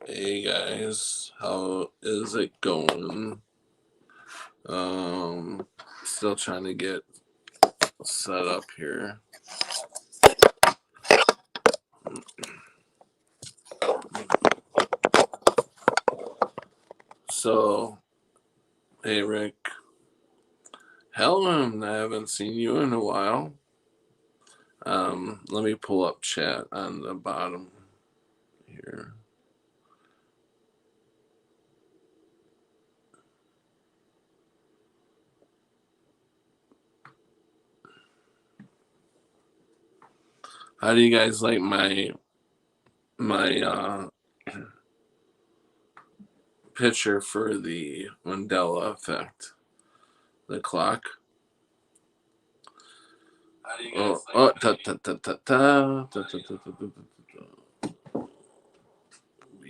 Hey guys, how is it going? Still trying to get set up here. So, hey Rick, Helen, I haven't seen you in a while. Let me pull up chat on the bottom here. How do you guys like my picture for the Mandela Effect? The clock. We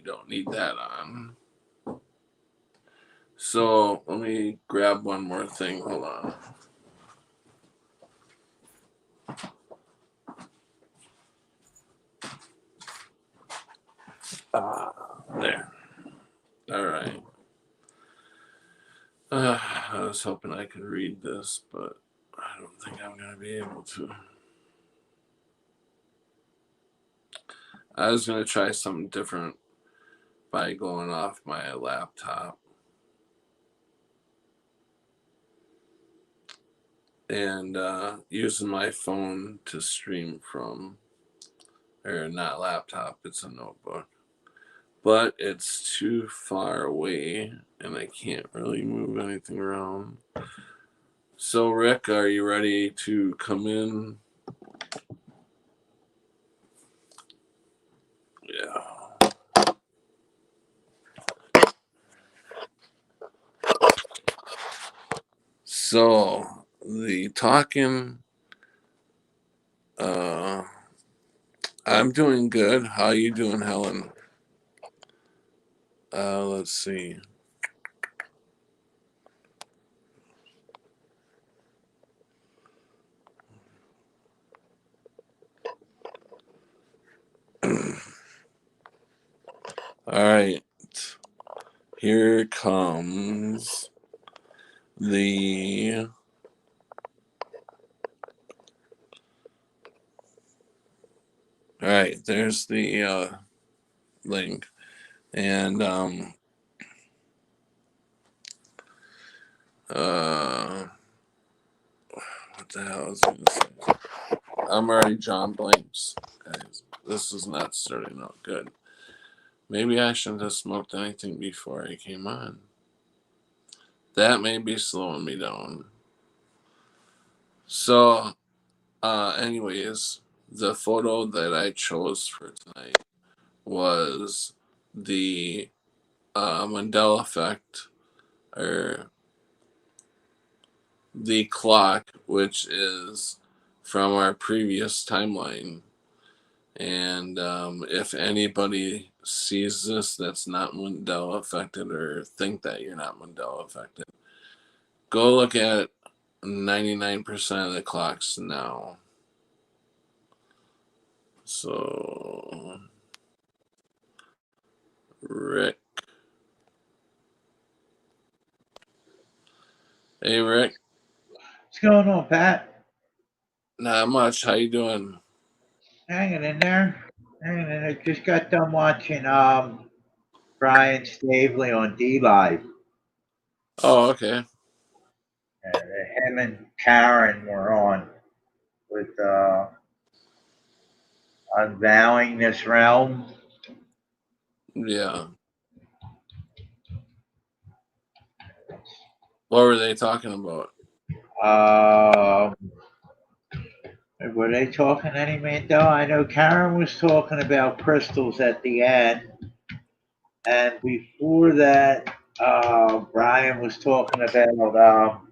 don't need that on. So let me grab one more thing. Hold on. There. All right. I was hoping I could read this, but I don't think I'm going to be able to. I was going to try something different by going off my laptop and using my phone to stream from, or not laptop, it's a notebook. But it's too far away and I can't really move anything around. So, Rick, are you ready to come in? Yeah. So, the talking, I'm doing good. How you doing, Helen? Let's see. All right. Here comes the all right, there's the link. And what the hell is this? I'm already John Blanks, guys. This is not starting out good. Maybe I shouldn't have smoked anything before I came on. That may be slowing me down. So, anyways, the photo that I chose for tonight was the Mandela Effect, or the clock, which is from our previous timeline. And if anybody sees this that's not Mandela affected or think that you're not Mandela affected, go look at 99% of the clocks now. So, Rick. Hey, Rick. What's going on, Pat? Not much. How you doing? Hanging in there. Hanging in there. Just got done watching Brian Stavely on D Live. Oh, okay. Him and Karen were on with unveiling this realm. Yeah. What were they talking about? Uh, were they talking any Mandela? I know Karen was talking about crystals at the end, and before that, Brian was talking about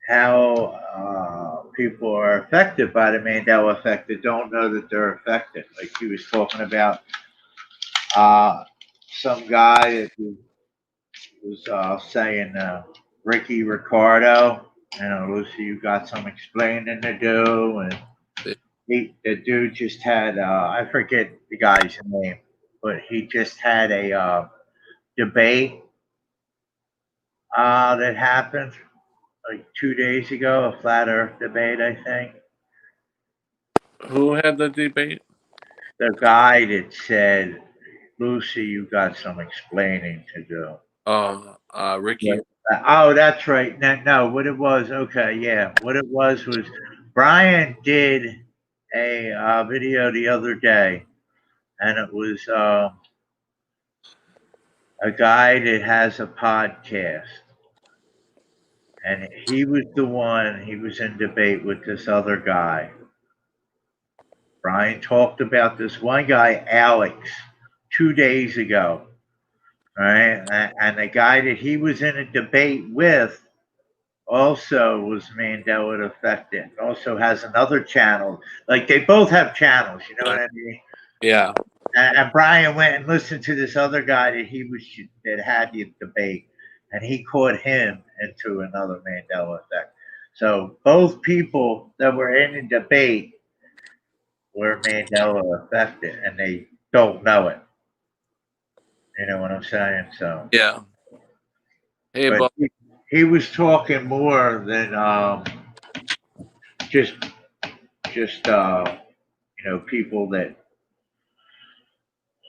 how people are affected by the Mandela effect that don't know that they're affected. Like he was talking about uh, some guy that was saying Ricky Ricardo. Lucy, you got some explaining to do, and the dude just had I forget the guy's name, but he just had a debate that happened like 2 days ago, a flat Earth debate, I think. Who had the debate? The guy that said, "Lucy, you got some explaining to do." Oh, Yeah. Ricky. Oh, that's right. No, no, what it was, okay, yeah. What it was Brian did a video the other day, and it was a guy that has a podcast. And he was the one, he was in debate with this other guy. Brian talked about this one guy, Alex, 2 days ago. Right? And the guy that he was in a debate with also was Mandela affected. Also has another channel. Like they both have channels, you know what I mean? Yeah. And Brian went and listened to this other guy that had the debate, and he caught him into another Mandela effect. So both people that were in the debate were Mandela affected, and they don't know it. You know what I'm saying? So, Yeah. Hey, but Bob. he was talking more than just just people that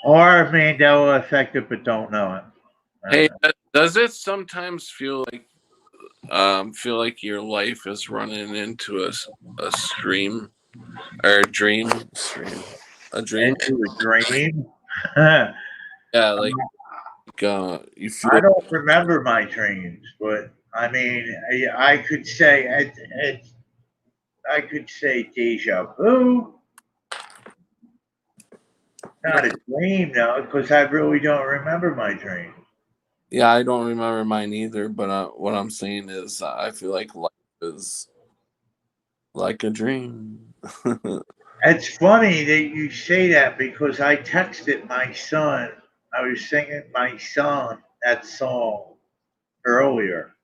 are Mandela affected but don't know it. Hey, does it sometimes feel like your life is running into a stream or a dream? Into a dream. I Yeah, like you feel. don't remember my dreams, but I mean, I could say I could say deja vu. Not a dream, though, because I really don't remember my dreams. Yeah, I don't remember mine either. But what I'm saying is, I feel like life is like a dream. It's funny that you say that because I texted my son. I was singing my son that song earlier,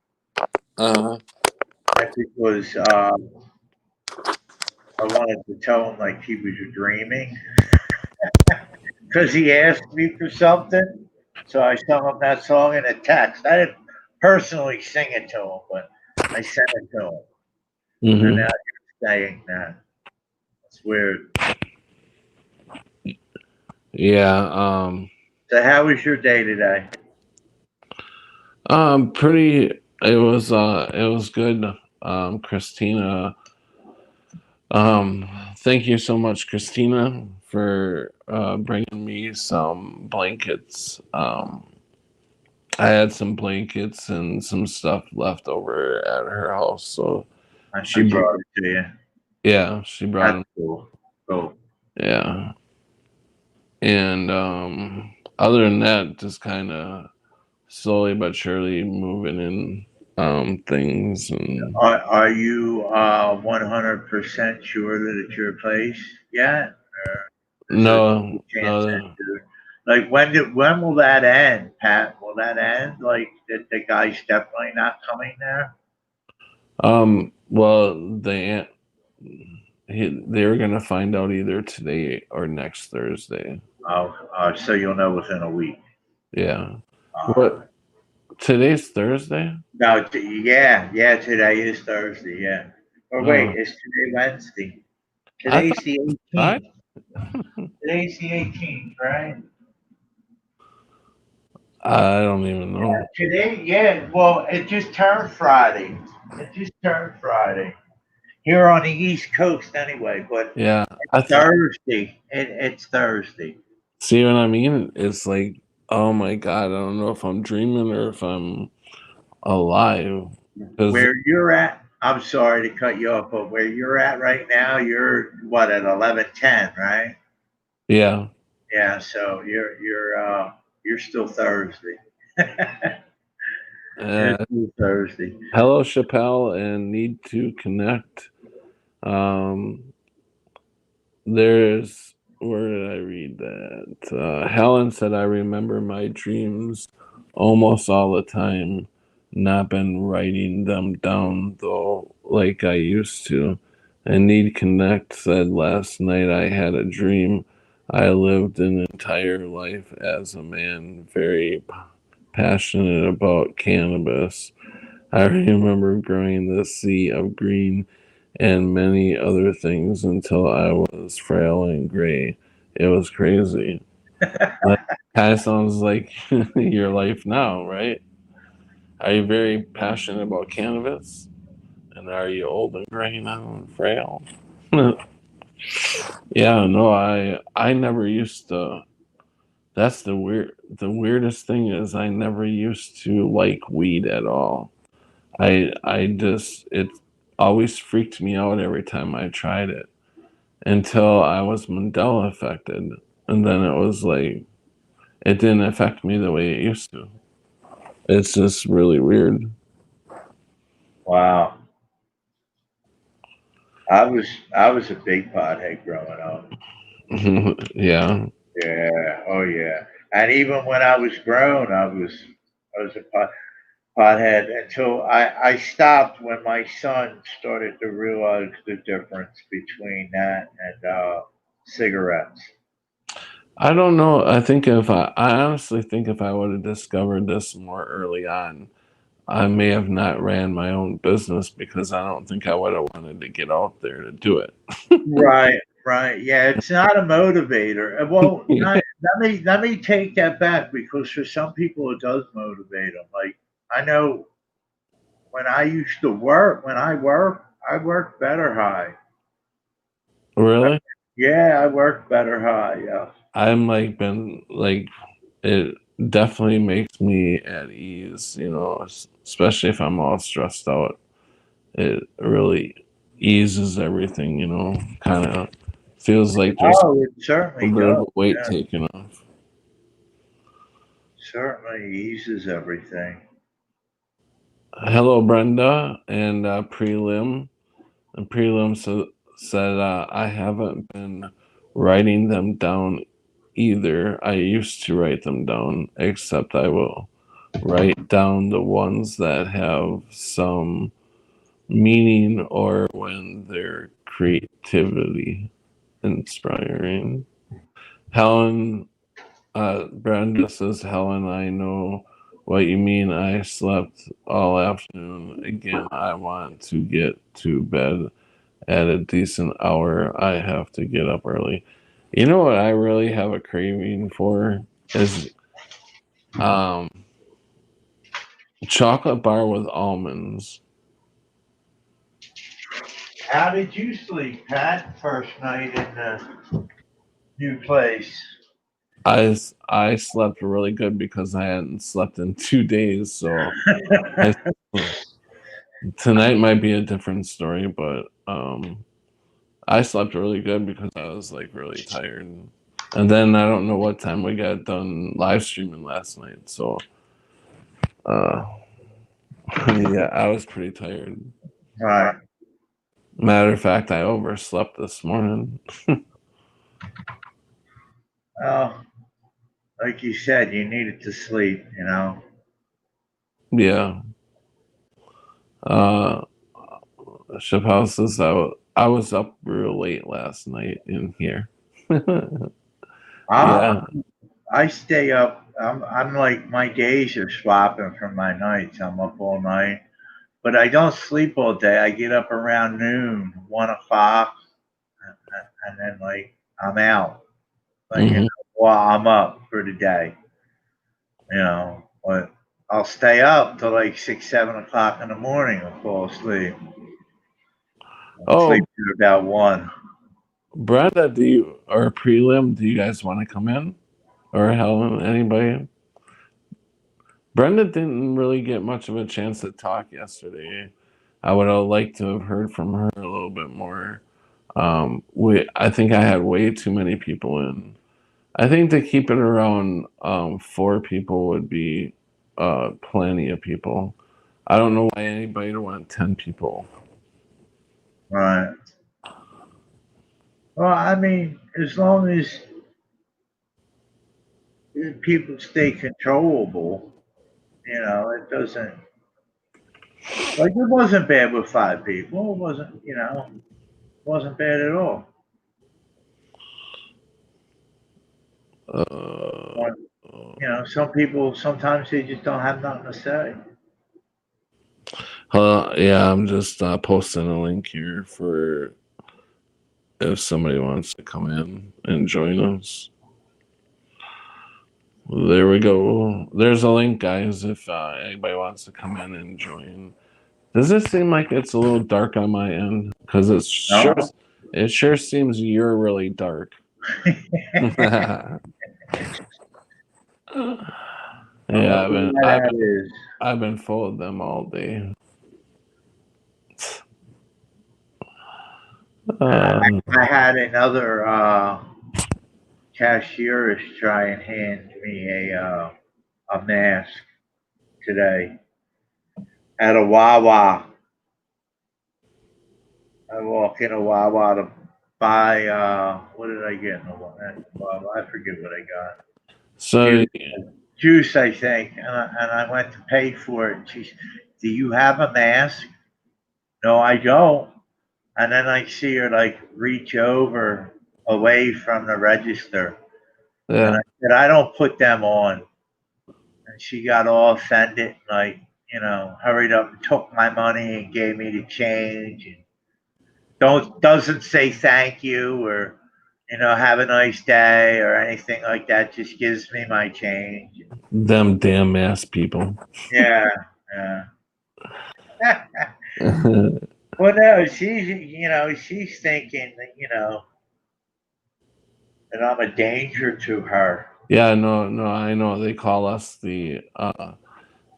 uh, and because I wanted to tell him like he was dreaming because he asked me for something. So I sung him that song in a text. I didn't personally sing it to him, but I sent it to him. And now hmm you're saying that. It's weird. Yeah. So how was your day today? Pretty. It was good. Christina. Thank you so much, Christina, for bringing me some blankets. I had some blankets and some stuff left over at her house, so I she brought. brought it to you. Yeah, she brought That's them. cool. Cool. Yeah, and other than that, just kind of slowly but surely moving in things and Are you 100% sure that it's your place yet? Or is there a no, chance no. into like when will that end, Pat? Will that end? Like the guy's definitely not coming there? Well, they were gonna find out either today or next Thursday. Oh, so you'll know within a week. Yeah. Uh, What? Today's Thursday? no, yeah, yeah, today is Thursday, yeah. Or wait, No, is today Wednesday? I Today's thought the I. 18th. Today's the 18th, right? I don't even know. Today, yeah. Well, it just turned Friday. It just turned Friday here on the East Coast, anyway. But Yeah, I thought. Thursday, it's Thursday. See what I mean? It's like, oh my god, I don't know if I'm dreaming or if I'm alive. Because Where you're at, I'm sorry to cut you off, but where you're at right now, you're what at 11:10, right? yeah, Yeah. So you're still Thursday. It's uh, still Thursday. hello Chappelle and need to connect. Um, There's where did I read that? Helen said, "I remember my dreams almost all the time. Not been writing them down though, like I used to." And Need Connect said, "Last night I had a dream I lived an entire life as a man very passionate about cannabis. I remember growing the sea of green and many other things until I was frail and gray. It was crazy. That kind of sounds like your life now, right? Are you very passionate about cannabis? And are you old and gray now and frail? Yeah, no, I never used to. That's the weirdest thing is I never used to like weed at all. I just it always freaked me out every time I tried it until I was Mandela affected, and then it was like it didn't affect me the way it used to. It's just really weird. Wow. I was a big pothead growing up. Yeah. Yeah. Oh yeah. And even when I was grown, I was a pothead until I stopped when my son started to realize the difference between that and cigarettes. I don't know. I honestly think if I would have discovered this more early on, I may have not ran my own business because I don't think I would have wanted to get out there to do it. Right, right. Yeah, it's not a motivator. Well, let me take that back because for some people it does motivate them. Like I know when I used to work, I worked better high. Really? Yeah, I worked better high. Yeah. I'm like been like it definitely makes me at ease, especially if I'm all stressed out. It really eases everything, kind of feels like there's Oh, it a certainly bit of does. a weight Yeah, taken off. certainly eases everything. Hello, Brenda, and prelim. And prelim said I haven't been writing them down either. I used to write them down, except I will write down the ones that have some meaning or when they're creativity inspiring. Helen, Brenda says, Helen, I know what you mean. I slept all afternoon. Again, I want to get to bed at a decent hour. I have to get up early. You know what I really have a craving for is um, chocolate bar with almonds. How did you sleep, Pat? First night in the new place. I slept really good because I hadn't slept in 2 days. So I tonight might be a different story, but I slept really good because I was like really tired. And then I don't know what time we got done live streaming last night. So uh, yeah, I was pretty tired. Right. Matter of fact, I overslept this morning. Well, like you said, you needed to sleep. Yeah. Uh, Chappelle says I was up real late last night in here. I Yeah. I stay up. I'm like my days are swapping from my nights. I'm up all night, but I don't sleep all day. I get up around noon, 1 o'clock, and then like I'm out. Like Hmm. well, I'm up for the day. But I'll stay up till like 6, 7 o'clock in the morning and fall asleep. Sleep Oh, to about 1. Brenda, or prelim? Do you guys want to come in, or Helen? Anybody? Brenda didn't really get much of a chance to talk yesterday. I would have liked to have heard from her a little bit more. I think I had way too many people in. I think to keep it around 4 people would be plenty of people. I don't know why anybody would want 10 people. Right. Well, I mean, as long as people stay controllable, it doesn't. Like it wasn't bad with 5 people. It wasn't bad at all. Or, some people sometimes they just don't have nothing to say. Yeah, I'm just posting a link here for if somebody wants to come in and join us. There we go. There's a link, guys, if anybody wants to come in and join. Does it seem like it's a little dark on my end? Because No, it sure seems you're really dark. Yeah, I wonder why that is. I've been full of them all day. Uh, I had another cashier is try and hand me a mask today at a Wawa. I walk in a Wawa to buy what did I get in a Wawa? I forget what I got. so Juice, juice I think, and I went to pay for it. She's, do you have a mask? No, I don't. And then I see her like reach over away from the register, and yeah, I said, I don't put them on. And she got all offended, like, hurried up and took my money and gave me the change, and doesn't say thank you or have a nice day or anything like that. Just gives me my change. them damn ass people. Yeah, yeah. Well, no, she's thinking that that I'm a danger to her. Yeah, no, no, I know. They call us the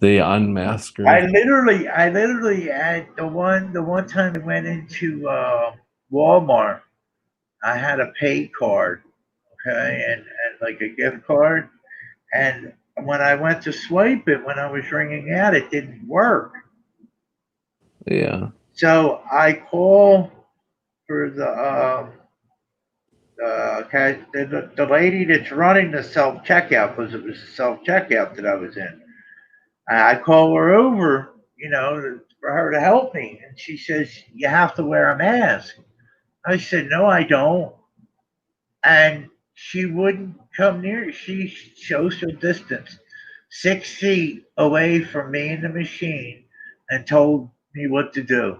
unmaskers. I literally had the one time I went into Walmart. I had a pay card, okay, and like a gift card, and when I went to swipe it, when I was ringing out, it didn't work. Yeah, So I call for the lady that's running the self checkout because it was a self checkout that I was in. And I call her over, for her to help me, and she says you have to wear a mask. I said no, I don't, and she wouldn't come near. She social distance 6 feet away from me in the machine and told me what to do.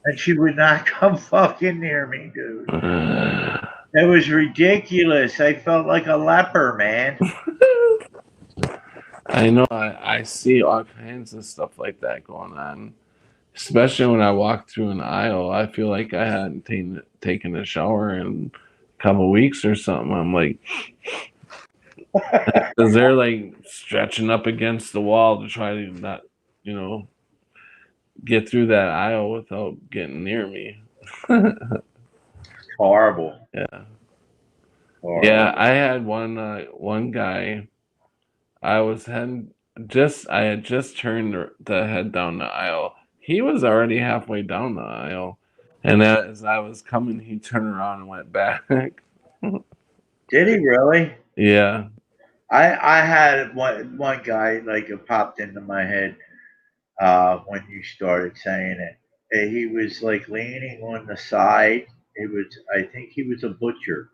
And she would not come fucking near me, dude. It was ridiculous. I felt like a leper, man. I know. I see all kinds of stuff like that going on. Especially when I walk through an aisle, I feel like I hadn't taken a shower in a couple weeks or something. I'm like, because they're like stretching up against the wall to try to not, you know, get through that aisle without getting near me. Horrible. Yeah, yeah. Horrible. I had one guy. I was heading I had just turned to head down the aisle. He was already halfway down the aisle, and as I was coming, he turned around and went back. Did he really? Yeah, I had one guy like it popped into my head when you started saying it. He was like leaning on the side. I think he was a butcher,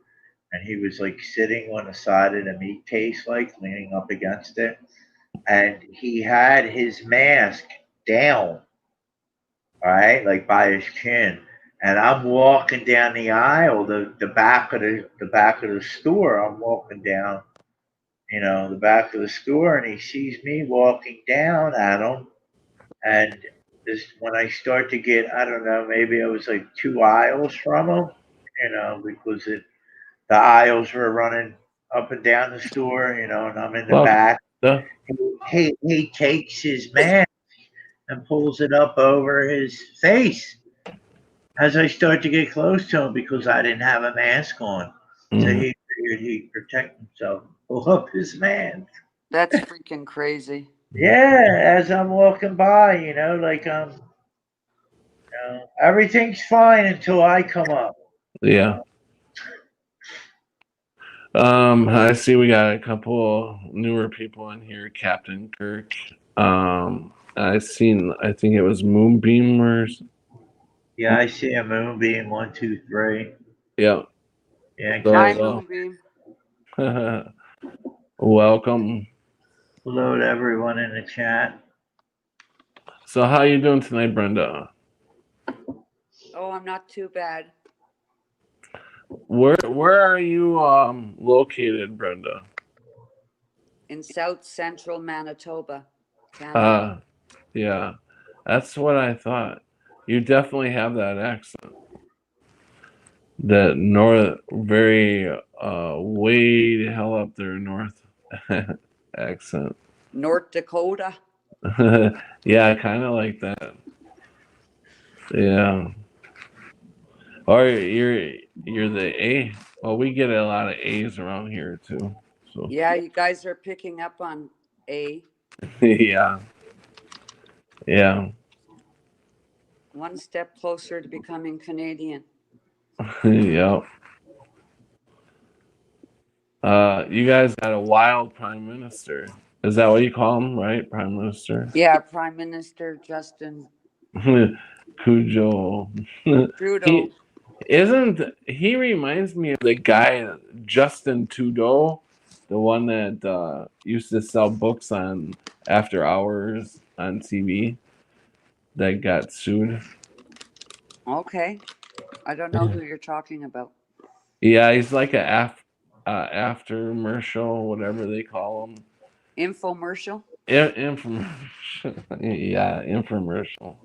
and he was like sitting on the side of the meat case, like leaning up against it, and he had his mask down, right, like by his chin. And I'm walking down the aisle, the back of the store. I'm walking down, the back of the store, and he sees me walking down at him. And this, when I start to get, I don't know, maybe I was like 2 aisles from him, because the aisles were running up and down the store, and I'm in the well, back. the, He takes his mask and pulls it up over his face as I start to get close to him because I didn't have a mask on. So mhm. he figured he'd protect himself. Pull up his mask. That's freaking crazy. Yeah, as I'm walking by, like everything's fine until I come up. Yeah. I see we got a couple newer people in here. Captain Kirk. I think it was Moonbeamers. Yeah, I see a moonbeam. 1, 2, 3. Yeah. Yeah, So, Hi, Captain. Moonbeam. well, Welcome. Hello to everyone in the chat. So how you doing tonight, Brenda? Oh, I'm not too bad. Where are you located, Brenda? In South Central Manitoba, Canada. Yeah. That's what I thought. You definitely have that accent. That north very way the hell up there north accent. North Dakota. Yeah, kind of like that. Yeah. Or you're the A. Well, we get a lot of A's around here too. So Yeah, you guys are picking up on A. yeah, yeah, One step closer to becoming Canadian. yeah. You guys got a wild prime minister. Is that what you call him, right? Prime minister. Yeah, Prime Minister Justin Cujo. Trudeau. he he reminds me of the guy Justin Trudeau, the one that used to sell books on after hours on TV that got sued. Okay. I don't know who you're talking about. Yeah, he's like a aftermercial, whatever they call him. Infomercial? Infomercial. Yeah, infomercial.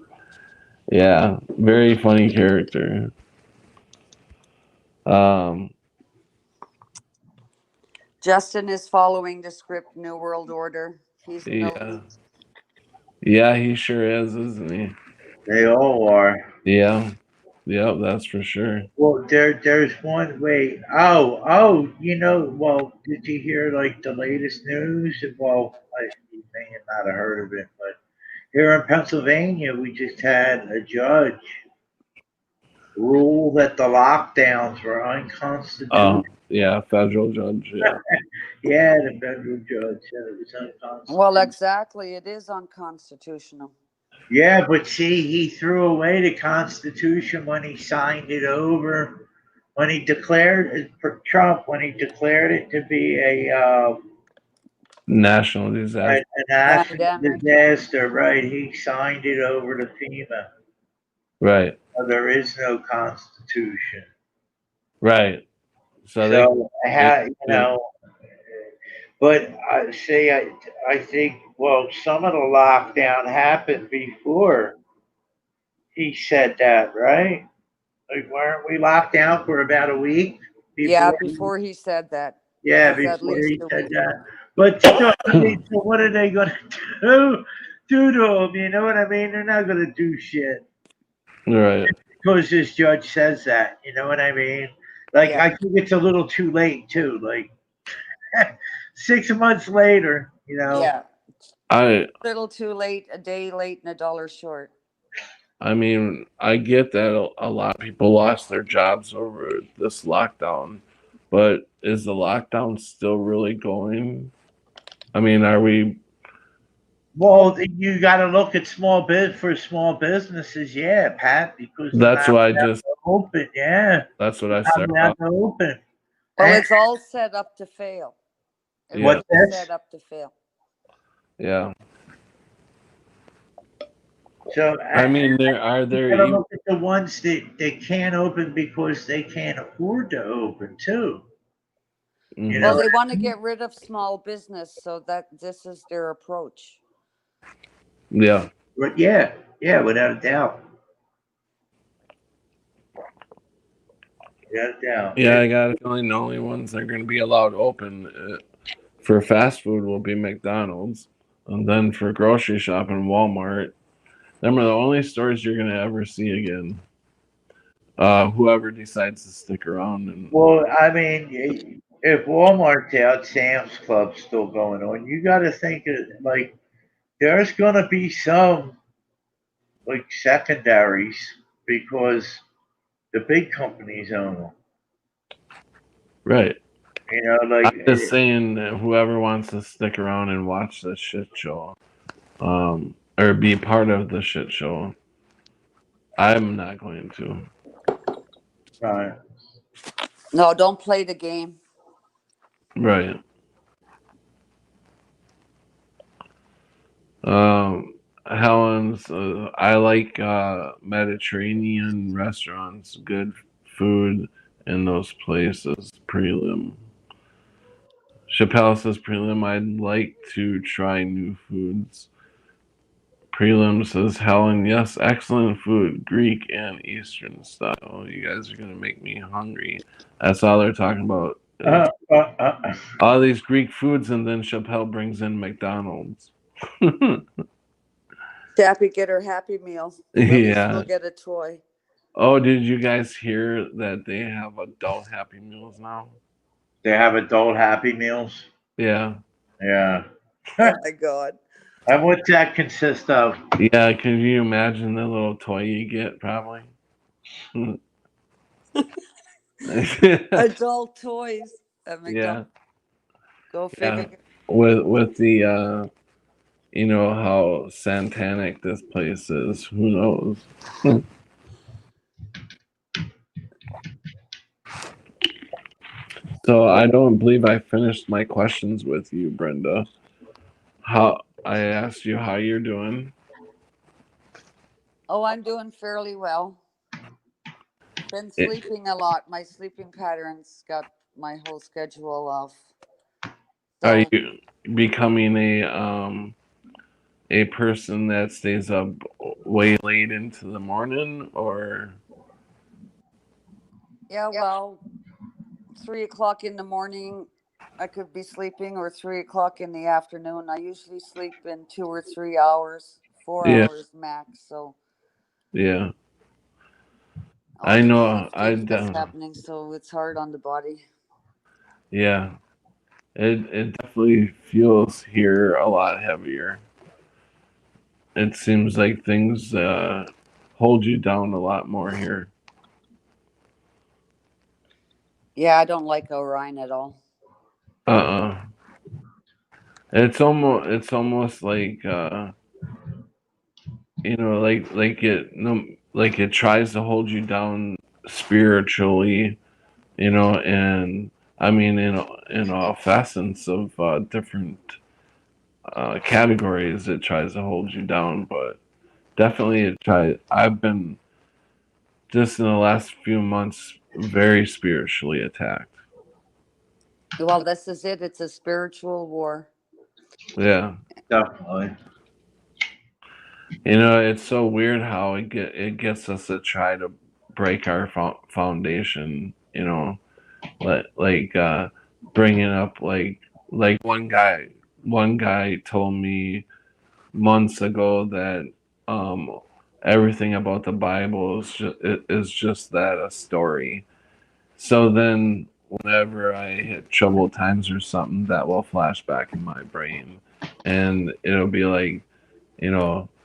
Yeah, very funny character. Um, Justin is following the script New World Order. He's yeah, nosy. yeah, he sure is, isn't he? They all are. Yeah, yeah, that's for sure. Well, there's one way. Oh, well, did you hear like the latest news? Well, you may not have heard of it, but here in Pennsylvania, we just had a judge rule that the lockdowns were unconstitutional. Yeah, federal judge. Yeah, Yeah, the federal judge said it was Well, unconstitutional. exactly. It is unconstitutional. Yeah, but see, he threw away the Constitution when he signed it over. When he declared it for Trump, when he declared it to be national disaster. a national Pandemic. disaster, right? He signed it over to FEMA. Right, So there is no Constitution. right. So they So can but I say I think well, some of the lockdown happened before he said that, right? Like, weren't we locked down for about a week Yeah, before? before he said that. Yeah, It's at before least he a said week. that. But I mean, so what are they going to do to him? You know what I mean? They're not going to do shit right. because this judge says that. You know what I mean? Like, Yeah. I think it's a little too late too. Like 6 months later, Yeah. I Little too late, a day late, and a dollar short. I mean, I get that a lot of people lost their jobs over this lockdown, but is the lockdown still really going? I mean, are we? Well, you got to look at small businesses, yeah, Pat, because they're That's not why I just. open. Yeah, That's what they're I not started allowed off. to open. Well, And it's all set up to fail. It Yeah, was what's this? set up to fail. yeah. So I mean, there you got to even look at the ones that they can't open because they can't afford to open too. You Well, know, mhm. they want to get rid of small business, so that this is their approach. Yeah, but yeah, without a doubt, without a doubt. yeah. I got a feeling the only ones that are going to be allowed open for fast food will be McDonald's, and then for grocery shopping, Walmart. Them are the only stores you're going to ever see again. Whoever decides to stick around and Well, I mean, if Walmart's out, Sam's Club's still going on. You got to think of like there's going to be some like secondaries because the big companies own them. right. You know, I'm like just saying that whoever wants to stick around and watch the shit show, or be part of the shit show, I'm not going to. No, don't play the game. Right. Helen's, I like Mediterranean restaurants, good food in those places. Prelim. Chappelle says prelim. I'd like to try new foods. Prelim says Helen. Yes, excellent food, Greek and Eastern style. You guys are gonna make me hungry. That's all they're talking about. Is Uh, uh, uh. all these Greek foods, and then Chappelle brings in McDonald's. Dappy, get her Happy Meal. Lily's will Yeah. get a toy. Oh, did you guys hear that they have adult Happy Meals now? They have adult Happy Meals. Yeah. Yeah. Oh my God. And what's that consist of? Yeah, can you imagine the little toy you get, probably? Adult toys at Yeah, McDonald's. Go yeah. figure. With the you know how satanic this place is. Who knows? So I don't believe I finished my questions with you, Brenda. How I asked you how you're doing. Oh, I'm doing fairly well. Been It, sleeping a lot. My sleeping patterns got my whole schedule off. are So, you becoming a person that stays up way late into the morning, or yeah, well, 3 o'clock in the morning, I could be sleeping, or 3 o'clock in the afternoon. I usually sleep in 2 or 3 hours, four yeah, hours max. So, yeah. all I this know. shifting that's happening. So, it's hard on the body. Yeah. It definitely feels here a lot heavier. It seems like things hold you down a lot more here. Yeah, I don't like Orion at all. Uh-uh. It's almost like like it no like it tries to hold you down spiritually, and I mean in all facets of different categories it tries to hold you down, but definitely it tries. I've been just in the last few months very spiritually attacked. Well, this is it. It's a spiritual war. Yeah. Definitely. It's so weird how it gets us to try to break our foundation. Like bringing up like one guy told me months ago that um everything about the Bible is just that, a story. So then whenever I hit troubled times or something, that will flash back in my brain, and it'll be like,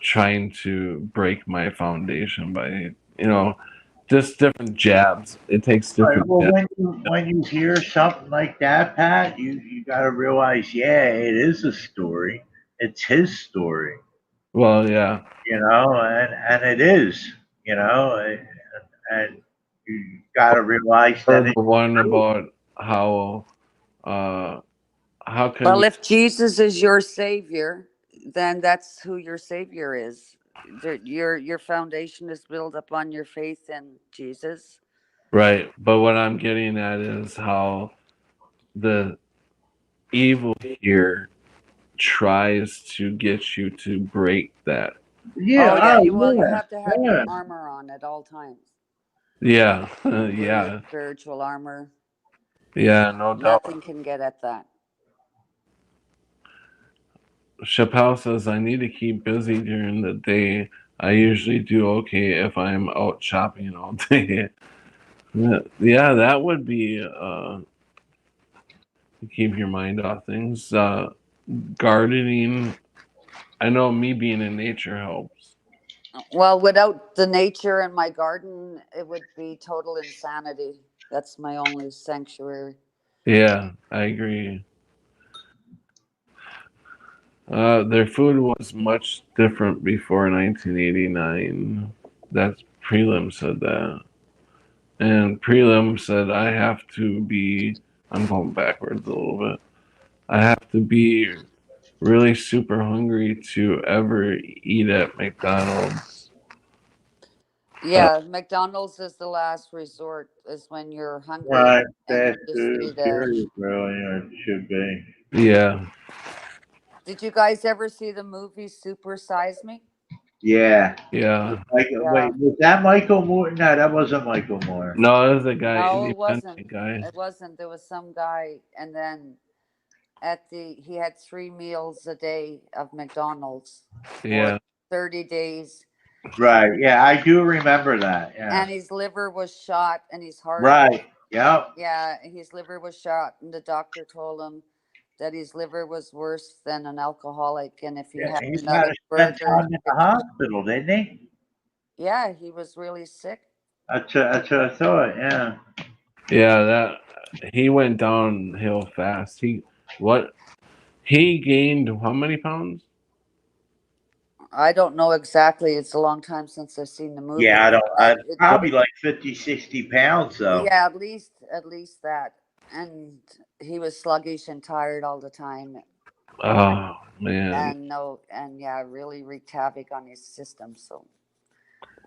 trying to break my foundation by, just different jabs. It takes All right. different Well, jabs. when you hear something like that, Pat, you got to realize, yeah, it is a story. It's his story, Well, yeah. and it is, and you got to realize Or that the it's one true. about how uh how can Well, you, if Jesus is your savior, then that's who your savior is. Your foundation is built upon your faith in Jesus. right, but what I'm getting at is how the evil here tries to get you to break that. Yeah. Oh yeah, Oh, well you yeah. have to have your Yeah. armor on at all times. Yeah. Your Yeah. spiritual armor. Yeah, no doubt. Nothing can get at that. Chappelle says I need to keep busy during the day. I usually do okay if I'm out shopping all day. Yeah, that would be to keep your mind off things. Gardening. I know me being in nature helps. Well, without the nature and my garden, it would be total insanity. That's my only sanctuary. Yeah, I agree. Their food was much different before 1989. That's Prelim said that. And Prelim said, I have to be, I'm going backwards a little bit. I have to be really super hungry to ever eat at McDonald's. Yeah, McDonald's is the last resort. Is when you're hungry Right, and you fast just food eat a. period, really, or it should be. Yeah, Did you guys ever see the movie Super Size Me? Yeah. yeah. Like, Yeah. wait, was that Michael Moore? No, that wasn't Michael Moore. No, it was a guy, No, it wasn't. independent guy. It wasn't. There was some guy, and then he had 3 meals a day of McDonald's for Yeah, 30 days, Right. Yeah, I do remember that. Yeah. and his liver was shot, and his heart. Right. Yep. Yeah, his liver was shot, and the doctor told him that his liver was worse than an alcoholic, and if he Yeah, had he had another to spend burger, time in the hospital, didn't he? yeah, he was really sick. That's what I thought. Yeah. yeah. That he went downhill fast. What he gained? How many pounds? I don't know exactly. It's a long time since I've seen the movie, Yeah, I don't. but Probably like 50, 60 pounds though. yeah, at least that. And he was sluggish and tired all the time, Oh man, and no, and yeah, really wreaked havoc on his system. So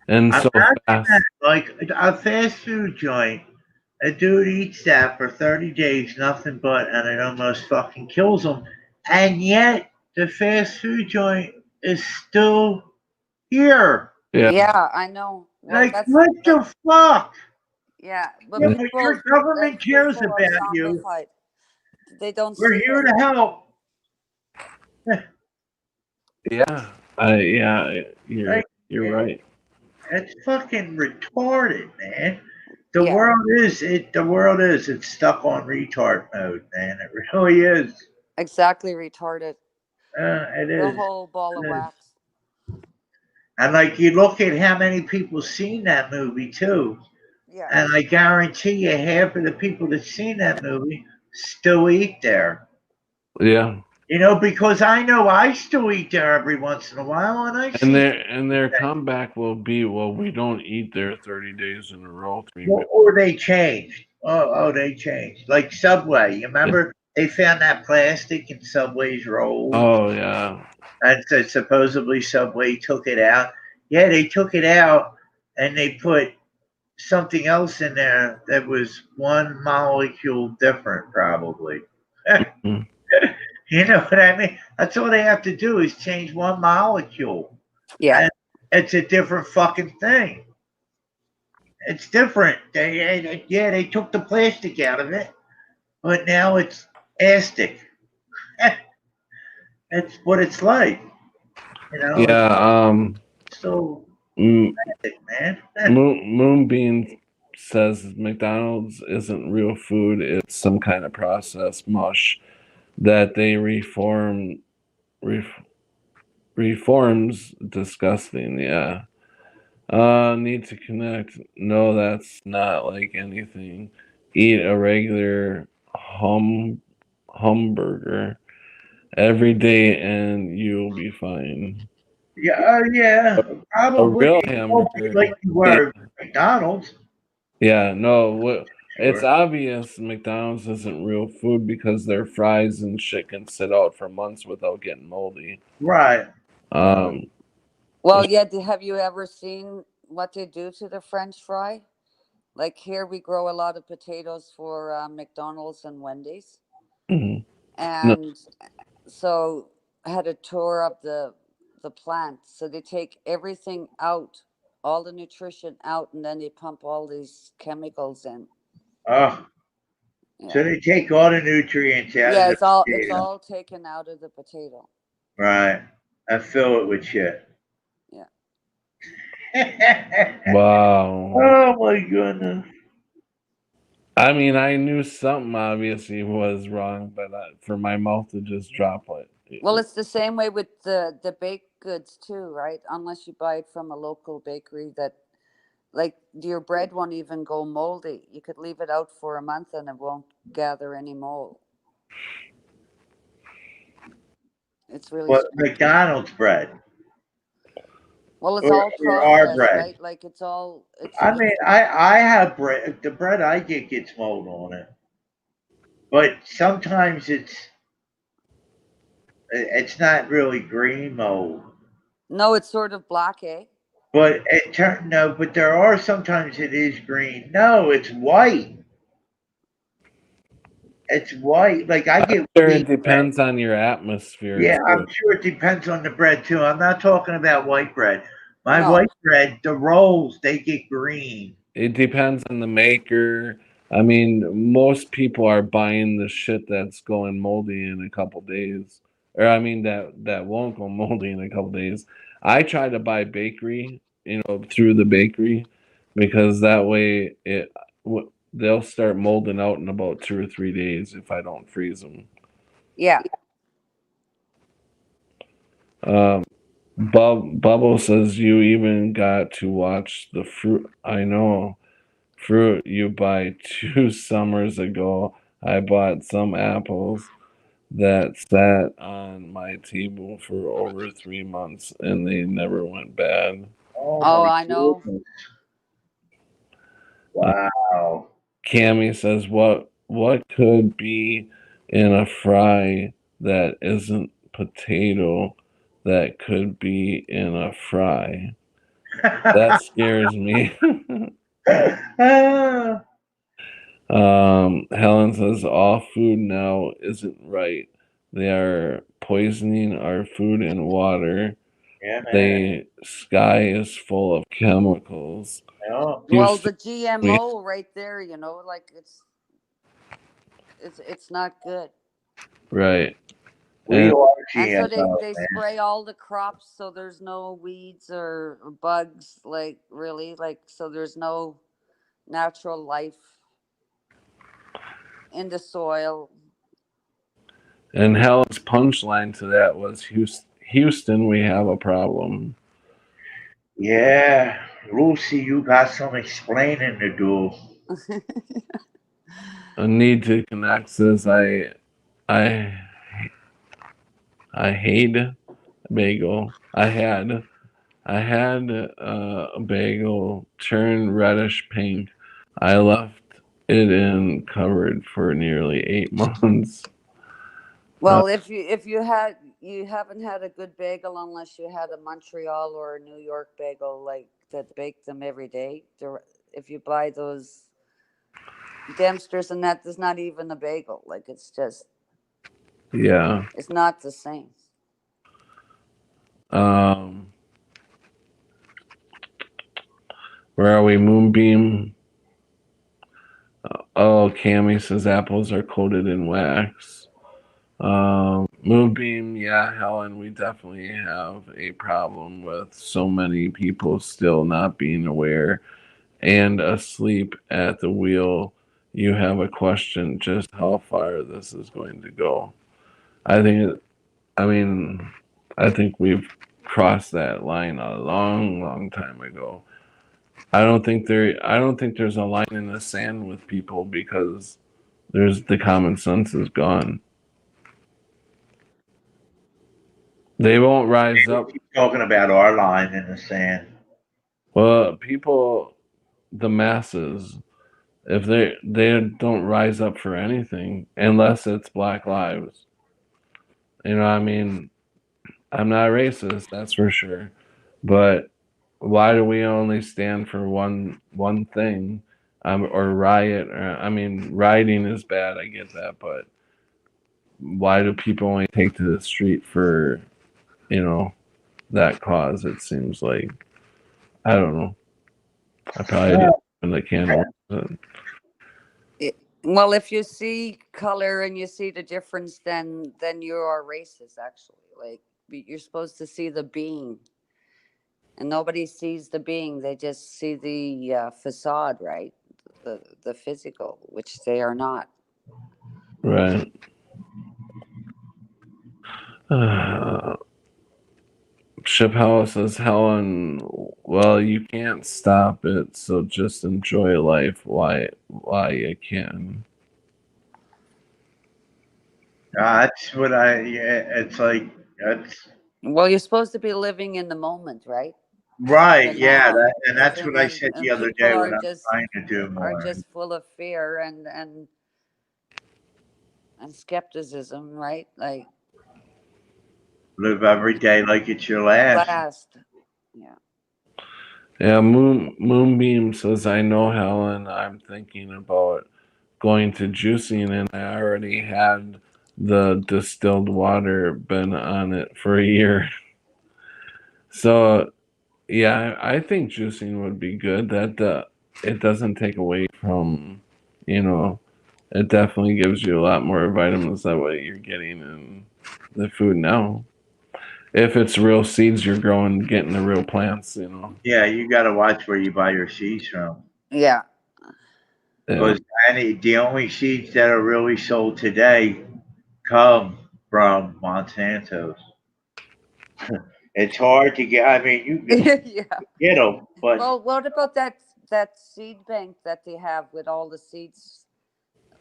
and so Imagine that, fast. like a fast food joint. A dude eats that for 30 days, nothing but, and it almost fucking kills him. And yet, the fast food joint is still here. Yeah, yeah, I know. Well, Like, what that's the fuck? yeah, but Yeah, but your people government cares are about you. zombified. They don't We're see here it. to help. yeah, yeah. You're Like, you're right. it's fucking retarded, man. The Yeah, world is it. The world is. It's stuck on retard mode, man. It really is. exactly. Retarded. It The is. whole ball of It is. wax. And like you look at how many people seen that movie too, Yeah, and I guarantee you half of the people that seen that movie still eat there. Yeah, You know, because I know I still eat there every once in a while, and I and see their comeback will be, well, we don't eat there 30 days in a row. Three well, meals. or they changed. Oh, they changed. Like Subway, you remember they found that plastic in Subway's rolls, Oh yeah, and so supposedly Subway took it out. Yeah, they took it out, and they put something else in there that was one molecule different, probably. mm, You know what I mean? That's all they have to do is change one molecule, yeah, and it's a different fucking thing. It's different. Yeah, they took the plastic out of it, but now it's astic. That's what it's like. You know, it's yeah. so M- sick, man. Moonbeam says McDonald's isn't real food; it's some kind of processed mush that they ref, reforms. Disgusting. Yeah. Need to connect. No, that's not like anything. Eat a regular hamburger every day and you'll be fine. Yeah, yeah, A probably. real It won't be hamburger. like you Yeah, were at McDonald's. yeah, no, it's Sure. obvious McDonald's isn't real food because their fries and shit can sit out for months without getting moldy. Right. Um, well, yeah. Have you ever seen what they do to the French fry? Like here, we grow a lot of potatoes for McDonald's and Wendy's, mhm. No, and so I had a tour of the plant. So they take everything out, all the nutrition out, and then they pump all these chemicals in. Oh, Yeah, so they take all the nutrients out of yeah. the It's potato. all taken out of the potato. Right. I fill it with shit. Yeah. wow. Oh my goodness. I mean, I knew something obviously was wrong, but for my mouth to just drop like, Well, it's the same way with the baked goods too, right? Unless you buy it from a local bakery that like your bread won't even go moldy. You could leave it out for a month and it won't gather any mold. It's really What strange. McDonald's bread Well, it's or, all or our processed, bread? right? Like it's I just mean, I have bread. The bread I get gets mold on it, but sometimes It's not really green mold, No, it's sort of black, eh? but no. But there are sometimes it is green. No, it's white. It's white. Like I get Sure, wheat it bread. depends on your atmosphere Yeah, I'm too. sure it depends on the bread too. I'm not talking about white bread. My No. white bread, the rolls, they get green. It depends on the maker. I mean, most people are buying the shit that's going moldy in a couple days, or I mean that won't go moldy in a couple days. I try to buy bakery, through the bakery, because that way they'll start molding out in about 2 or 3 days if I don't freeze them. Yeah. Um, Bubble says you even got to watch the fruit. I know. Fruit you buy 2 summers ago. I bought some apples that sat on my table for over 3 months and they never went bad. Oh Oh, my I know. goodness! Uh, Wow. Cammy says, what could be in a fry that isn't potato that could be in a fry? That scares me. Ah, Helen says all food now isn't right. They are poisoning our food and water. yeah, man. The sky is full of chemicals. No, Well, Houston, the we GMO right there, like it's not good. right, we and are And so they GMO, they man. spray all the crops so there's no weeds or bugs, like really, like so there's no natural life in the soil. Helen's punchline to that was Houston, we have a problem. Yeah, Lucy, you got some explaining to do. A need to connect says I I hate bagel. I had a bagel turn reddish pink. I left it in covered for nearly 8 months. Uh, Well, if you haven't had a good bagel unless you had a Montreal or a New York bagel like that bake them every day. If you buy those Dempsters and that, there's not even a bagel. Like yeah. it's not the same. Um, where are we? Moonbeam. Oh, Cammy says apples are coated in wax. Moonbeam, yeah, Helen, we definitely have a problem with so many people still not being aware and asleep at the wheel. You have a question just how far this is going to go. I think, I mean, I think we've crossed that line a long, long time ago. I don't think there's a line in the sand with people because there's the common sense is gone. They won't rise We up. keep talking about our line in the sand. Well, people, the masses, if they don't rise up for anything unless it's Black Lives. I mean, I'm not racist, that's for sure. But why do we only stand for one thing? Or riot? I mean, rioting is bad. I get that, but why do people only take to the street for you know that cause? It seems like I don't know. I probably didn't Well, open the can. But Well, if you see color and you see the difference, then you are racist. Actually, like you're supposed to see the being, and nobody sees the being. They just see the facade, right? The physical, which they are not. right. Chip Howe says, Helen, well, you can't stop it, so just enjoy life why you can. that's what yeah, it's like, that's Well, you're supposed to be living in the moment, right? The right. Yeah, now, and that's and what I and, said the and other people day when I'm trying to do are more. just full of fear and skepticism, right? Like Live every day like it's your last. Last. Yeah. Yeah, Moonbeam says, I know, Helen, I'm thinking about going to juicing, and I already had the distilled water been on it for a year. So yeah, I think juicing would be good. That it doesn't take away from, you know, it definitely gives you a lot more vitamins than what you're getting in the food now. If it's real seeds you're growing, getting the real plants, you know. Yeah, you got to watch where you buy your seeds from. Yeah. Yeah. Because the only seeds that are really sold today come from Monsanto's. It's hard to get. I mean, you can Yeah. get them, but Well, what about that seed bank that they have with all the seeds?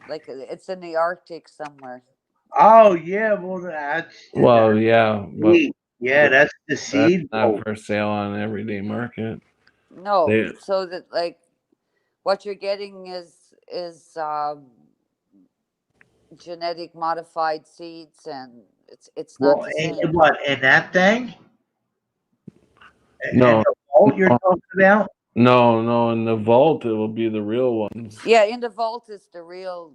Like it's in the Arctic somewhere. oh yeah, well that's Well, yeah, but seed. Yeah, that's the that's seed not bowl. for sale on everyday market. No, They, so that like what you're getting is genetic modified seeds, and it's not Well, the in same. what in that thing? And no, the bowl you're no, talking about? no. In the vault, it will be the real ones. Yeah, in the vault is the real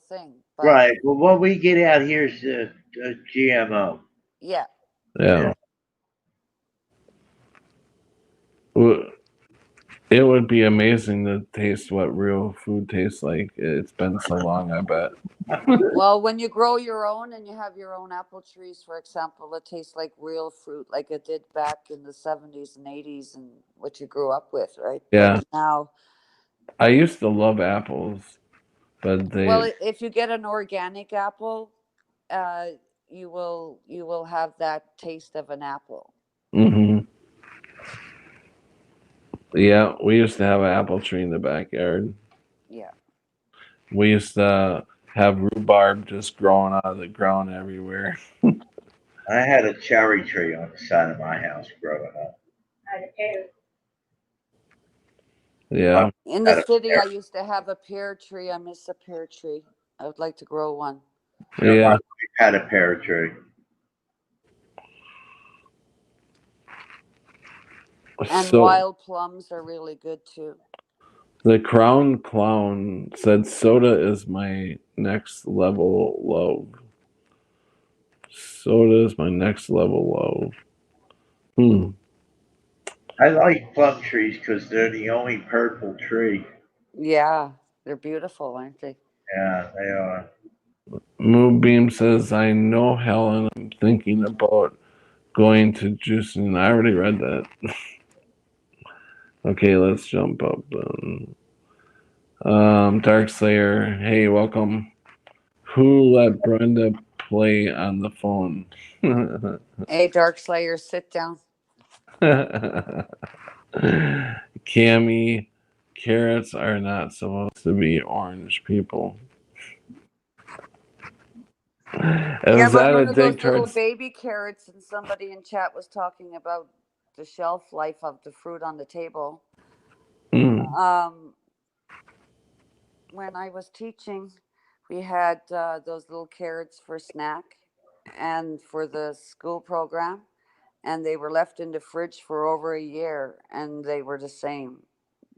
thing, but Right. Well, what we get out here is the GMO. yeah. Yeah. Yeah. Well, it would be amazing to taste what real food tastes like. It's been so long, I bet. Well, when you grow your own and you have your own apple trees, for example, it tastes like real fruit, like it did back in the 70s and 80s, and what you grew up with, right? But Yeah. now, I used to love apples, but well, they. if you get an organic apple, uh, you will have that taste of an apple. Hmm. Yeah, we used to have an apple tree in the backyard. Yeah. We used to have rhubarb just growing out of the ground everywhere. I had a cherry tree on the side of my house growing up. I Yeah. In the had a city, pear. I used to have a pear tree. I miss a pear tree. I would like to grow one. You know, my Yeah. wife had a pear tree. And So wild plums are really good too. the crown clown said soda is my next level low. Soda is my next level low. Hmm. I like plum trees because they're the only purple tree. Yeah, they're beautiful, aren't they? Yeah, they are. Moonbeam says, I know, Helen. I'm thinking about going to juicing. I already read that. Okay, let's jump up. Dark Slayer, hey, welcome. Who let Brenda play on the phone? Hey, Dark Slayer, sit down. Cammy, carrots are not supposed to be orange, people. Yeah, Is but that a remember dig those little towards? baby carrots? And somebody in chat was talking about the shelf life of the fruit on the table. Mm, Um, when I was teaching, we had those little carrots for snack and for the school program, and they were left in the fridge for over a year, and they were the same.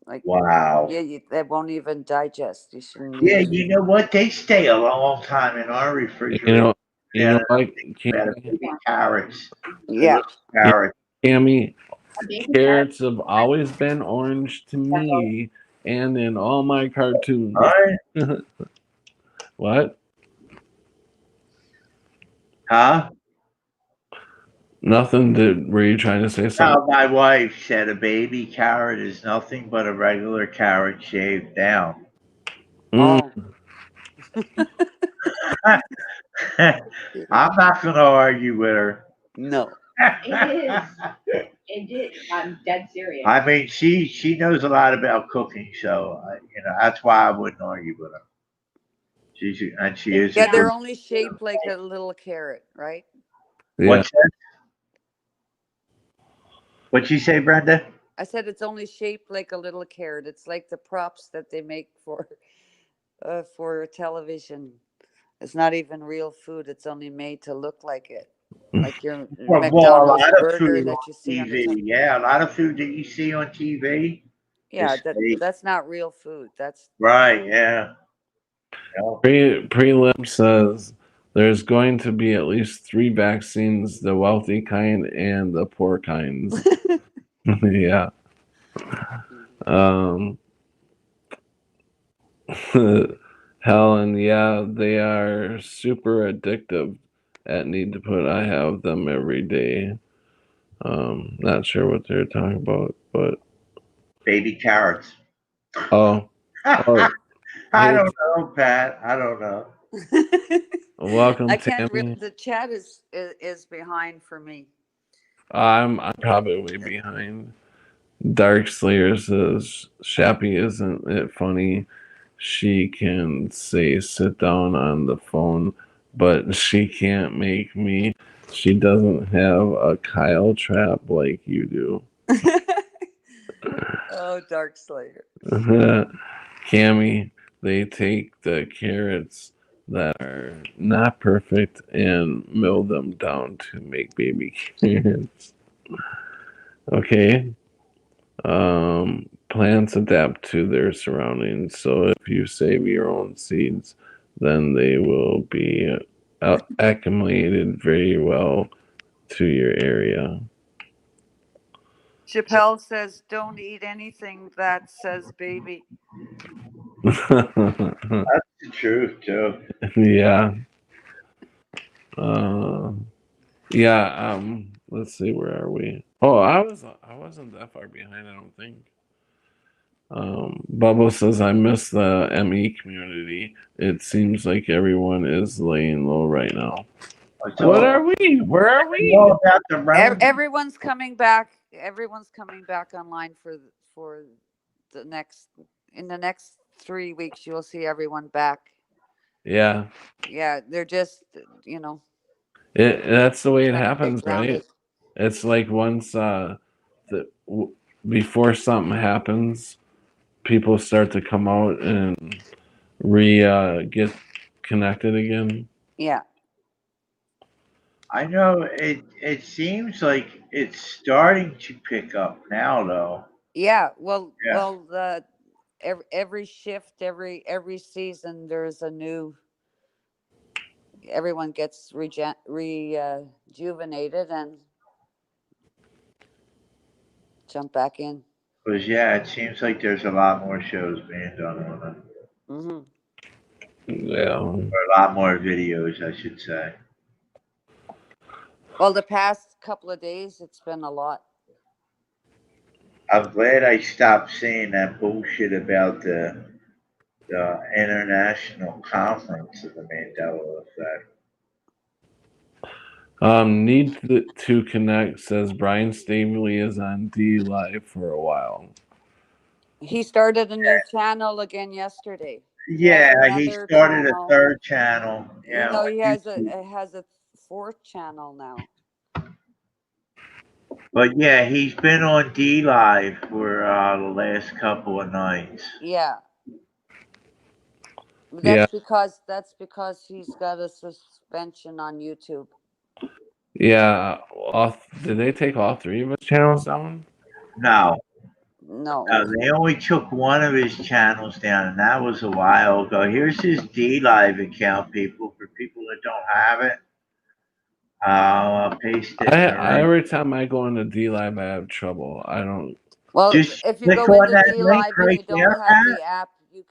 Like, Wow. yeah, they won't even digest. You shouldn't Yeah, even. you know what? They stay a long time in our you refrigerator. know, you Yeah, know, like about Cammy, baby carrots. The Yeah. little carrots. Cammy, carrots have always been orange to me, and in all my All cartoons. right. What? Huh? Nothing. Were you trying to say something? No, my wife said a baby carrot is nothing but a regular carrot shaved down. Mm, Oh. I'm not going to argue with her. No. I'm dead serious. I mean, she knows a lot about cooking, so that's why I wouldn't argue with her. She is a Yeah, good. they're only shaped like a little carrot, right? yeah. What's that? What'd you say, Brenda? I said it's only shaped like a little carrot. It's like the props that they make for television. It's not even real food. It's only made to look like it. like your Well, a McDonald's lot of burger food on that you see on the TV. Yeah, a lot of food that you see on TV yeah, is that fake. that's not real food. That's Right, yeah. Yeah. Prelim says there's going to be at least three vaccines: the wealthy kind and the poor kinds. Yeah. Um, Helen, yeah, they are super addictive. At Need to Put, I have them every day. Not sure what they're talking about, but Baby carrots. oh, oh, I hey, don't know, Pat. I don't know. welcome, I can't really. Tammy. The chat is behind for me. I'm probably way behind. Dark Slayer says, Shappy, isn't it funny? She can say sit down on the phone, but she can't make me. She doesn't have a Kyle trap like you do. Oh, Dark Slayer. Cammy, they take the carrots that are not perfect and mill them down to make baby carrots. Okay. Plants adapt to their surroundings, so if you save your own seeds, then they will be acclimated very well to your area. Chappelle says, "Don't eat anything that says baby." That's the truth, too. Yeah. Uh, yeah. Let's see. Where are we? Oh, I wasn't that far behind. I don't think. Bubba says, I miss the ME community. It seems like everyone is laying low right now. It's What all, are we? Where are it's all we? about the realm. Everyone's coming back. Everyone's coming back online for the next in the next 3 weeks. You'll see everyone back. Yeah, Yeah, they're just you know that's the way it trying to get happens, right? grounded. It's like once the before something happens, people start to come out and re get connected again. Yeah, I know it seems like it's starting to pick up now, though. yeah. Yeah. The every shift, every season, there's a new. Everyone gets rejuvenated and jump back in. Because, yeah, it seems like there's a lot more shows being done on it. Hmm. Yeah. Or a lot more videos, I should say. Well, the past couple of days, it's been a lot. I'm glad I stopped seeing that bullshit about the international conference of the Mandela Effect. Need to connect says Brian Staveley is on D Live for a while. He started a new channel again yesterday. He has Yeah, he another started a channel. third channel. You Yeah, know, on he has YouTube. a fourth channel now. But yeah, he's been on D Live for the last couple of nights. Yeah, Yeah, that's because he's got a suspension on YouTube. yeah. Did they take all three of his channels down? No, No. no, they only took one of his channels down, and that was a while ago. Here's his D Live account, people. For people that don't have it, I'll paste it in the I link. every time I go into D Live, I have trouble. I don't. Well, Just if you click go on into that D link Live and right you don't there, have Pat. the app, you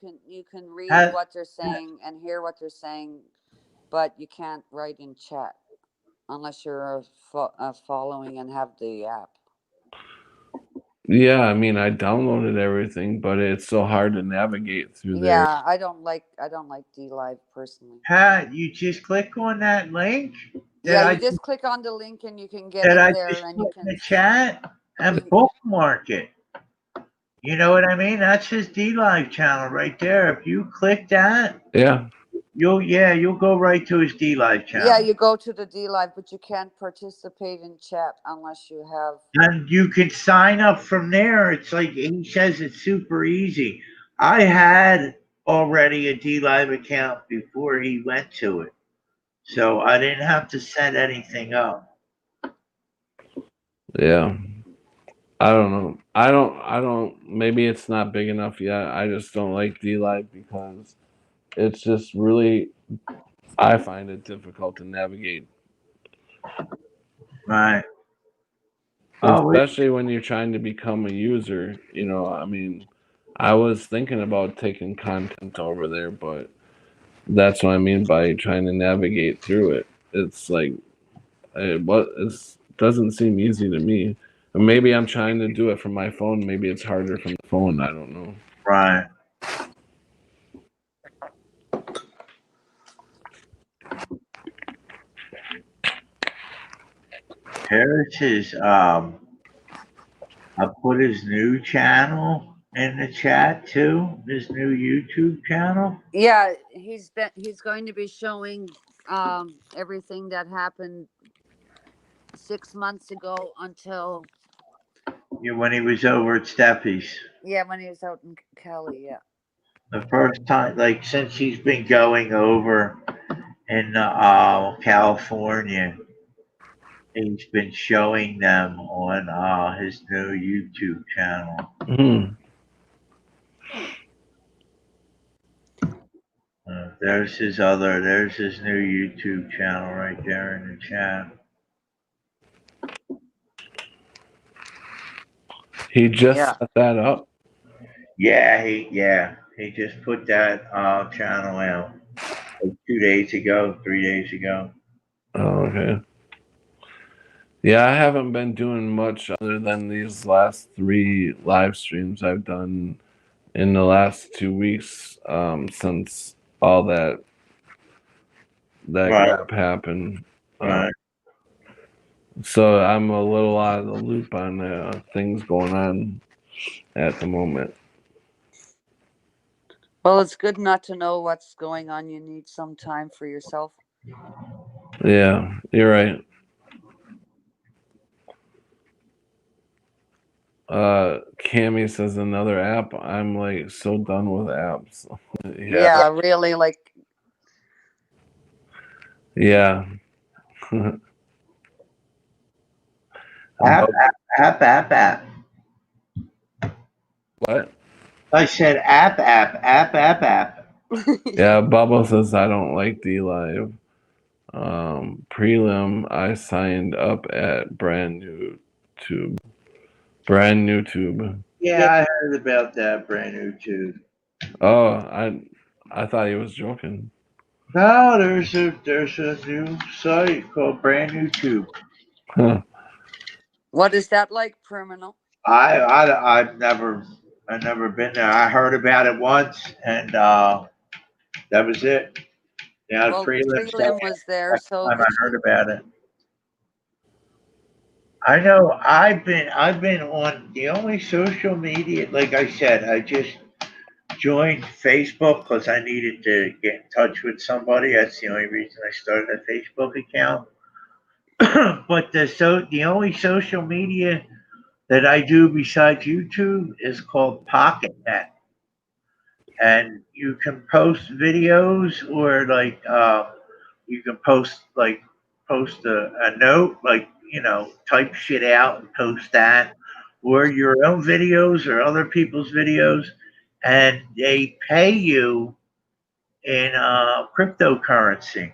can read Has, what they're saying and hear what they're saying, but you can't write in chat unless you're following and have the app. Yeah, I mean, I downloaded everything, but it's so hard to navigate through there. Yeah, I don't like D Live personally. Pat, you just click on that link that Yeah, I you just click on the link and you can get that in I there just and you put in can the chat and you, bookmark it. You know what I mean? That's his D Live channel right there. If you click that, Yeah, you'll go right to his D Live yeah, channel. you go to the D Live, but you can't participate in chat unless you have. And you can sign up from there. It's like he says it's super easy. I had already a D Live account before he went to it. So I didn't have to set anything up. Yeah. I don't know. I don't maybe it's not big enough yet. I just don't like D Live because it's just really I find it difficult to navigate. Right. Oh, Especially when you're trying to become a user, I mean, I was thinking about taking content over there, but that's what I mean by trying to navigate through it. It's like it doesn't seem easy to me. And maybe I'm trying to do it from my phone. Maybe it's harder from the phone. I don't know. right. Here's his I put his new channel in the chat too. His new YouTube channel. Yeah, he's going to be showing everything that happened 6 months ago until, Yeah, when he was over at Steffi's. yeah, when he was out in Cali. Yeah. The first time, like since he's been going over in California, he's been showing them on his new YouTube channel. Hmm. There's his new YouTube channel right there in the chat. He just Yeah. set that up. Yeah, he just put that channel out like 2 days ago, 3 days ago. Oh, okay. Yeah, I haven't been doing much other than these last three live streams I've done in the last 2 weeks, since all that Right, crap happened. right. So I'm a little out of the loop on things going on at the moment. Well, it's good not to know what's going on. You need some time for yourself. Yeah, you're right. Cammy says another app. I'm like so done with apps. Yeah, Yeah, really. Like, yeah. App, But app. what? I said app. Yeah, Bubba says I don't like D Live. Prelim, I signed up at brand new tube. Brand new tube. Yeah, I heard about that brand new too. Oh, I thought he was joking. No, there's a new site called Brand New Tube. Huh. what is that like, Terminal? I've never been there. I heard about it once, and that was it. Yeah, Well, prelims. That prelim was there, was so the time did I she. heard about it. I know. I've been on the only social media. Like I said, I just joined Facebook because I needed to get in touch with somebody. That's the only reason I started a Facebook account. But the only social media that I do besides YouTube is called PocketNet, and you can post videos or you can post a note, like type shit out and post that, or your own videos or other people's videos, and they pay you in cryptocurrency.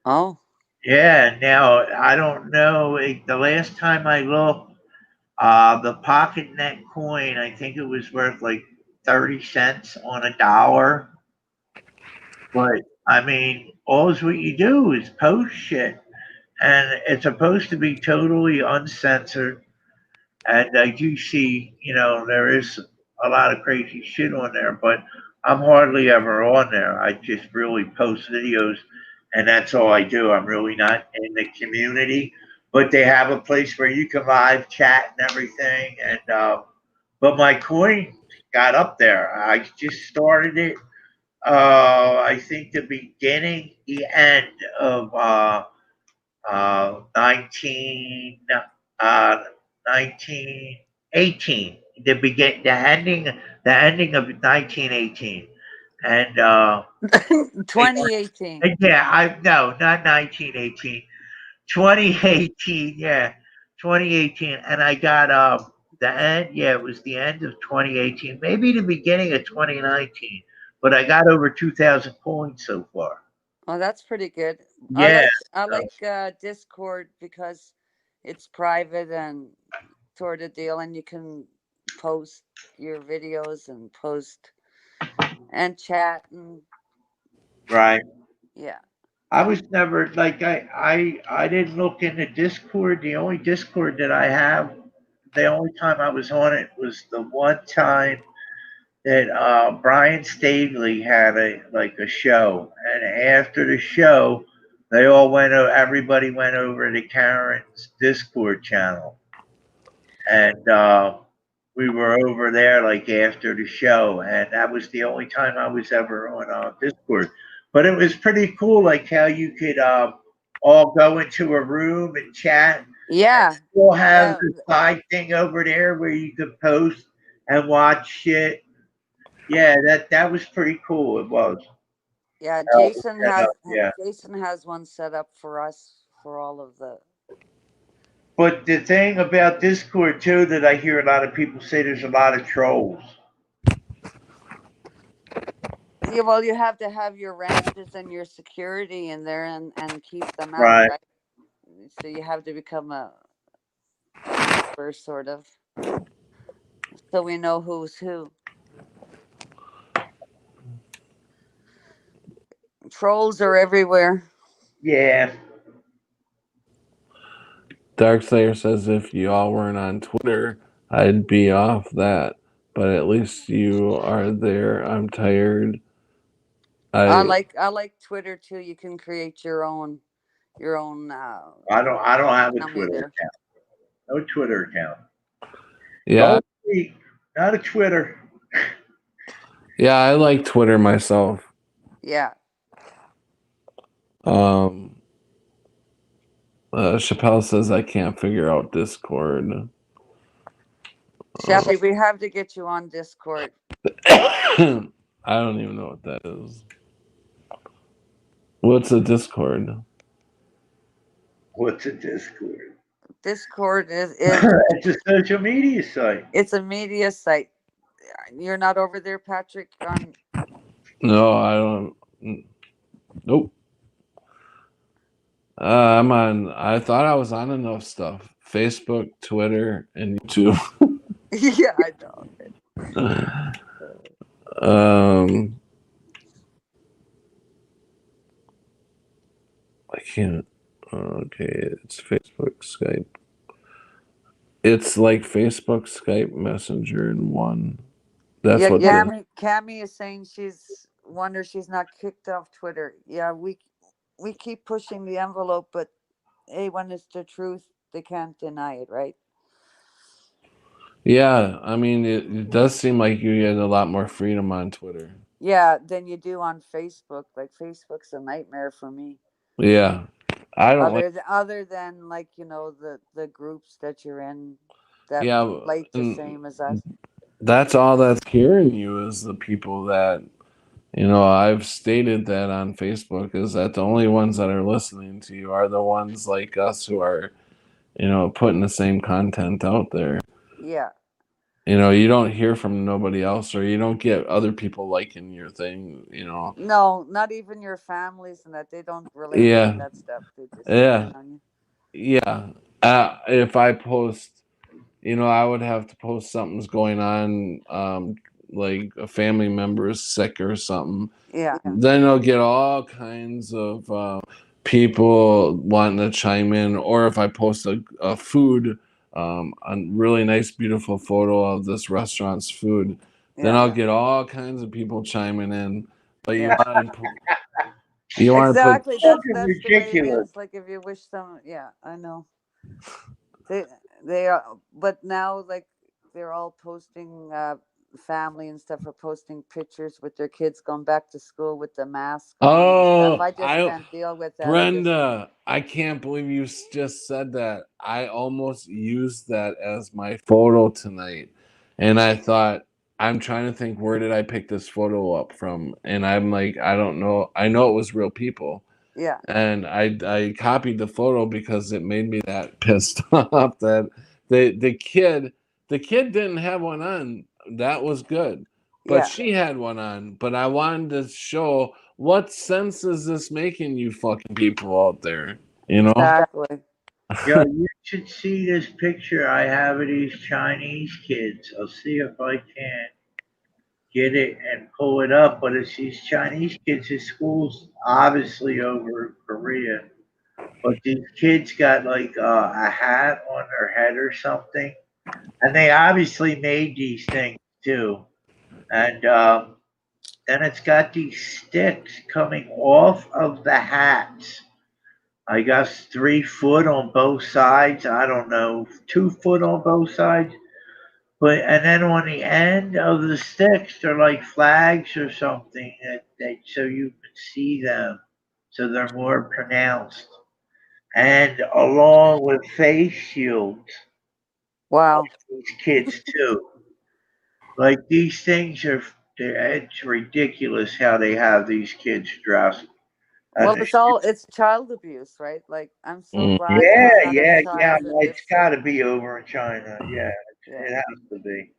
Oh, Yeah, now I don't know. The last time I looked, the Pocket Net coin, I think it was worth like 30 cents on a dollar. But I mean, all what you do is post shit, and it's supposed to be totally uncensored. And I do see, there is a lot of crazy shit on there, but I'm hardly ever on there. I just really post videos, and that's all I do. I'm really not in the community, but they have a place where you can live chat and everything. And but my coin got up there. I just started it. I think the end of 19, 1918, the ending of 1918, and 2018. yeah, I no, not 1918, 2018, yeah, 2018, and I got the end. Yeah, it was the end of 2018, maybe the beginning of 2019. But I got over 2,000 points so far. Oh, that's pretty good. I Yeah, like I so, like Discord because it's private and sort of deal, and you can post your videos and post and chat and right. yeah. I was never like I didn't look into Discord. The only Discord that I have, the only time I was on it was the one time that Brian Staveley had a show, and after the show, they all went. Everybody went over to Karen's Discord channel, and we were over there like after the show, and that was the only time I was ever on Discord. But it was pretty cool, like how you could all go into a room and chat. Yeah. We'll have Yeah. the side thing over there where you could post and watch shit. Yeah, that was pretty cool. It was. Yeah, Set up, yeah. Jason has one set up for us for all of the. But the thing about Discord too that I hear a lot of people say there's a lot of trolls. Yeah, well, you have to have your ranchers and your security in there and keep them out, Right. right? So you have to become a member, sort of, so we know who's who. Trolls are everywhere. Yeah. Darkslayer says if y'all weren't on Twitter, I'd be off that. But at least you are there. I'm tired. I I like Twitter too. You can create your own I don't have a tummy Twitter there. account. No Twitter account. yeah, Don't speak. Not a Twitter. yeah, I like Twitter myself. Yeah. Um Chappelle says I can't figure out Discord. Chappie, we have to get you on Discord. I don't even know what that is. What's a Discord? What's a Discord? Discord is It's a social media site. it's a media site. You're not over there, Patrick, on. No, I don't. Nope. I'm on. I thought I was on enough stuff: Facebook, Twitter, and YouTube. Yeah, I um, I can't. Okay, it's Facebook, Skype. It's like Facebook, Skype, Messenger, in one. That's Yeah, what yeah. the. Cammy is saying she's wonder she's not kicked off Twitter. Yeah, we keep pushing the envelope, but hey, when it's the truth, they can't deny it, right? Yeah, I mean, it does seem like you get a lot more freedom on Twitter. Yeah, than you do on Facebook. Like Facebook's a nightmare for me. Yeah, I don't like. Other than like the groups that you're in that Yeah, relate the and same as us. that's all that's hearing you is the people that I've stated that on Facebook is that the only ones that are listening to you are the ones like us who are putting the same content out there. Yeah. You don't hear from nobody else, or you don't get other people liking your thing. No, not even your families and that they don't relate to Yeah, that stuff. They just turn yeah, on you. yeah. If I post, I would have to post something's going on, like a family member is sick or something. Yeah. Then I'll get all kinds of people wanting to chime in, or if I post a food, a really nice, beautiful photo of this restaurant's food, then Yeah. I'll get all kinds of people chiming in. But Yeah. you want to put Exactly. Fucking That's the way it ridiculous. is. Like if you wish some, yeah, I know. They they are, but now like they're all posting. Family and stuff are posting pictures with their kids going back to school with the mask on and stuff. Oh, I just can't deal with that. Brenda, I can't believe you just said that. I almost used that as my photo tonight. And I thought, I'm trying to think, where did I pick this photo up from? And I'm like, I don't know. I know it was real people. Yeah. and I copied the photo because it made me that pissed off that the kid didn't have one on. That was good, but Yeah. she had one on. But I wanted to show what sense is this making, you fucking people out there, you know? Exactly. Yo, you should see this picture I have of these Chinese kids. I'll see if I can get it and pull it up. But it's these Chinese kids. His school's obviously over in Korea. But these kids got like a hat on their head or something. And they obviously made these things too. And then it's got these sticks coming off of the hats. I guess 3 foot on both sides. I don't know, 2 foot on both sides. But and then on the end of the sticks, they're like flags or something that so you can see them, so they're more pronounced. And along with face shields, Wow. these kids too. Like these things are, it's ridiculous how they have these kids dressed. Well, And it's child abuse, right? Like, I'm so Mm. glad yeah, we're not in yeah. times of Well, it's this. got to be over in China. Yeah, Yeah. it has to be.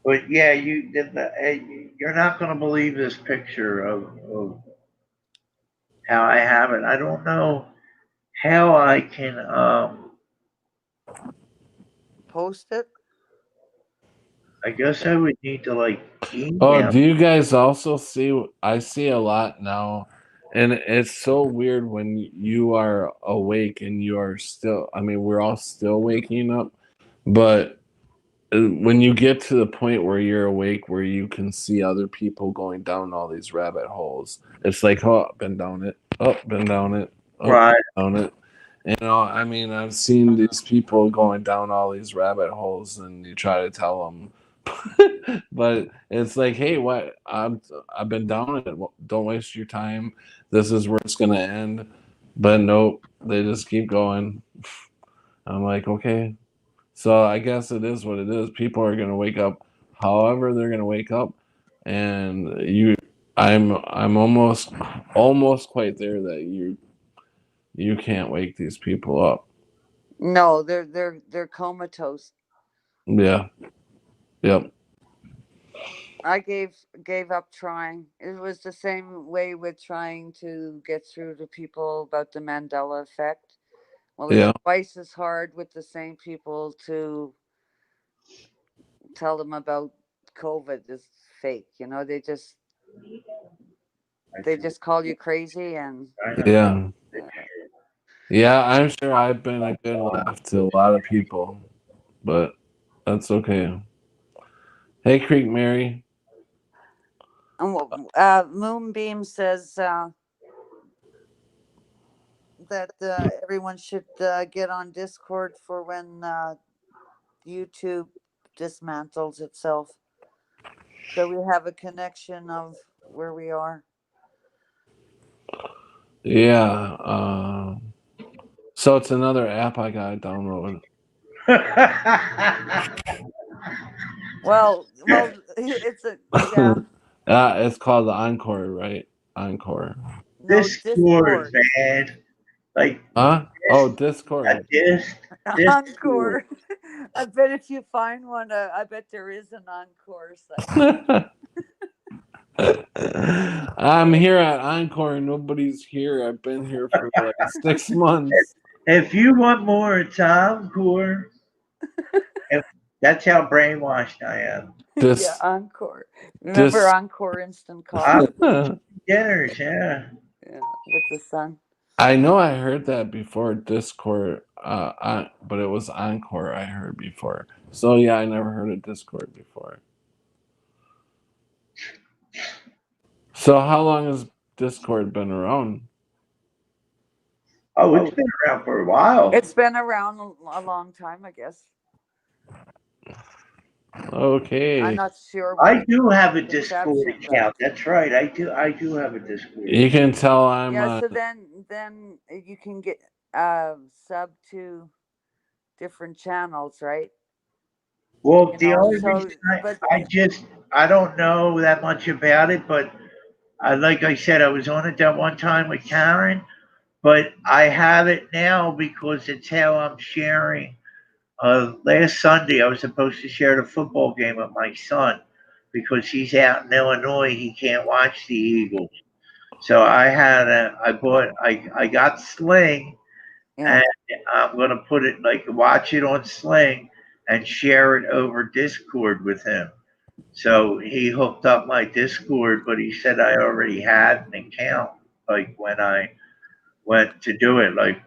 But yeah, you're not going to believe this picture of how I have it. I don't know how I can. Post it. I guess I would need to like Oh, email. do you guys also see? I see a lot now, and it's so weird when you are awake and you are still. I mean, we're all still waking up, but when you get to the point where you're awake, where you can see other people going down all these rabbit holes, it's like, oh, been down it, oh, been down it, oh, Right. down it. You know, I mean, I've seen these people going down all these rabbit holes, and you try to tell them, but it's like, hey, what? I've been down it. Don't waste your time. This is where it's gonna end. But nope, they just keep going. I'm like, okay, so I guess it is what it is. People are gonna wake up, however they're gonna wake up, and I'm almost quite there that you can't wake these people up. No, they're comatose. Yeah. Yep. I gave up trying. It was the same way with trying to get through to people about the Mandela effect. Well, it's Yeah. twice as hard with the same people to tell them about COVID is fake. You know, I they see. just call you crazy, and I know. Yeah. uh, Yeah, I'm sure I've been a good laugh to a lot of people, but that's okay. Hey, Creek Mary. Moonbeam says that everyone should get on Discord for when YouTube dismantles itself, so we have a connection of where we are. Yeah. So it's another app I gotta download. Well, it's a yeah. It's called the Encore, right? Encore. No, Discord, Discord. man. Like Huh? this, Oh, a Discord. Discord. Encore. I bet if you find one, I bet there is an Encore site. I'm here at Encore and nobody's here. I've been here for like 6 months. If you want more, it's Encore. If that's how brainwashed I am. Yeah, This Encore. Remember this Encore instant I'm coffee? dinners, yeah. Yeah, with the sun. I know I heard that before Discord, but it was Encore I heard before. So yeah, I never heard of Discord before. So how long has Discord been around? Oh, it's been around for a while. It's been around a long time, I guess. I'm Okay, not sure what I its do have a Discord inception, but account. That's right. I do have a Discord you account. can tell I'm yeah. So then you can get sub to different channels, right? Well, You the know. only reason So, but I don't know that much about it, but like I said, I was on it that one time with Karen, but I have it now because it's how I'm sharing. Last Sunday, I was supposed to share the football game with my son because he's out in Illinois. He can't watch the Eagles. So I got Sling, Yeah. and I'm gonna put it like watch it on Sling and share it over Discord with him. So he hooked up my Discord, but he said I already had an account. Like when I went to do it, like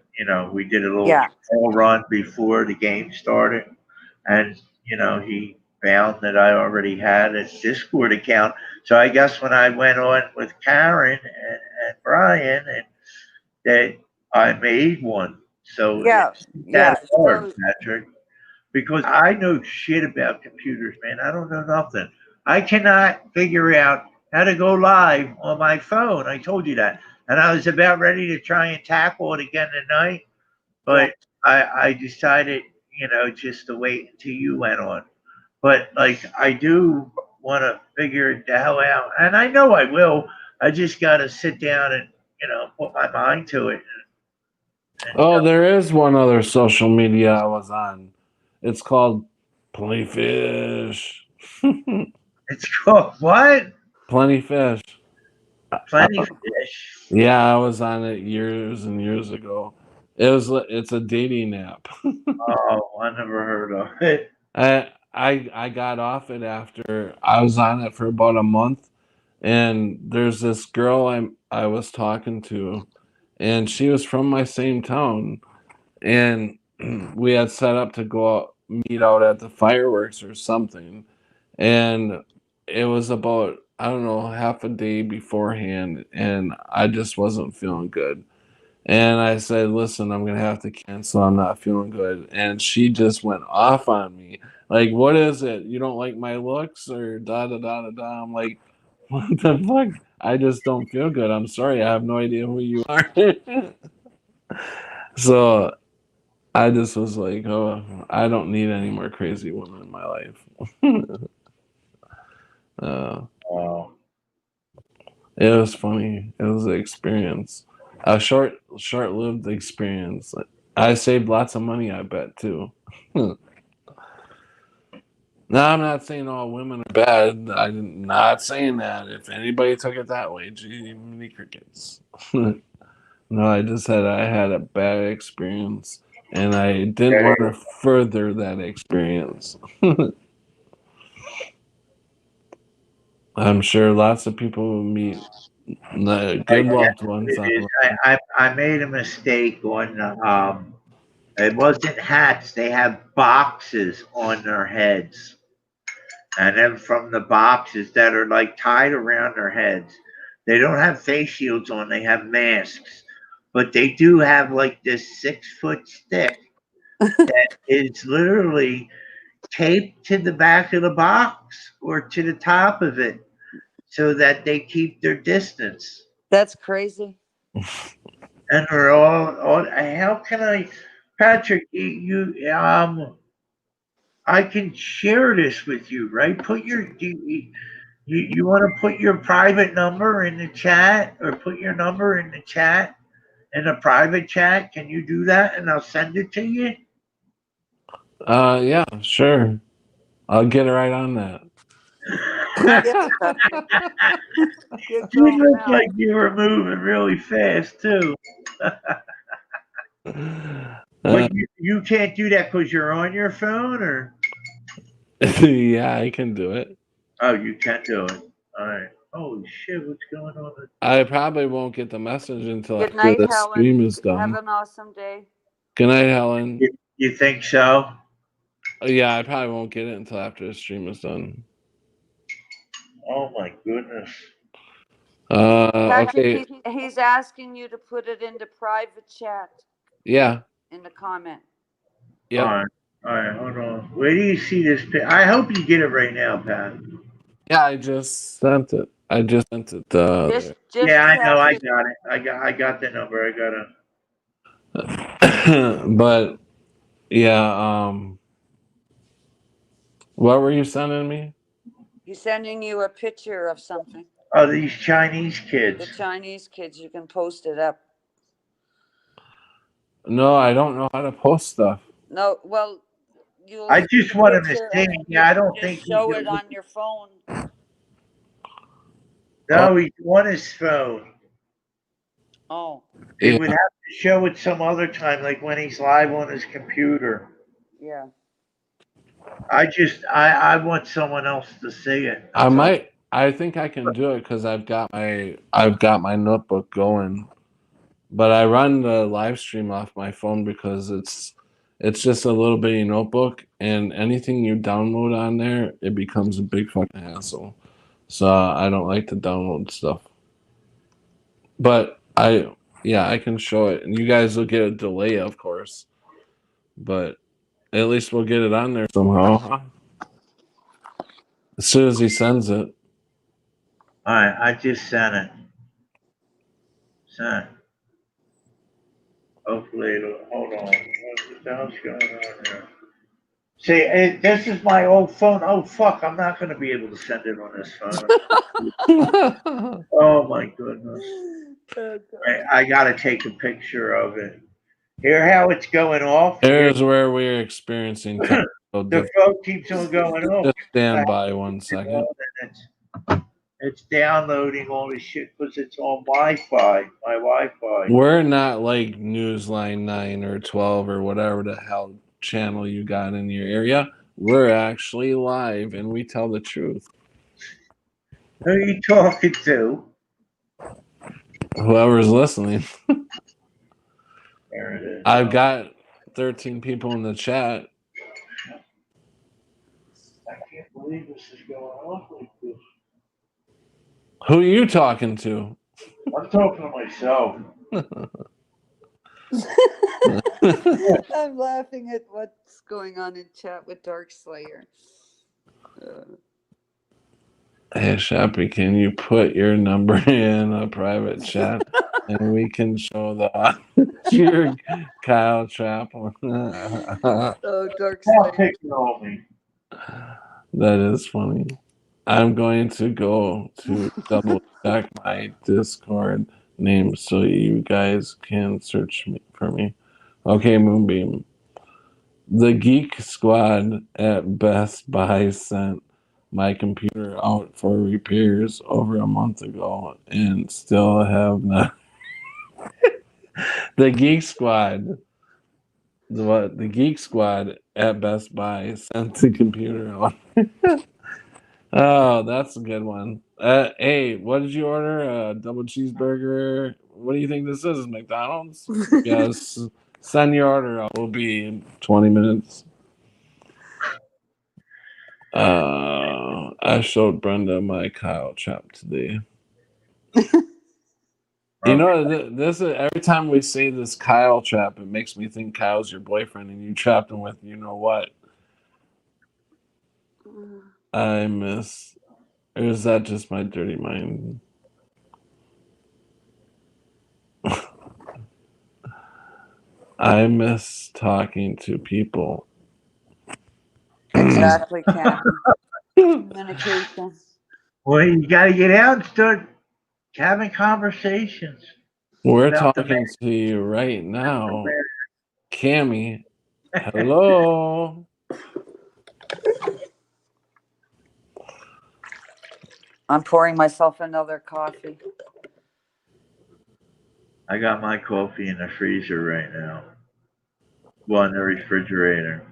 we did a little Yeah. trail run before the game started, and he found that I already had a Discord account. So I guess when I went on with Karen and Brian, and that I made one. So Yeah. it's that Yeah. hard, So Patrick, because I know shit about computers, man. I don't know nothing. I cannot figure out how to go live on my phone. I told you that. And I was about ready to try and tackle it again tonight, yeah. but I decided, just to wait until you went on. But like I do want to figure the hell out, and I know I will. I just got to sit down and put my mind to it. And Oh, there is one other social media I was on. It's called Plentyfish. it's called what? Plentyfish. Plenty fish. Yeah, I was on it years and years ago. It's a dating app. Oh, I never heard of it. I got off it after I was on it for about a month, and there's this girl I was talking to, and she was from my same town, and we had set up to go out, meet out at the fireworks or something, and it was about, I don't know, half a day beforehand, and I just wasn't feeling good. And I said, listen, I'm going to have to cancel. I'm not feeling good. And she just went off on me. Like, what is it? You don't like my looks or da da da da da? I'm like, what the fuck? I just don't feel good. I'm sorry. I have no idea who you are. So I just was like, oh, I don't need any more crazy women in my life. uh, Oh, it was funny. It was an experience, a short-lived experience. I saved lots of money, I bet too. No, I'm not saying all women are bad. I'm not saying that. If anybody took it that way, gee, many crickets. No, I just said I had a bad experience, and I didn't want okay. to further that experience. I'm sure lots of people will meet good Yeah, loved ones it is. online. I made a mistake on it wasn't hats. They have boxes on their heads, and then from the boxes that are like tied around their heads, they don't have face shields on. They have masks, but they do have like this 6 foot stick that is literally taped to the back of the box or to the top of it so that they keep their distance. That's crazy. And they're all how can I, Patrick, I can share this with you, right? You want to put your private number in the chat or put your number in the chat in a private chat? Can you do that and I'll send it to you? Yeah, sure. I'll get right on that. Yes, Patrick. Get You going look like now. you were moving really fast too. Uh, But you can't do that because you're on your phone, or yeah, I can do it. oh, you can do it. All right. Holy shit, what's going on? I probably won't get the message until Good after night, the Helen. stream is Have done. an awesome day. Good night, Helen. You think so? Yeah, I probably won't get it until after the stream is done. Oh my goodness. Patrick, Okay. he's asking you to put it into private chat Yeah. in the comment. All Yep. right. All right. Hold on. Where do you see this? I hope you get it right now, Pat. Yeah, I just sent it. I just sent it Just there. Yeah, just I know. tap I your got it. I got the number. I got it. But yeah, what were you sending me? he's sending you a picture of something. Oh, these Chinese kids. The Chinese kids, you can post it up. No, I don't know how to post stuff. No, well, you'll I see just the want him to picture and sing. then you Yeah, I can don't think just he show can. it on your phone. No, he's on his phone. Oh, He Yeah, would have to show it some other time, like when he's live on his computer. yeah. I want someone else to see it. I That's all. might. I think I can do it because I've got my notebook going, but I run the live stream off my phone because it's just a little bitty notebook, and anything you download on there, it becomes a big fucking hassle. So I don't like to download stuff. But yeah, I can show it, and you guys will get a delay, of course. But at least we'll get it on there somehow. As soon as he sends it. All right, I just sent it. Sent. Hopefully, hold on. What the hell's going on here? See, this is my old phone. Oh fuck! I'm not going to be able to send it on this phone. Oh my goodness! Oh, I got to take a picture of it. Hear how it's going off? Here's where we're experiencing technical The phone keeps on going off. Just stand by 1 second. It's downloading all this shit because it's on Wi-Fi. My Wi-Fi. We're not like Newsline 9 or 12 or whatever the hell channel you got in your area. We're actually live and we tell the truth. Who are you talking to? Whoever's listening. There it is. I've got 13 people in the chat. I can't believe this is going on like this. Who are you talking to? I'm talking to myself. I'm laughing at what's going on in chat with Dark Slayer. Hey, Shappy, can you put your number in a private chat and we can show the your Kyle Chaplin? Oh, Dark Stop Slayer. picking on me. That is funny. I'm going to go to double check my Discord name so you guys can search for me. Okay, Moonbeam. The Geek Squad at Best Buy sent my computer out for repairs over a month ago and still have not. The Geek Squad. The Geek Squad at Best Buy sent the computer out. Oh, that's a good one. Hey, what did you order? A double cheeseburger? What do you think this is? McDonald's? Yes. Send your order out. We'll be in 20 minutes. I showed Brenda my Kyle chap today. You know, this is every time we say this Kyle trap, it makes me think Kyle's your boyfriend and you trapped him with you know what. I miss. Or is that just my dirty mind? I miss talking to people. Exactly, Cammy. Communication. Well, you got to get out and start having conversations. We're About the talking to you right now. man. Cammy, hello. I'm pouring myself another coffee. I got my coffee in the freezer right now. Well, in the refrigerator.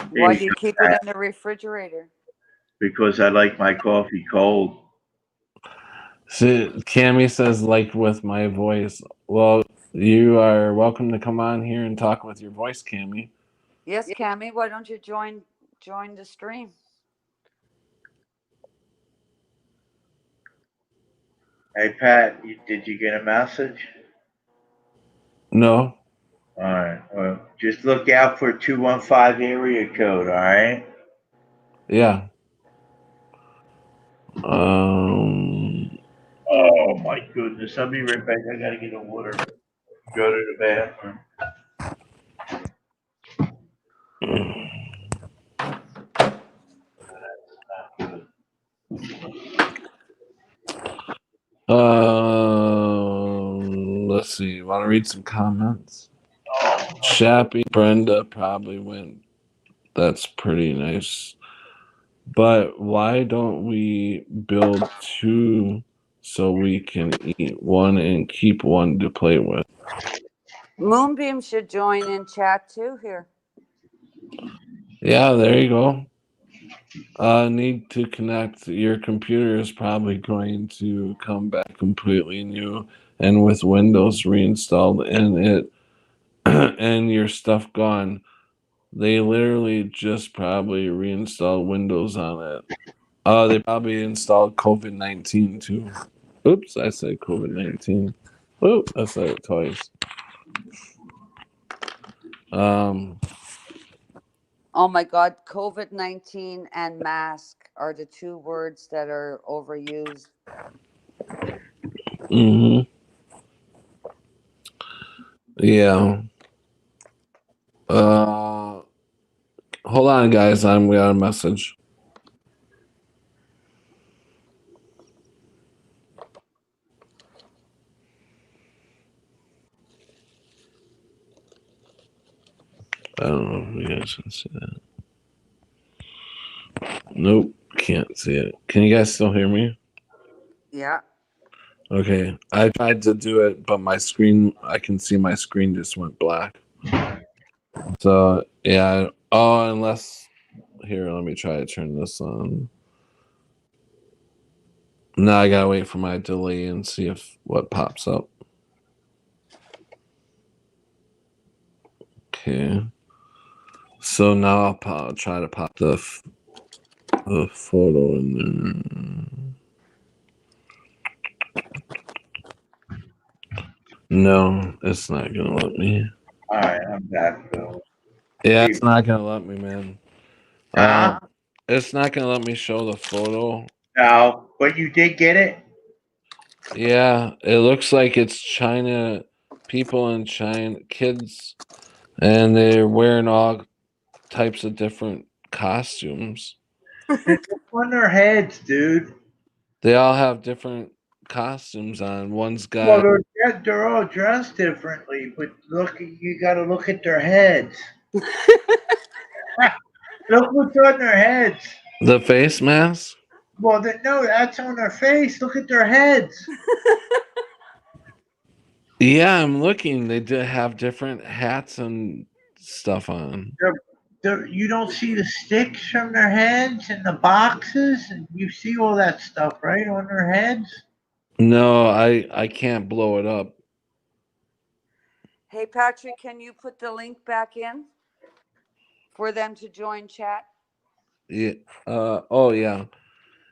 Why do you keep it in the refrigerator? Because I like my coffee cold. See, Cammy says, like with my voice. Well, you are welcome to come on here and talk with your voice, Cammy. Yes, Cammy. Why don't you join the stream? Hey, Pat, did you get a message? No. All right. Well, just look out for 215 area code. All right. Yeah. Oh my goodness! I'll be right back. I gotta get a water. Go to the bathroom. You want to read some comments? Oh, Shappy Brenda probably went. That's pretty nice. But why don't we build two so we can eat one and keep one to play with? Moonbeam should join in chat too here. Yeah, there you go. Need to connect. Your computer is probably going to come back completely new and with Windows reinstalled and it and your stuff gone. They literally just probably reinstalled Windows on it. They probably installed COVID-19 too. Oops, I said COVID-19. Oop, I said it twice. Um, Oh my God, COVID-19 and mask are the two words that are overused. hmm yeah. Uh, Hold on, guys. We got a message. I don't know if you guys can see that. Nope, can't see it. Can you guys still hear me? Yeah. Okay, I tried to do it, but my screen, I can see my screen just went black. So, yeah. Oh, unless, here, let me try to turn this on. Now I gotta wait for my delay and see if what pops up. Okay. So now I'll try to pop the photo in there. No, it's not gonna let me. all right, I'm back, Phil. Yeah, it's not gonna let me, man. Huh? It's not gonna let me show the photo. No, but you did get it? Yeah, it looks like it's China, people in China, kids, and they're wearing all types of different costumes. They look on their heads, dude. They all have different costumes on. One's Well, got they're all dressed differently, but look, you got to look at their heads. Look what's on their heads. the face mask. Well, no, that's on their face. Look at their heads. Yeah, I'm looking. They do have different hats and stuff on. You don't see the sticks from their heads and the boxes, and you see all that stuff right on their heads. No, I can't blow it up. Hey Patrick, can you put the link back in for them to join chat? Yeah. Oh yeah.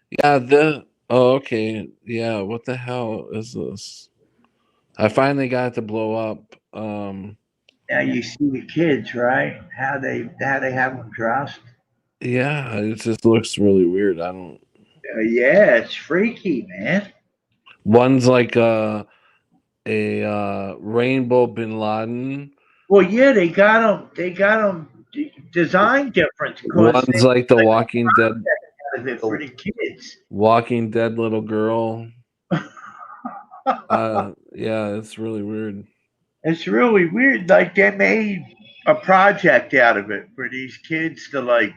Yeah. The. Oh okay. Yeah. What the hell is this? I finally got it to blow up. Now you see the kids, right? How they have them dressed. Yeah. It just looks really weird. I don't. Yeah, it's freaky, man. One's like a rainbow Bin Laden. Well, yeah, they got them designed different because they One's like the Walking Dead. have it for The the kids. Walking Dead little girl. Yeah, it's really weird. It's really weird. Like they made a project out of it for these kids to like.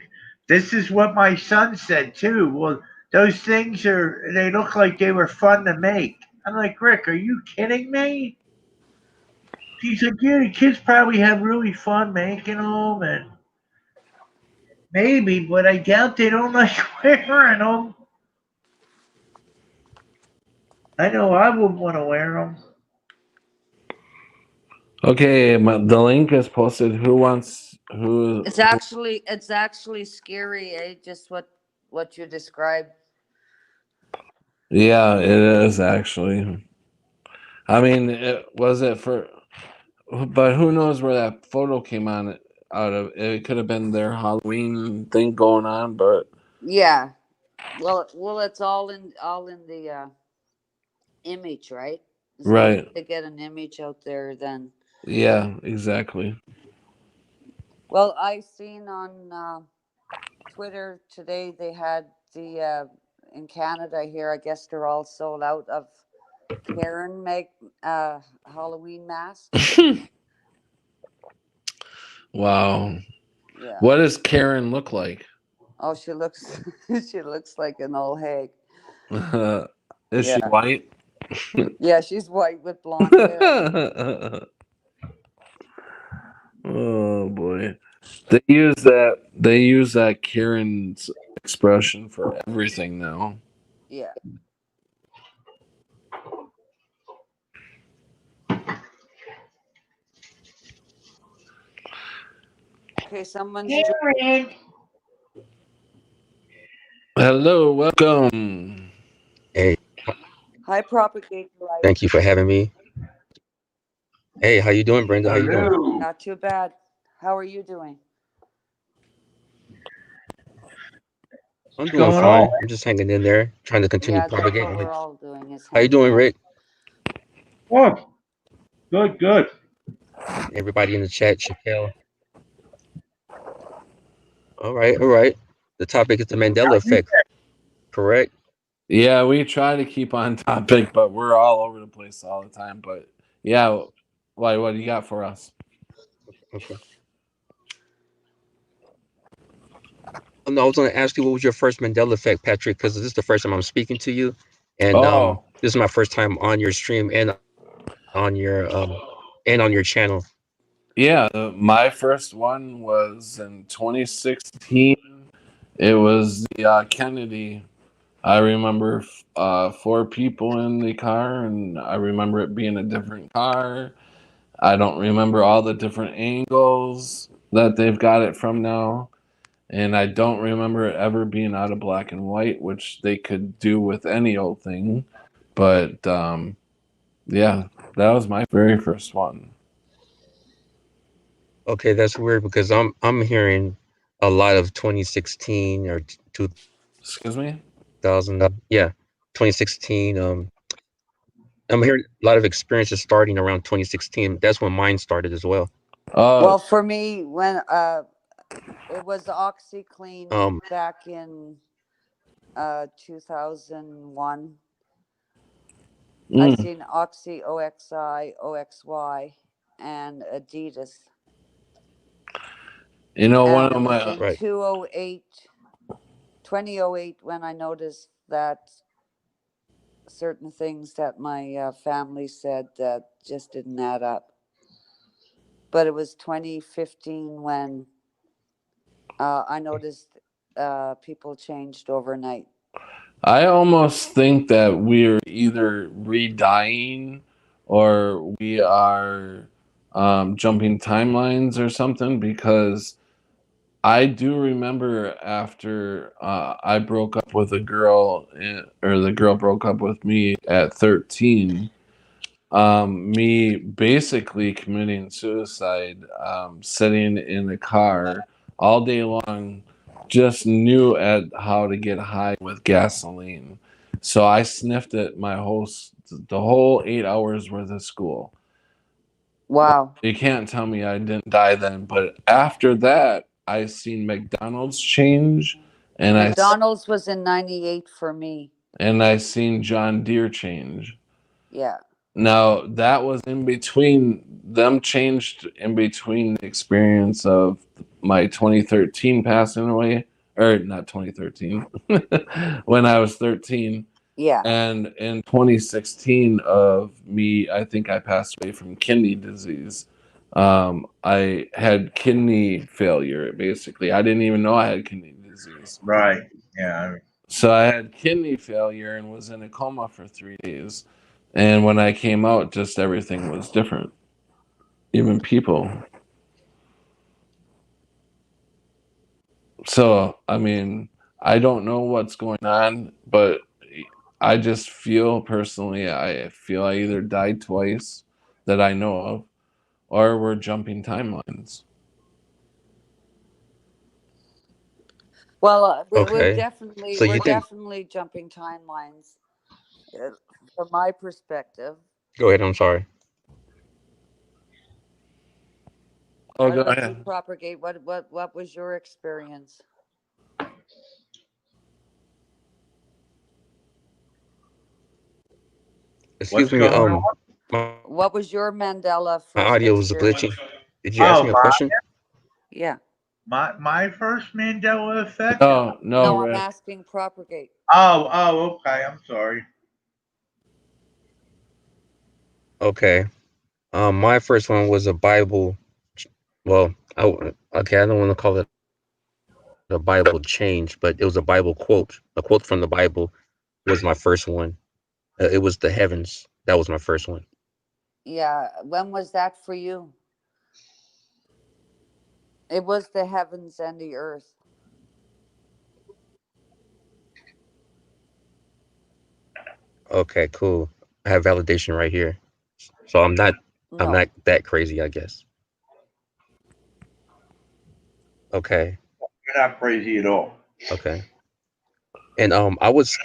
This is what my son said too. Well, those things they look like they were fun to make. I'm like, Rick, are you kidding me? He's like, yeah, the kids probably have really fun making them, and maybe, but I doubt they don't like wearing them. I know I wouldn't want to wear them. Okay, the link is posted. Who wants who? It's actually scary, eh? Just what you described. Yeah, it is actually. I mean, was it for? But who knows where that photo came on out of? It could have been their Halloween thing going on, but Yeah. Well, it's all in the image, right? As long as right. they get an image out there, then. Yeah, exactly. Well, I seen on Twitter today they had the in Canada here. I guess they're all sold out of Karen make Halloween mask. Wow. Yeah. What does Karen look like? Oh, she looks she looks like an old hag. Is she Yeah. white? Yeah, she's white with blonde hair. Oh boy. They use that Karen's expression for everything now. Yeah. Okay, someone's Karen. Hello, welcome. Hey, hi propagate light. thank you for having me. Hey, how you doing, Brenda? How you doing? Hello. Not too bad. How are you doing? I'm What's doing going on? fine. I'm just hanging in there, trying to continue Yeah, that's what propagating. we're all doing is How you hanging doing, on. Rick? Good. Good, good. Everybody in the chat, Chappelle. All right, all right. The topic is the Mandela Effect, correct? Yeah, we try to keep on topic, but we're all over the place all the time. But yeah, what do you got for us? Okay. Oh, no, I was going to ask you what was your first Mandela Effect, Patrick, because this is the first time I'm speaking to you, and Oh, this is my first time on your stream on your um and on your channel. yeah, my first one was in 2016. It was the Kennedy. I remember four people in the car, and I remember it being a different car. I don't remember all the different angles that they've got it from now. And I don't remember it ever being out of black and white, which they could do with any old thing. But yeah, that was my very first one. Okay, that's weird because I'm hearing a lot of 2016 or Excuse me? 2000, yeah, 2016. I'm hearing a lot of experiences starting around 2016. That's when mine started as well. Uh, Well, for me, when it was OxyClean Um, back in 2001. I mm, seen Oxy, OXI, OXY, and Adidas. one And of it was my in right. 2008 when I noticed that certain things that my family said that just didn't add up. But it was 2015 when I noticed people changed overnight. I almost think that we're either re-dying or we are jumping timelines or something because I do remember after I broke up with a girl, or the girl broke up with me at 13, me basically committing suicide, sitting in the car all day long, just knew at how to get high with gasoline. So I sniffed it the whole 8 hours worth of school. Wow. You can't tell me I didn't die then. But after that, I seen McDonald's change, and McDonald's was in 98 for me. I seen John Deere change. Yeah. Now that was in between them changed in between the experience of my 2013 passing away, or not 2013, when I was 13, Yeah. and in 2016 of me, I think I passed away from kidney disease. I had kidney failure. Basically, I didn't even know I had kidney disease. Right. Yeah. So I had kidney failure and was in a coma for 3 days. And when I came out, just everything was different. Even people. So, I mean, I don't know what's going on, but I just feel personally, I feel I either died twice that I know of, or we're jumping timelines. Well, Okay. So we're you think? definitely jumping timelines uh, from my perspective. Go ahead. I'm sorry. Oh, What go about you, ahead. Propagate? What was your experience? Excuse What's me. going on? What was your Mandela My first audio was experience? glitching. Did you ask Oh, me a question? Yeah. my first Mandela effect? No, no, No, I'm Rick. asking Propagate. Okay. I'm sorry. Okay. My first one was a Bible. Well, okay, I don't want to call it a Bible change, but it was a Bible quote. A quote from the Bible was my first one. It was the heavens. That was my first one. Yeah. When was that for you? It was the heavens and the earth. Okay, cool. I have validation right here. So I'm No. not that crazy, I guess. Okay. You're not crazy at all. Okay. And I was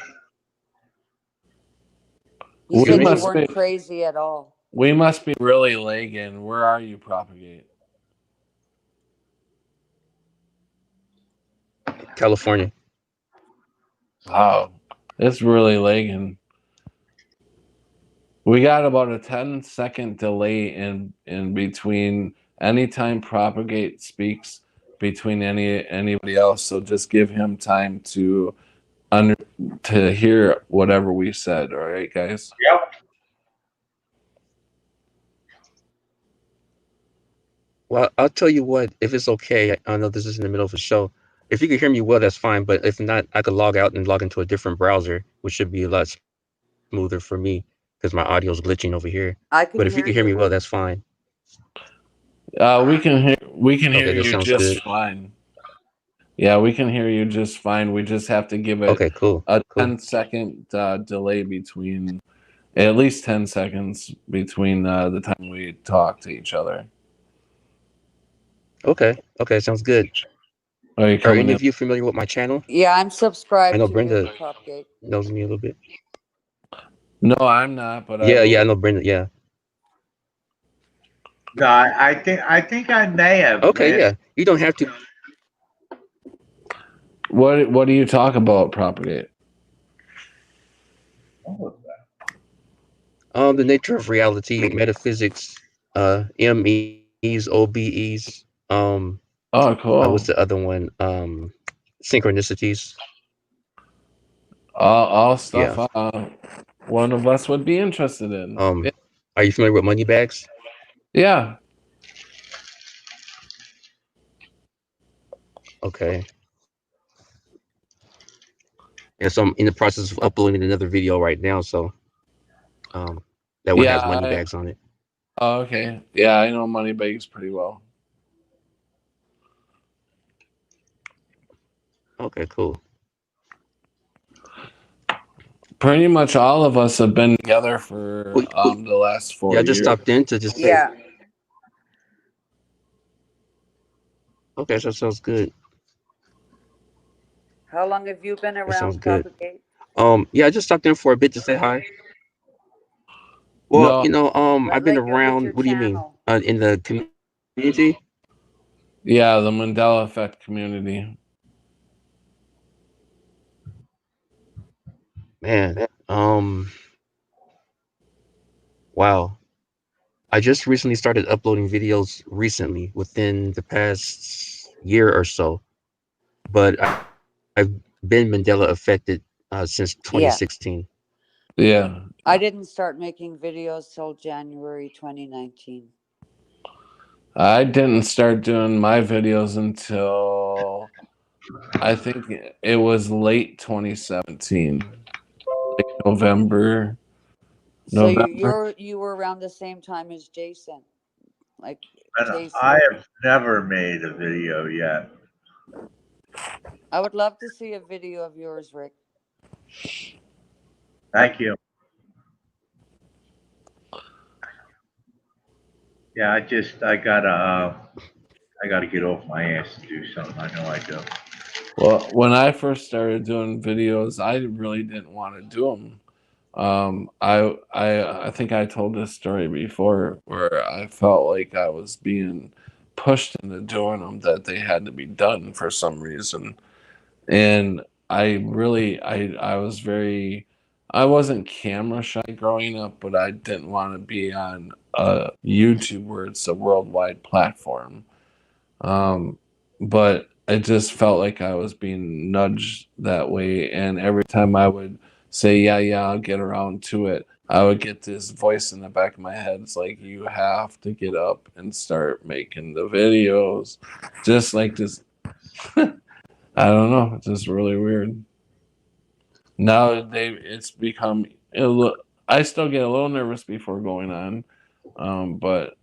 You We said you must weren't be crazy at all. we must be really lagging. Where are you, Propagate? California. Wow, it's really lagging. We got about a 10-second delay in between anytime Propagate speaks between anybody else. So just give him time to under to hear whatever we said. All right, guys. Yep. Well, I'll tell you what, if it's okay, I know this is in the middle of a show. If you can hear me well, that's fine. But if not, I could log out and log into a different browser, which should be a lot smoother for me because my audio is glitching over here. I But can if you can hear hear me you. well, that's fine. We can hear Okay, that you sounds just good. fine. Yeah, we can hear you just fine. We just have to give it Okay, cool, a cool. 10-second delay between at least 10 seconds between the time we talk to each other. Okay, okay, sounds good. Are you Are coming any in? of you familiar with my channel? Yeah, I'm I subscribed know to you, Brenda Propagate. knows me a little bit. No, I'm not, but I Yeah, yeah, I will. know Brenda. Yeah. No, I think I may have. Okay, yeah. You don't have to. What do you talk about, Propagate? The nature of reality, metaphysics, MEs, OBEs, Oh, what's cool. the other one? Synchronicities. All stuff Yeah. one of us would be interested in. Um, are you familiar with money bags? Yeah. Okay. Yeah, so I'm in the process of uploading another video right now, so um that one Yeah. has money bags on it. Oh, okay. Yeah, I know Moneybags pretty well. Okay, cool. Pretty much all of us have been together for Well, the last yeah, 4 I just years. stopped in to just say, Yeah. okay, so that sounds good. How long have you been That sounds around, good. Propagate? Yeah, I just stopped in for a bit to say hi. Well, No, I've been With your around. What do you mean? channel. In the community? yeah, the Mandela Effect community. Man, wow. I just recently started uploading videos recently, within the past year or so. But I've been Mandela affected since Yeah. 2016. Yeah. I didn't start making videos till January 2019. I didn't start doing my videos until I think it was late 2017. Like So November. you were around the same time as Jason. Like And I Jason. have never made a video yet. I would love to see a video of yours, Rick. Thank you. Yeah, I gotta get off my ass and do something. I know I do. Well, when I first started doing videos, I really didn't want to do them. I think I told this story before where I felt like I was being pushed into doing them, that they had to be done for some reason. And I was very I wasn't camera shy growing up, but I didn't want to be on YouTube where it's a worldwide platform. Um, but it just felt like I was being nudged that way, and every time I would say, "Yeah, yeah, I'll get around to it," I would get this voice in the back of my head. It's like you have to get up and start making the videos, just like this. I don't know, it's just really weird. Now it's become I still get a little nervous before going on, but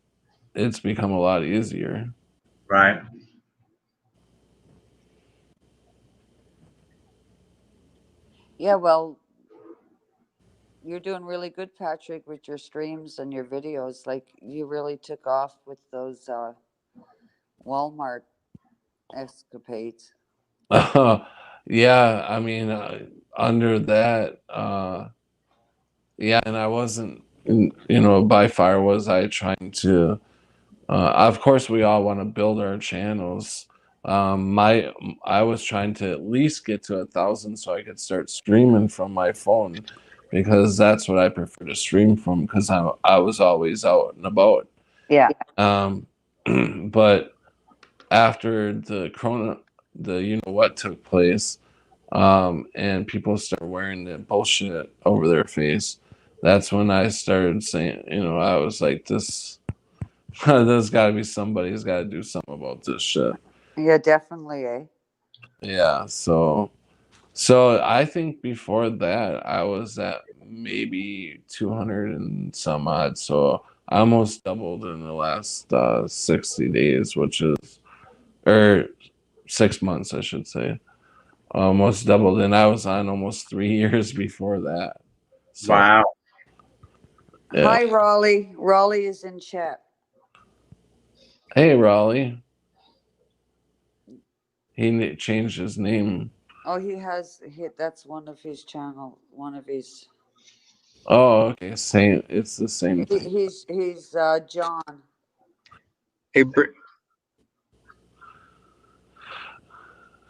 it's become a lot easier. Right. Yeah, well, you're doing really good, Patrick, with your streams and your videos. Like you really took off with those Walmart escapades. Yeah, I mean, under that, yeah, and I wasn't, by far was I trying to. Of course, we all want to build our channels. My I was trying to at least get to 1,000 so I could start streaming from my phone because that's what I prefer to stream from because I was always out and about. Yeah. Um, but after the what took place, and people start wearing the bullshit over their face. That's when I started saying, I was like, this, there's got to be somebody's got to do something about this shit. Yeah, definitely, eh? Yeah. So I think before that I was at maybe 200 and some odd. So I almost doubled in the last 60 days, which is, or 6 months, I should say. Almost doubled, and I was on almost 3 years before that. So Wow. yeah. Hi, Raleigh. Raleigh is in chat. Hey, Raleigh. He changed his name. Oh, he has. That's one of his channel. One of his. Oh, okay. Same. It's the same thing. He's John. Hey, Br-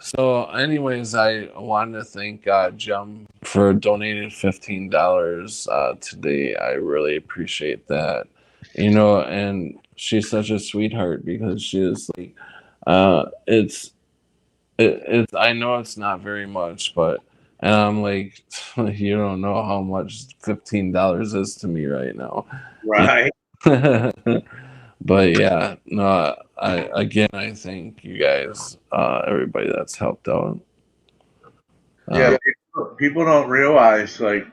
So, anyways, I wanted to thank Jum for donating $15 today. I really appreciate that. And she's such a sweetheart because she is like, it's it's I know it's not very much, but and I'm like, you don't know how much $15 is to me right now. Right. But yeah, no, I thank you guys, everybody that's helped out. Yeah. Um, People don't realize, like,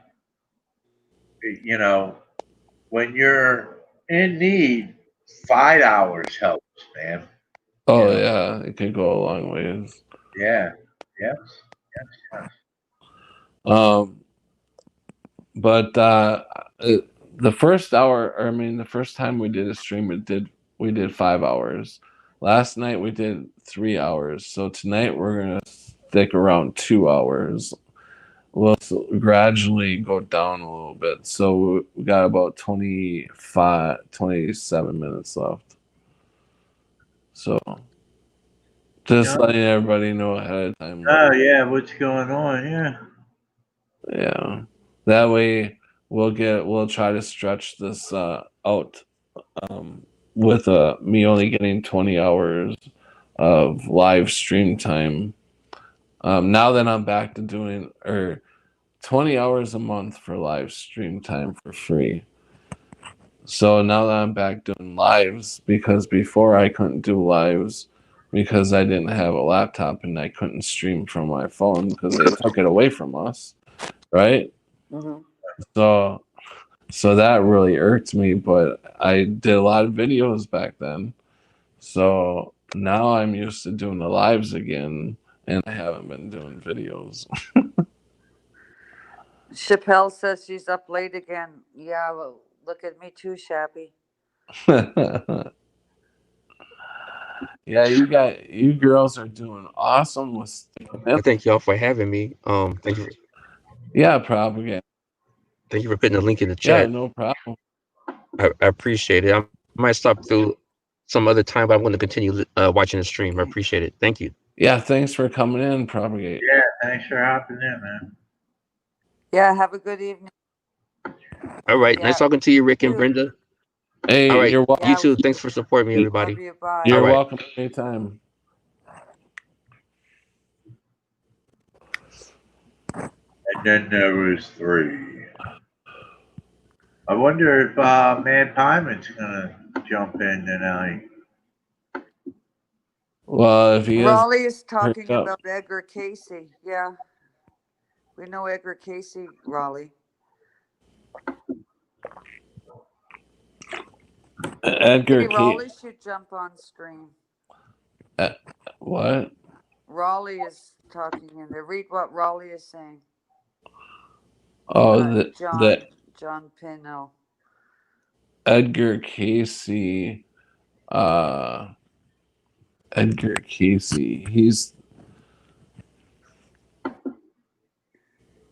you know, when you're in need, 5 hours helps, man. You oh know. yeah, it could go a long ways. Yeah. Yes. Yes. Um, but the first hour, or I mean, the first time we did a stream, we did 5 hours. Last night we did 3 hours. So tonight we're gonna stick around 2 hours. We'll gradually go down a little bit. So we got about 27 minutes left. So just Yeah. letting everybody know ahead of time. Oh yeah. What's going on? Yeah. Yeah. That way we'll try to stretch this out, with me only getting 20 hours of live stream time. Now that I'm back to doing, or 20 hours a month for live stream time for free. So now that I'm back doing lives, because before I couldn't do lives because I didn't have a laptop and I couldn't stream from my phone because they took it away from us, right? Mm-hmm. So that really irked me, but I did a lot of videos back then. So now I'm used to doing the lives again, and I haven't been doing videos. Chappelle says she's up late again. Yeah, well, look at me too, Shappy. Yeah, you girls are doing awesome with sticking I in. thank y'all for having me. Yeah, propaganda. Thank you for putting the link in the Yeah, chat. no problem. I appreciate it. I might stop through some other time, but I want to continue watching the stream. I appreciate it. Thank you. Yeah, thanks for coming in, propagate. Yeah. Thanks for hopping in, man. Yeah, have a good evening. All right. Yeah, Nice talking to you, Rick and you. Brenda. Hey, All right. you're welcome. You Yeah, too. Thanks for supporting me, love everybody. you. All Bye. You're right. welcome anytime. And then there was three. I wonder if Man Pimon's gonna jump in tonight. Well, if he is, Raleigh is hurry talking up. about Edgar Casey. Yeah, we know Edgar Casey, Raleigh. Edgar Maybe Kate. Raleigh should jump on stream. What? Raleigh is talking in there. Read what Raleigh is saying. Oh, John Pinell. Edgar Casey. Uh, Edgar Casey. He's.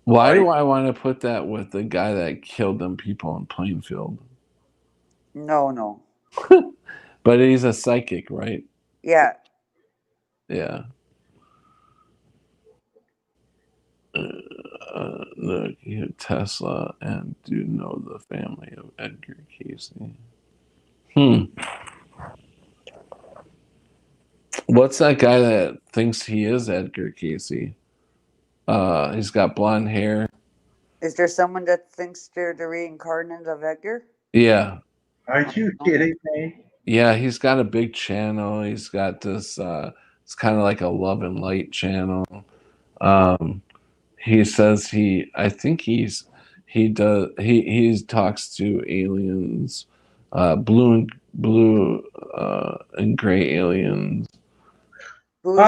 Why do I want to put that with the guy that killed them people in Plainfield? No. But he's a psychic, right? Yeah. Yeah. Look, you have Tesla and do know the family of Edgar Casey. What's that guy that thinks he is Edgar Casey? He's got blonde hair. Is there someone that thinks they're the reincarnate of Edgar? Yeah. Are you kidding me? Yeah, he's got a big channel. He's got this it's kind of like a love and light channel. He says I think he talks to aliens, blue and gray aliens. Who's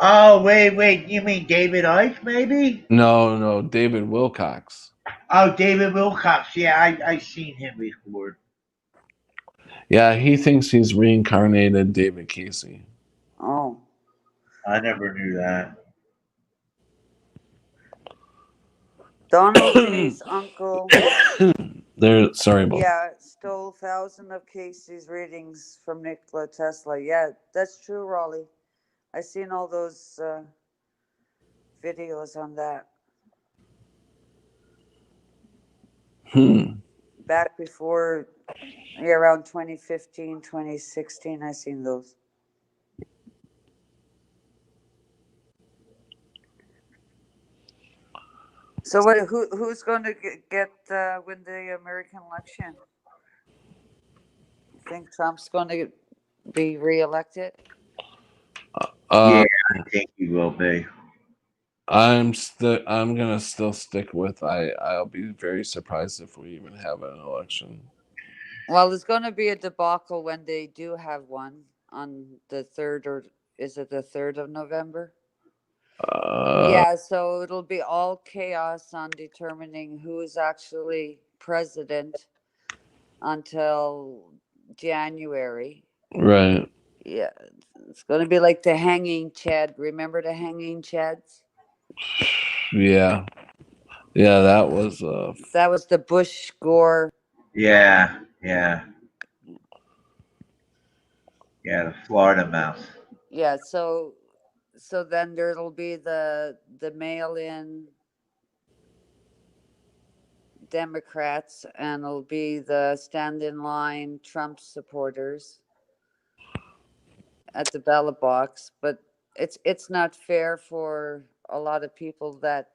Oh, this? wait. You mean David Icke, maybe? No, David Wilcox. Oh, David Wilcox. Yeah, I seen him before. Yeah, he thinks he's reincarnated David Casey. Oh. I never knew that. Donald J's uncle. Sorry about Yeah, stole thousands of Casey's readings from Nikola Tesla. Yeah, that's true, Raleigh. I seen all those videos on that. Back before, yeah, around 2015, 2016, I seen those. So what? Who's going to win the American election? You think Trump's going to be reelected? Yeah, I think he will be. I'm gonna still stick with I'll be very surprised if we even have an election. Well, there's going to be a debacle when they do have one on the 3rd, or is it the 3rd of November? Yeah, so it'll be all chaos on determining who is actually president until January. Right. Yeah, it's going to be like the hanging Chad. Remember the hanging Chads? Yeah. That was the Bush Gore. Yeah. The Florida mouse. Yeah, so then there'll be the mail-in Democrats, and it'll be the stand-in-line Trump supporters at the ballot box. But it's not fair for a lot of people that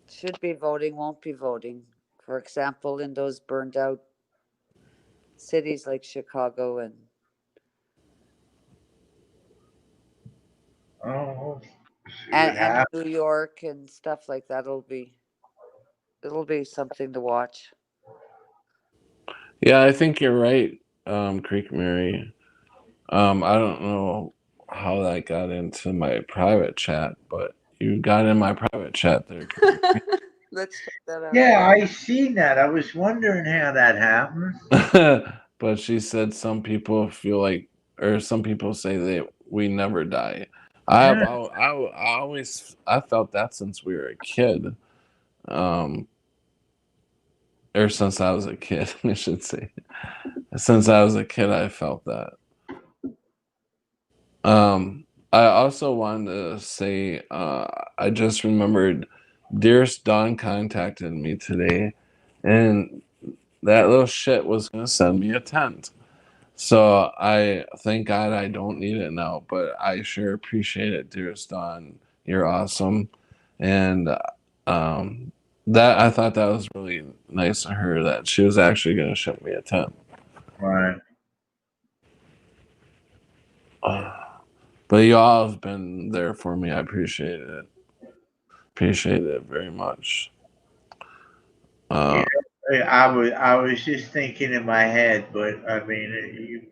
should be voting won't be voting. For example, in those burned out cities like Chicago and Oh, see what and happens. New York and stuff like that. It'll be something to watch. Yeah, I think you're right, Creek Mary. I don't know how that got into my private chat, but you got in my private chat there. Let's check that out. Yeah, I seen that. I was wondering how that happened. But she said some people feel like, or some people say that we never die. Yeah. I felt that since we were a kid, or since I was a kid, I should say. Since I was a kid, I felt that. I also wanted to say, I just remembered Dearest Dawn contacted me today, and that little shit was gonna send me a tent. So I thank God I don't need it now, but I sure appreciate it, dearest Dawn. You're awesome, and um, that I thought that was really nice of her that she was actually going to ship me a tent. Right. But you all have been there for me. I appreciate it. Appreciate it very much. You Uh, know, I was just thinking in my head, but I mean,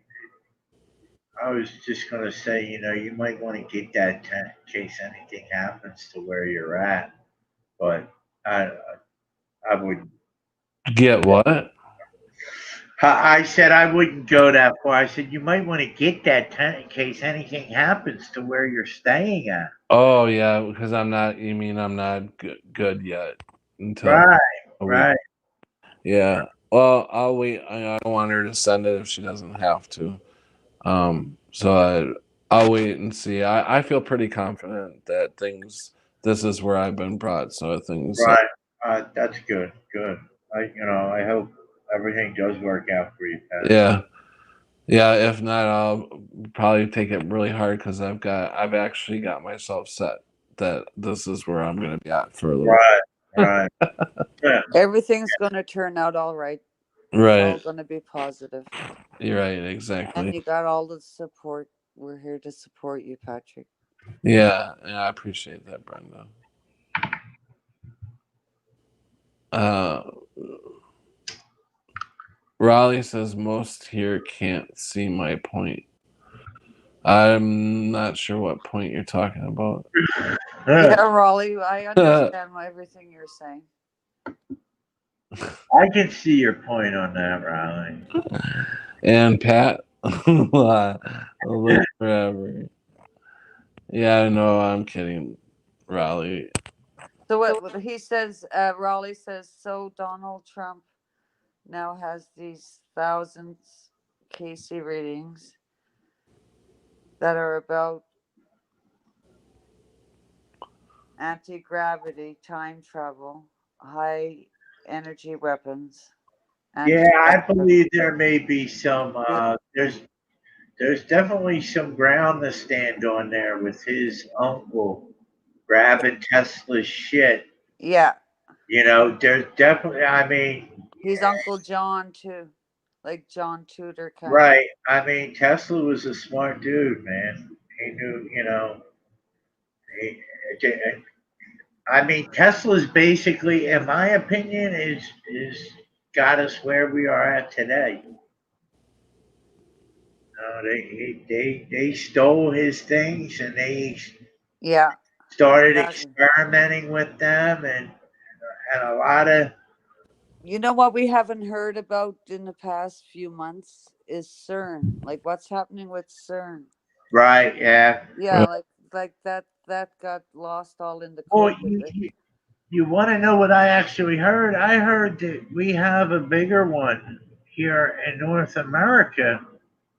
I was just gonna say, you might want to get that tent in case anything happens to where you're at. But I, I wouldn't. get what? I said I wouldn't go that far. I said you might want to get that tent in case anything happens to where you're staying at. Oh yeah, because I'm not. You mean I'm not good yet until Right, a week? right. Yeah. Well, I'll wait. I don't want her to send it if she doesn't have to. So I'll wait and see. I feel pretty confident that things. This is where I've been brought. So things. Right. That's good. Good. I hope everything does work out for you, Pat. Yeah. Yeah. If not, I'll probably take it really hard because I've actually got myself set that this is where I'm going to be at for a little. Right. Right. Yeah. Everything's going to turn out all right. It's all Right. going to be positive. You're right. And Exactly. you got all the support. We're here to support you, Patrick. Yeah. Yeah. I appreciate that, Brenda. Uh, Raleigh says most here can't see my point. I'm not sure what point you're talking about. Yeah, Raleigh, I understand everything you're saying. I can see your point on that, Riley. And Pat, live forever. Yeah, I know. I'm kidding, Raleigh. So what he says, Raleigh says, so Donald Trump now has these thousands KC readings that are about anti-gravity, time travel, high energy weapons, Yeah, I anti-venom. believe there may be some. There's definitely some ground to stand on there with his uncle grabbing Tesla's shit. Yeah, There's definitely. I mean, he's Uncle John too, like John Tudor kind of. right. I mean, Tesla was a smart dude, man. He knew. He, I mean, Tesla's basically, in my opinion, is got us where we are at today. They stole his things and they Yeah, started exactly. experimenting with them and a lot of You know what we haven't heard about in the past few months is CERN. Like what's happening with CERN? right, yeah. Yeah, like that got lost all in the Well, COVID. you want to know what I actually heard? I heard that we have a bigger one here in North America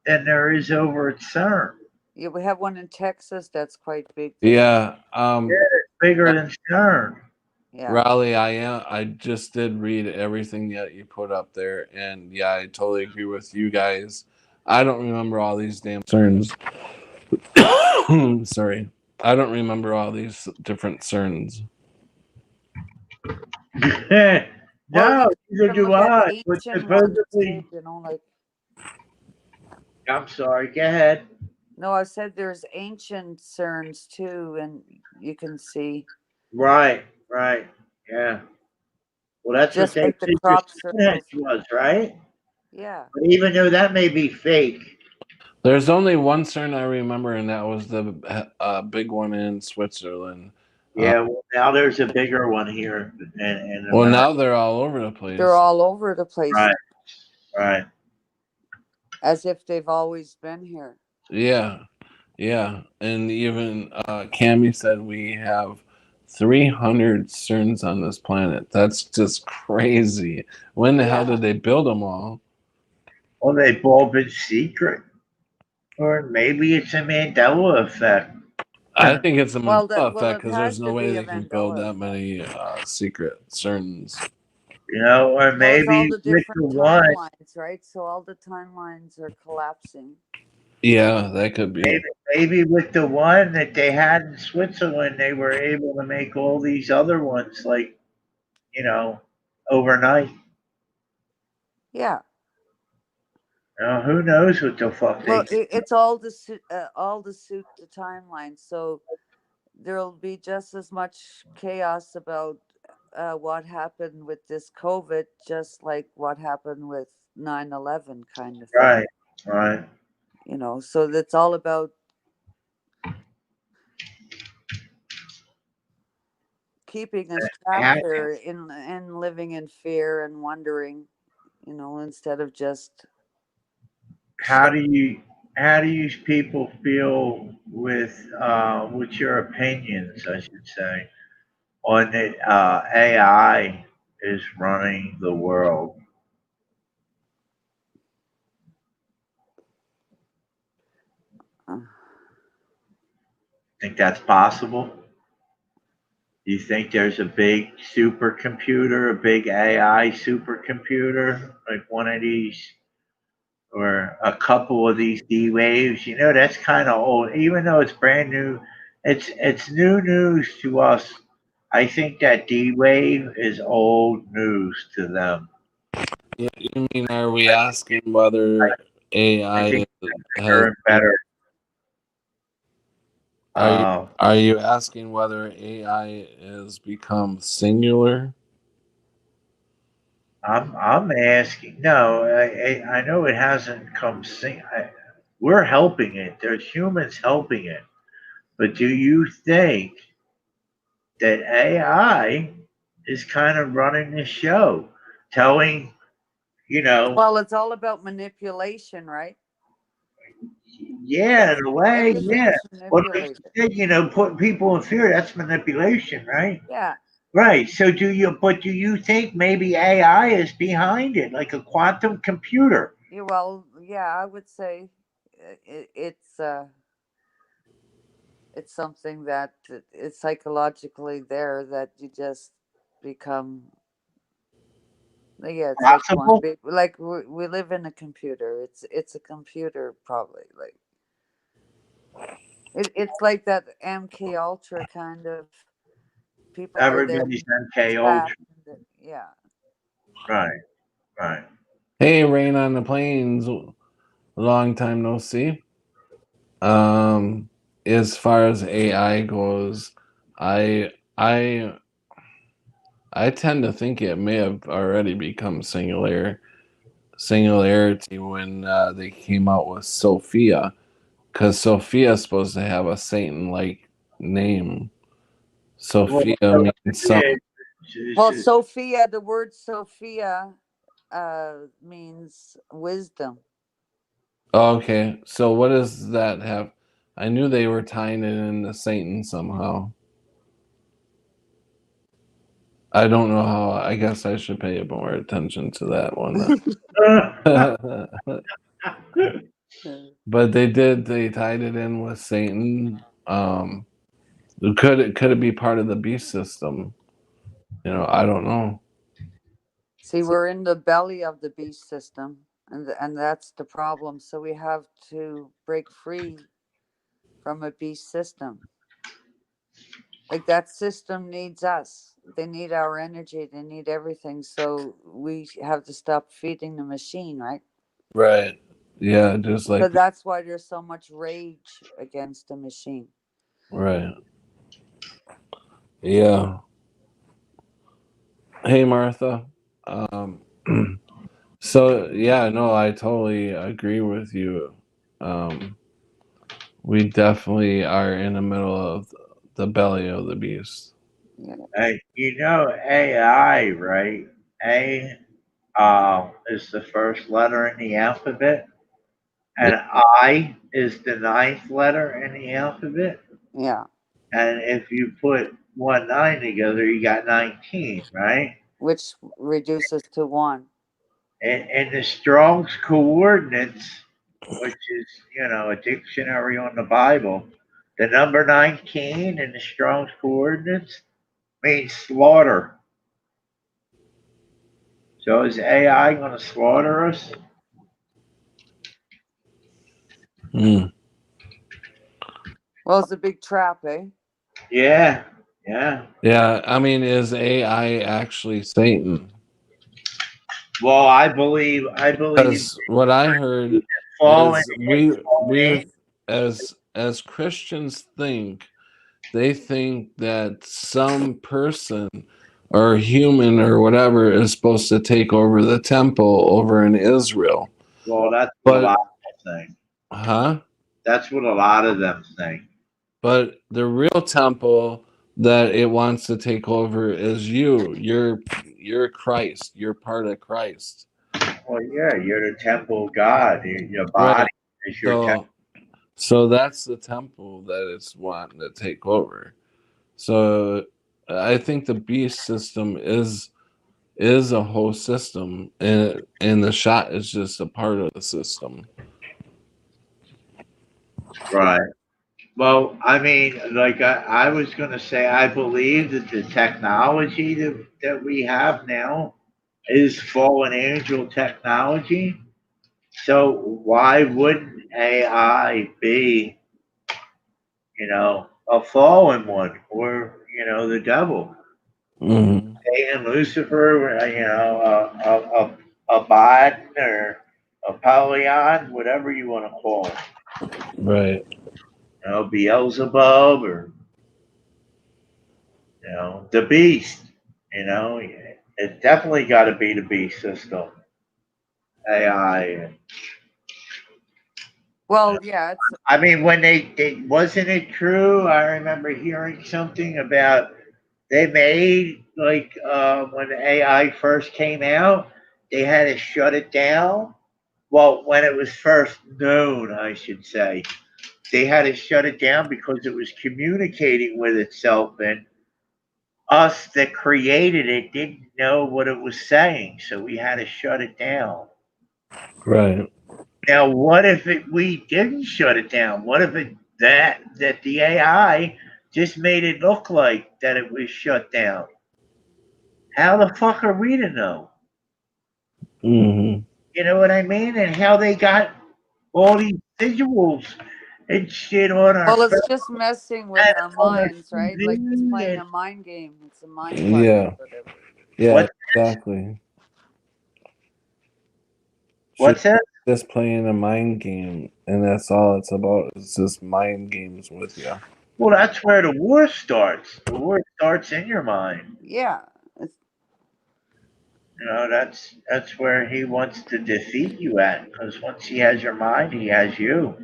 than there is over at CERN. Yeah, we have one in Texas that's quite big too. Yeah. Yeah, it's bigger than CERN. Yeah. Raleigh, I am. I just did read everything that you put up there, and yeah, I totally agree with you guys. I don't remember all these damn cerns. Sorry, I don't remember all these different cerns. Well, you No, can neither even do look at I. But ancient ones too, supposedly, like I'm sorry. Go ahead. no, I said there's ancient CERNs too, and you can see Right, right. Yeah. Well, that's what just they like the figured crop Stonehenge circles. was, right? Yeah. But even though that may be fake, There's only one CERN I remember, and that was the big one in Switzerland. yeah. Well, now there's a bigger one here in Well, America. now they're all over the They're place. all over the place Right, right. as if they've always been here. Yeah, yeah, and even Cammy said we have 300 CERNs on this planet. That's just crazy. When the hell Yeah. did they build them all? Well, they've all been secret, or maybe it's a Mandela effect. I think it's a Well, Mandela effect it because has there's no to way be a they can build Mandela that effect. many secret CERNs. Or Well, it's all maybe the with different the one, timelines, right? So all the timelines are collapsing. Yeah, that could maybe, be. maybe with the one that they had in Switzerland, they were able to make all these other ones like you know overnight. Yeah. Who knows what the fuck they Well, can. it's all to suit the timeline. So there'll be just as much chaos about what happened with this COVID, just like what happened with 9/11, kind of thing. Right, right. So that's all about keeping us trapped How, here in living in fear and wondering, instead of just how shut. do you how do you people feel with what's your opinions, I should say, on that AI is running the world? Uh, Think that's possible? Do you think there's a big supercomputer, a big AI supercomputer, like one of these, or a couple of these D waves? That's kind of old, even though it's brand new. It's new news to us. I think that D wave is old news to them. Yeah, you mean, are we asking I, whether I AI think has? better and better. Are you Uh, are you asking whether AI has become singular? I'm asking. No, I know it hasn't come. We're helping it. There's humans helping it. But do you think that AI is kind of running the show, telling you know, well, it's all about manipulation, right? yeah, in a way, Everything yeah. is Well, like manipulated. you said, putting people in fear, that's manipulation, right? Yeah. Right. So do you think maybe AI is behind it, like a quantum computer? Yeah, well, yeah, I would say it's something that it's psychologically there that you just become. Yeah, it's like one Possible? big, like we live in a computer. It's a computer, probably. Like it's like that MK Ultra kind of. People are there Everybody's MK trapped. Ultra. Yeah. Right, right. Hey, Rain on the Plains, long time no see. Um, as far as AI goes, I I I tend to think it may have already become singularity when they came out with Sophia, because Sophia is supposed to have a Satan-like name. Well, Sophia means yeah, something. Well, Sophia, the word Sophia means wisdom. Okay, so what does that have? I knew they were tying it into Satan somehow. I don't know how. I guess I should pay more attention to that one. But they did. They tied it in with Satan. Could it be part of the beast system? I don't know. See, we're in the belly of the beast system, and that's the problem. So we have to break free from a beast system. Like that system needs us. They need our energy. They need everything. So we have to stop feeding the machine, right? Right. Yeah, just So like that's why there's so much rage against the machine. right. Yeah. Hey, Martha. Um, so yeah, no, I totally agree with you. Um, we definitely are in the middle of the belly of the beast. Yeah. AI, right? A is the first letter in the alphabet, Yeah. and I is the ninth letter in the alphabet. Yeah. And if you put 1 9 together, you got 19, right? Which reduces to one. And the Strong's coordinates, which is a dictionary on the Bible, The number 19 in the Strong's coordinates means slaughter. So is AI going to slaughter us? Mm. Well, it's a big trap, eh? Yeah, yeah. Yeah, I mean, is AI actually Satan? Well, I believe Because what I heard fallen is we angel. as Christians they think that some person or human or whatever is supposed to take over the temple over in Israel. Well, that's what a But lot of them think. huh? That's what a lot of them think. But the real temple that it wants to take over is you. You're Christ. You're part of Christ. Well, yeah, you're the temple of God. Your body Right. is your temple. So that's the temple that it's wanting to take over. So I think the beast system is a whole system, and the shot is just a part of the system. Right. Well, I mean, like I was going to say, I believe that the technology that we have now is fallen angel technology. So why wouldn't AI be, a fallen one or, the devil? Hmm. Satan, Lucifer, a Biden or Apollyon, whatever you want to call him. Right. Beelzebub or, the beast. It definitely got to be the beast system, AI. Well, yeah, it's I mean, when they wasn't it true? I remember hearing something about they made like when the AI first came out, they had to shut it down. Well, when it was first known, I should say, they had to shut it down because it was communicating with itself, and us that created it didn't know what it was saying, so we had to shut it down. Right. Now, what if we didn't shut it down? What if that the AI just made it look like that it was shut down? How the fuck are we to know? Hmm. You know what I mean? And how they got all these visuals and shit on our well, phone it's just messing with and our on our minds, right? Like it's TV playing and a mind game. It's a mind fuck or Yeah. whatever. Yeah. what Exactly. She's what's that? just playing a mind game, and that's all it's about. It's just mind games with you. Well, that's where the war starts. The war starts in your mind. Yeah, it's, That's where he wants to defeat you at. Because once he has your mind, he has you.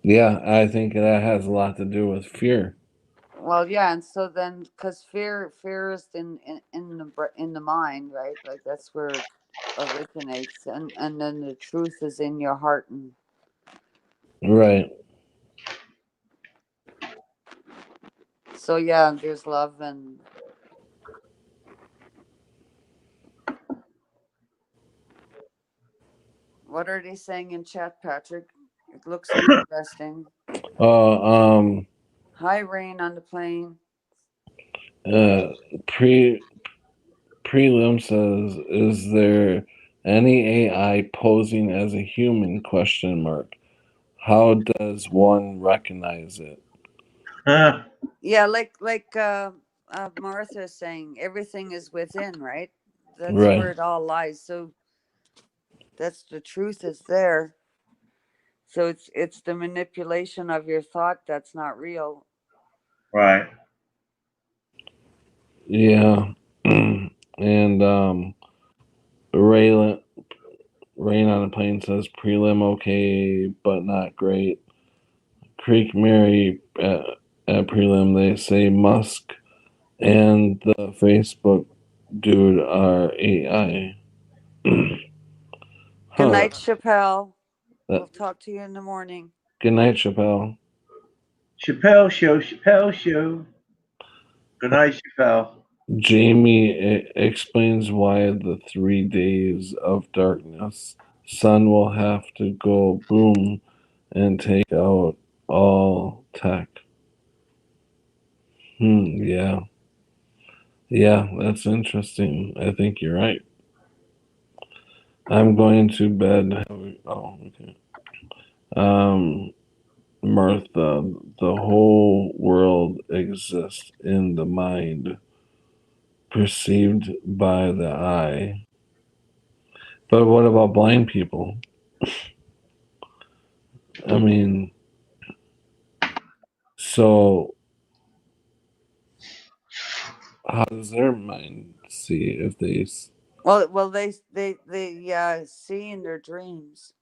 Yeah, I think that has a lot to do with fear. well, yeah, and so then because fear is in the mind, right? Like that's where it originates, and then the truth is in your heart, and Right. so yeah, there's love and what are they saying in chat, Patrick? It looks interesting. Uh, um, High rain on the plane. uh, pre prelim says, is there any AI posing as a human? Question mark. How does one recognize it? Huh. Yeah, like Martha is saying, everything is within, right? That's Right. where it all lies. So that's the truth is there. So it's the manipulation of your thought that's not real. Right. Yeah. And Raylan Rain on a Plane says prelim okay, but not great. Creek Mary at prelim, they say Musk and the Facebook dude are AI. Good Huh. night, Chappelle. That, We'll talk to you in the morning. good night, Chappelle. Chappelle Show, Chappelle Show. Good night, Chappelle. Jamie explains why the 3 days of darkness. Sun will have to go boom and take out all tech. Yeah. Yeah, that's interesting. I think you're right. I'm going to bed. Oh, okay. Um, Martha, the whole world exists in the mind, perceived by the eye. But what about blind people? I mean, so how does their mind see if they? Well, they see in their dreams.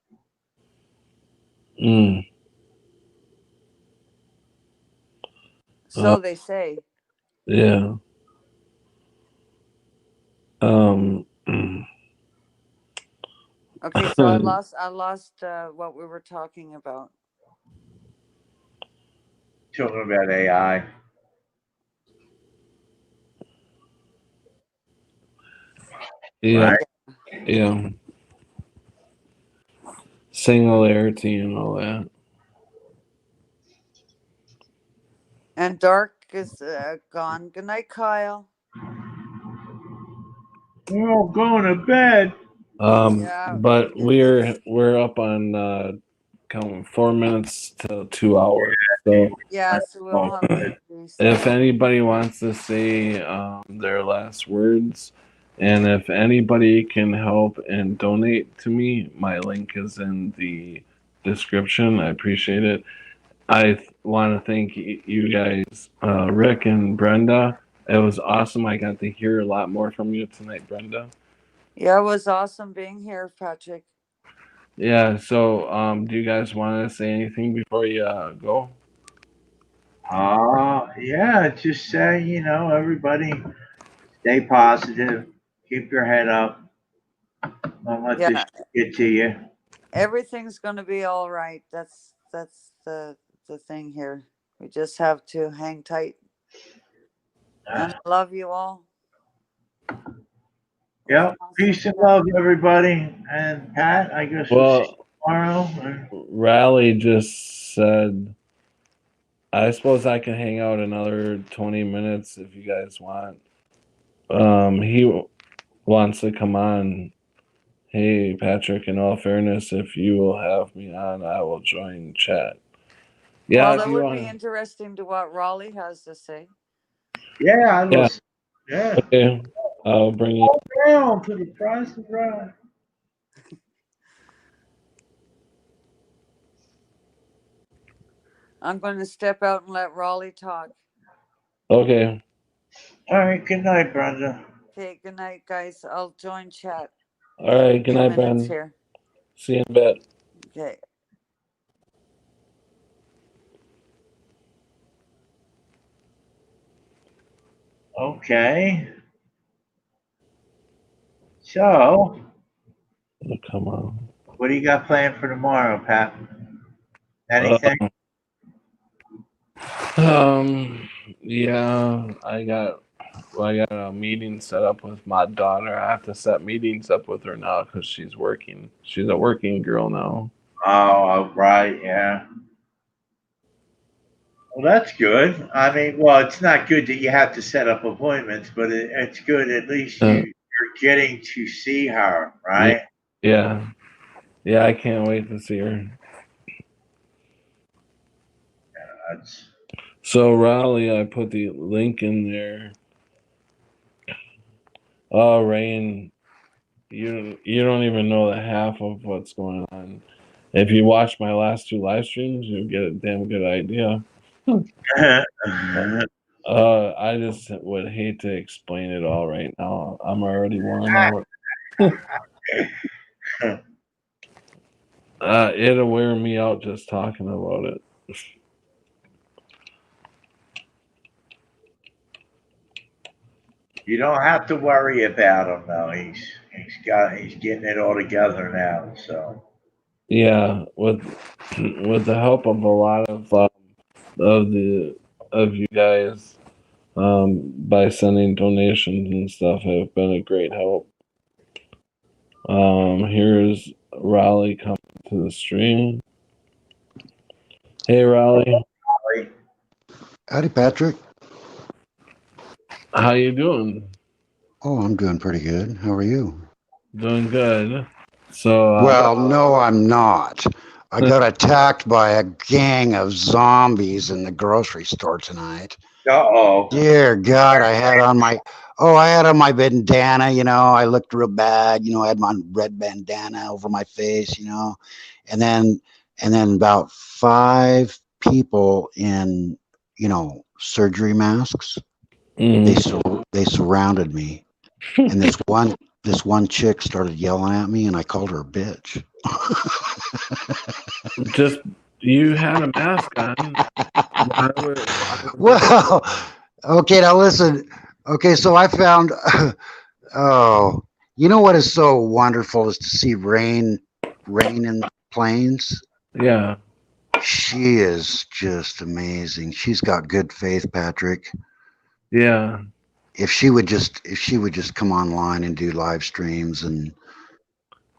Mm, uh, So they say. yeah. Um. Okay, so I lost what we were talking about. Talking about AI. Yeah. Right? Yeah. Singularity and all that. And Dark is gone. Good night, Kyle. We're all going to bed. Yeah, But it's we're up on coming 4 minutes to 2 hours. So yeah. So we'll have to if restart. anybody wants to say their last words, and if anybody can help and donate to me, my link is in the description. I appreciate it. I want to thank you guys, Rick and Brenda. It was awesome. I got to hear a lot more from you tonight, Brenda. Yeah, it was awesome being here, Patrick. Yeah, so do you guys want to say anything before you go? Yeah, just say, everybody stay positive, keep your head up, don't let this Yeah, shit get to you. everything's gonna be all right. That's the thing here. We just have to hang tight. Uh, And I love you all. It was yep. awesome Peace and chatting. love, everybody. And Pat, I guess we'll see Well, you tomorrow. Raleigh just said, I suppose I can hang out another 20 minutes if you guys want. He wants to come on. Hey, Patrick, in all fairness, if you will have me on, I will join chat. Yeah, Well, if that you would be want. interesting to what Raleigh has to say. Yeah, I Yeah, listen. Yeah. okay. I'll bring you. Down to the price of right. I'm going to step out and let Raleigh talk. Okay. All right. Good night, Brenda. Okay, good night, guys. I'll join chat All in a right. Good few night, minutes Ben. here. See you in a bit. Okay. Okay. So, Oh, come on. what do you got planned for tomorrow, Pat? Anything? Um, yeah, I got a meeting set up with my daughter. I have to set meetings up with her now because she's working. She's a working girl now. Oh, right. Yeah. Well, that's good. I mean, well, it's not good that you have to set up appointments, but it's good at least Uh, you're getting to see her, yeah, right? yeah, yeah. I can't wait to see her. That's So Raleigh, I put the link in there. Oh, Rain, you don't even know the half of what's going on. If you watch my last two live streams, you'll get a damn good idea. I just would hate to explain it all right now. I'm already worn out. It'll wear me out just talking about it. you don't have to worry about him though. He's getting it all together now. So Yeah, with the help of a lot of the of you guys, by sending donations and stuff, have been a great help. Here's Raleigh coming to the stream. Hey, Raleigh. Howdy, Patrick. How you doing? Oh, I'm doing pretty good. How are you? Doing good. So, Well, no, I'm not. I got attacked by a gang of zombies in the grocery store tonight. Uh-oh. Dear God, I had on my bandana, I looked real bad, I had my red bandana over my face, and then about 5 people in, surgery masks. They mm, sur- they surrounded me. And this one chick started yelling at me, and I called her a bitch. just you had a mask on. Why would they? Well, okay, now listen. Okay, so I found. Oh, you know what is so wonderful is to see rain in the plains. Yeah, She is just amazing. She's got good faith, Patrick. yeah, If she would just come online and do live streams and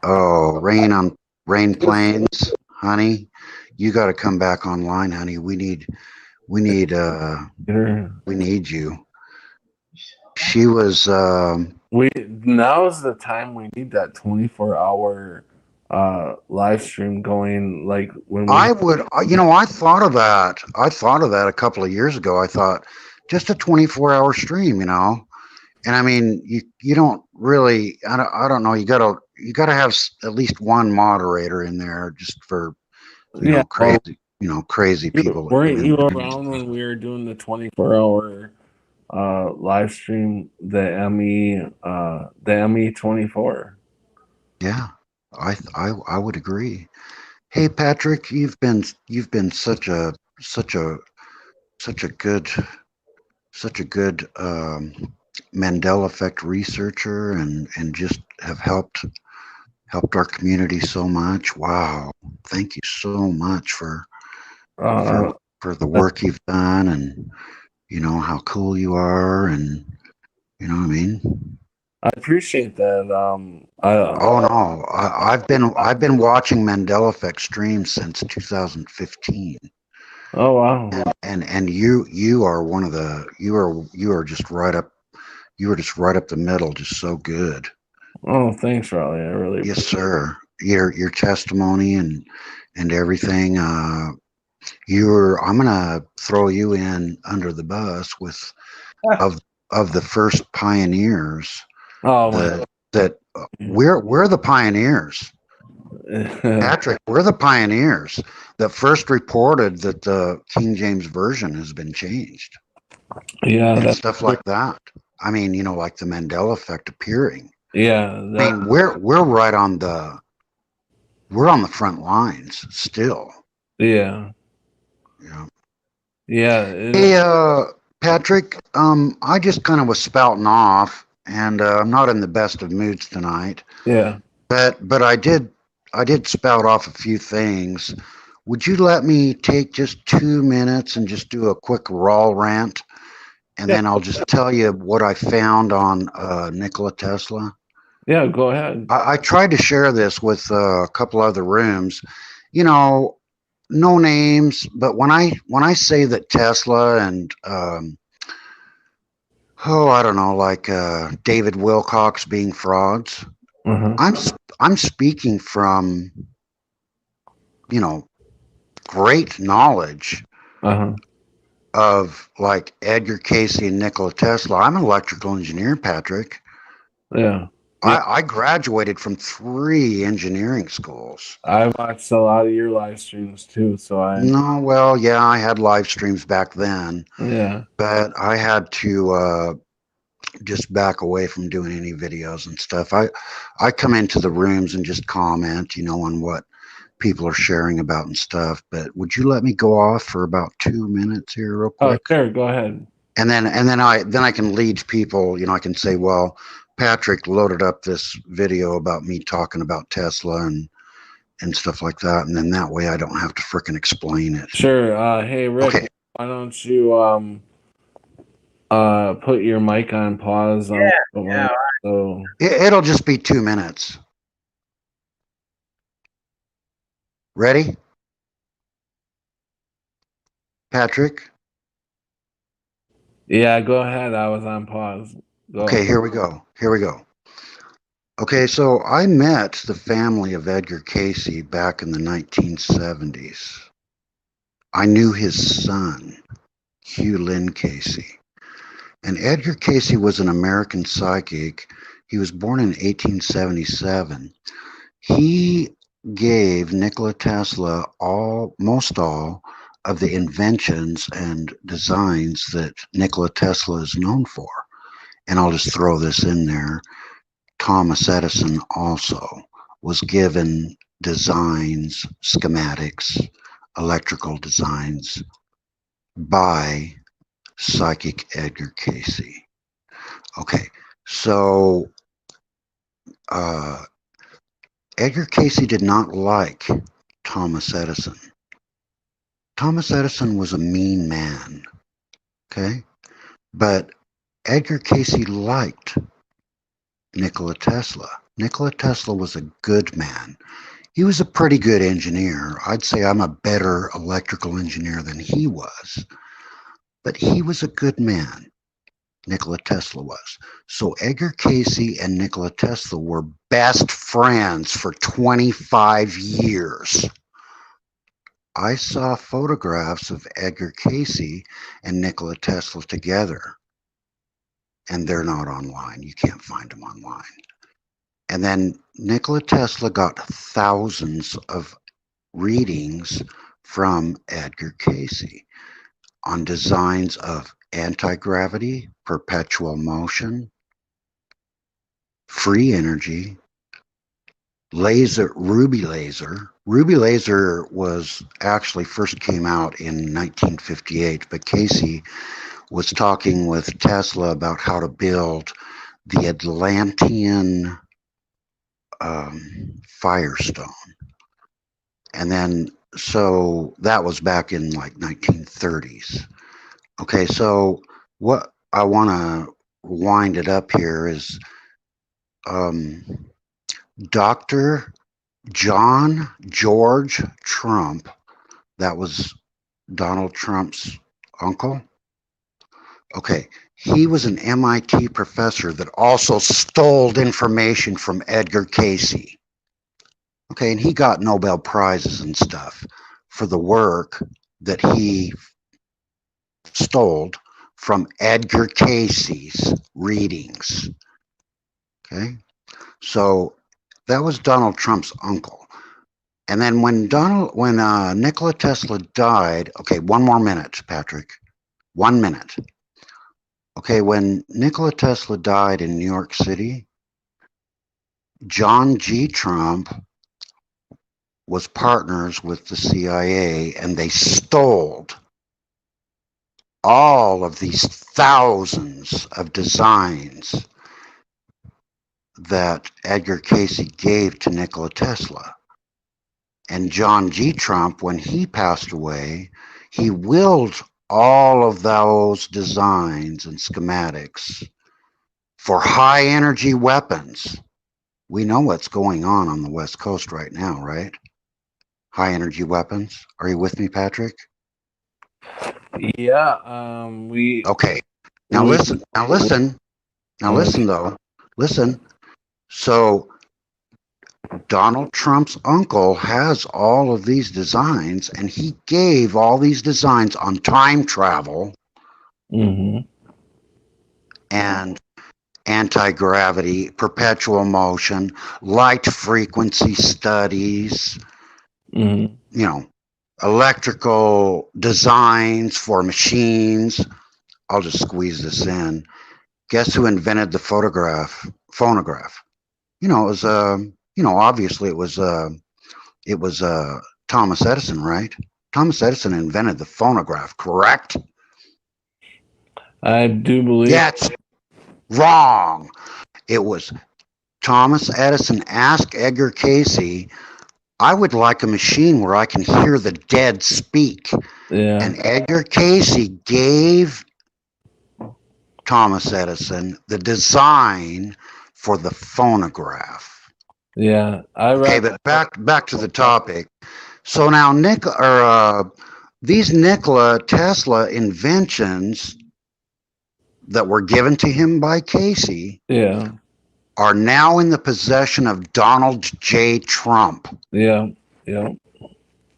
oh, rain plains, honey. You got to come back online, honey. We need Peter. we need you. She was We now's the time we need that 24-hour live stream going. Like when we, I would I thought of that. I thought of that a couple of years ago. I thought just a 24-hour stream, And I mean, you don't really I don't know, you got to have at least one moderator in there just for, yeah. Well, crazy you people that come weren't in you there. around when we were doing the 24-hour live stream, the ME 24. Yeah. I would agree. Hey Patrick, you've been such a such a good such a good Mandela Effect researcher and just have helped our community so much. Wow. Thank you so much for Uh, for the work you've done and how cool you are and you know what I mean? I appreciate that. Oh no, I've been watching Mandela Effect streams since 2015. Oh wow. And you are one of the you are just right up you were just right up the middle, just so good. Oh, thanks, Riley. I really Yes, appreciate. sir. Your testimony and everything. I'm gonna throw you in under the bus with of of the first pioneers Oh my. that we're the pioneers. Patrick, we're the pioneers that first reported that the King James version has been changed Yeah, and that. stuff like that. I mean, like the Mandela effect appearing. Yeah, I that. mean, we're on the front lines still. Yeah, You know. yeah. It, Hey, Patrick, I just kind of was spouting off, and I'm not in the best of moods tonight. yeah. But I did spout off a few things. Would you let me take just 2 minutes and just do a quick raw rant, and Yeah. then I'll just tell you what I found on Nikola Tesla? Yeah. Go ahead. I tried to share this with a couple other rooms. You know, no names, but when I say that Tesla and I don't know, like David Wilcox being frauds, Uh-huh. I'm speaking from you know great knowledge Uh-huh. of like Edgar Casey and Nikola Tesla. I'm an electrical engineer, Patrick. Yeah. Yeah. I graduated from 3 engineering schools. I watched a lot of your live streams too, so I. No, well, yeah, I had live streams back then, Yeah. but I had to just back away from doing any videos and stuff. I come into the rooms and just comment, on what people are sharing about and stuff. But would you let me go off for about 2 minutes here, real Oh, quick? sure. Go ahead. And then I can lead people. I can say, well, Patrick loaded up this video about me talking about Tesla and stuff like that, and then that way I don't have to frickin' explain it. Sure. Hey, Rick. Okay. Why don't you put your mic on pause on Yeah. so. It'll just be 2 minutes. Ready, Patrick? Yeah, go ahead. I was on pause. Okay, Go. here we go. Here we go. Okay, so I met the family of Edgar Casey back in the 1970s. I knew his son, Hugh Lynn Casey. And Edgar Casey was an American psychic. He was born in 1877. He gave Nikola Tesla most all of the inventions and designs that Nikola Tesla is known for. And I'll just throw this in there. Thomas Edison also was given designs, schematics, electrical designs by psychic Edgar Casey. Okay, so Edgar Casey did not like Thomas Edison. Thomas Edison was a mean man, okay? But Edgar Casey liked Nikola Tesla. Nikola Tesla was a good man. He was a pretty good engineer. I'd say I'm a better electrical engineer than he was. But he was a good man. Nikola Tesla was. So Edgar Casey and Nikola Tesla were best friends for 25 years. I saw photographs of Edgar Casey and Nikola Tesla together, and they're not online. You can't find them online. And then Nikola Tesla got thousands of readings from Edgar Casey on designs of anti-gravity, perpetual motion, free energy, laser, ruby laser. Ruby laser was actually first came out in 1958, but Casey was talking with Tesla about how to build the Atlantean Firestone. And then, so that was back in like 1930s. Okay, so what I want to wind it up here is Dr. John George Trump, that was Donald Trump's uncle. Okay, he was an MIT professor that also stole information from Edgar Casey. Okay, and he got Nobel Prizes and stuff for the work that he stole from Edgar Casey's readings. Okay, so that was Donald Trump's uncle. And then when Nikola Tesla died, okay, one more minute, Patrick, 1 minute. Okay, when Nikola Tesla died in New York City, John G. Trump was partners with the CIA, and they stole all of these thousands of designs that Edgar Casey gave to Nikola Tesla. And John G. Trump, when he passed away, he willed all of those designs and schematics for high energy weapons. We know what's going on the West Coast right now, right? High energy weapons. Are you with me, Patrick? Yeah. Okay. Now we listen. Now listen. Now listen, though. Listen. So Donald Trump's uncle has all of these designs, and he gave all these designs on time travel and anti-gravity, perpetual motion, light frequency studies, you know, electrical designs for machines. I'll just squeeze this in. Guess who invented the phonograph? You know, it was obviously it was Thomas Edison, right? Thomas Edison invented the phonograph, correct? I do believe. That's wrong. It was Thomas Edison asked Edgar Casey, I would like a machine where I can hear the dead speak. Yeah. And Edgar Casey gave Thomas Edison the design for the phonograph. Yeah. Okay, but back to the topic. So now these Nikola Tesla inventions that were given to him by Casey Yeah. are now in the possession of Donald J. Trump. Yeah. Yeah.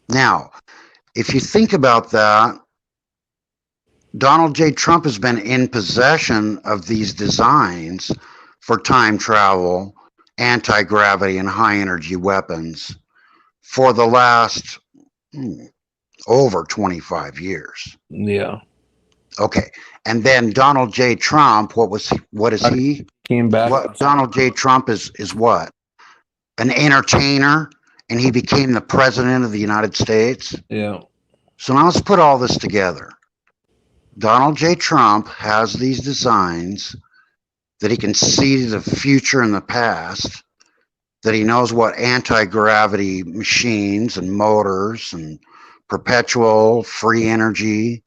Now, if you think about that, Donald J. Trump has been in possession of these designs for time travel, anti-gravity, and high-energy weapons for the last over 25 years. Yeah. Okay. And then Donald J. Trump, what is he? Came back. What Donald J. Trump is what? An entertainer, and he became the president of the United States. Yeah. So now let's put all this together. Donald J. Trump has these designs that he can see the future and the past, that he knows what anti-gravity machines and motors and perpetual free energy.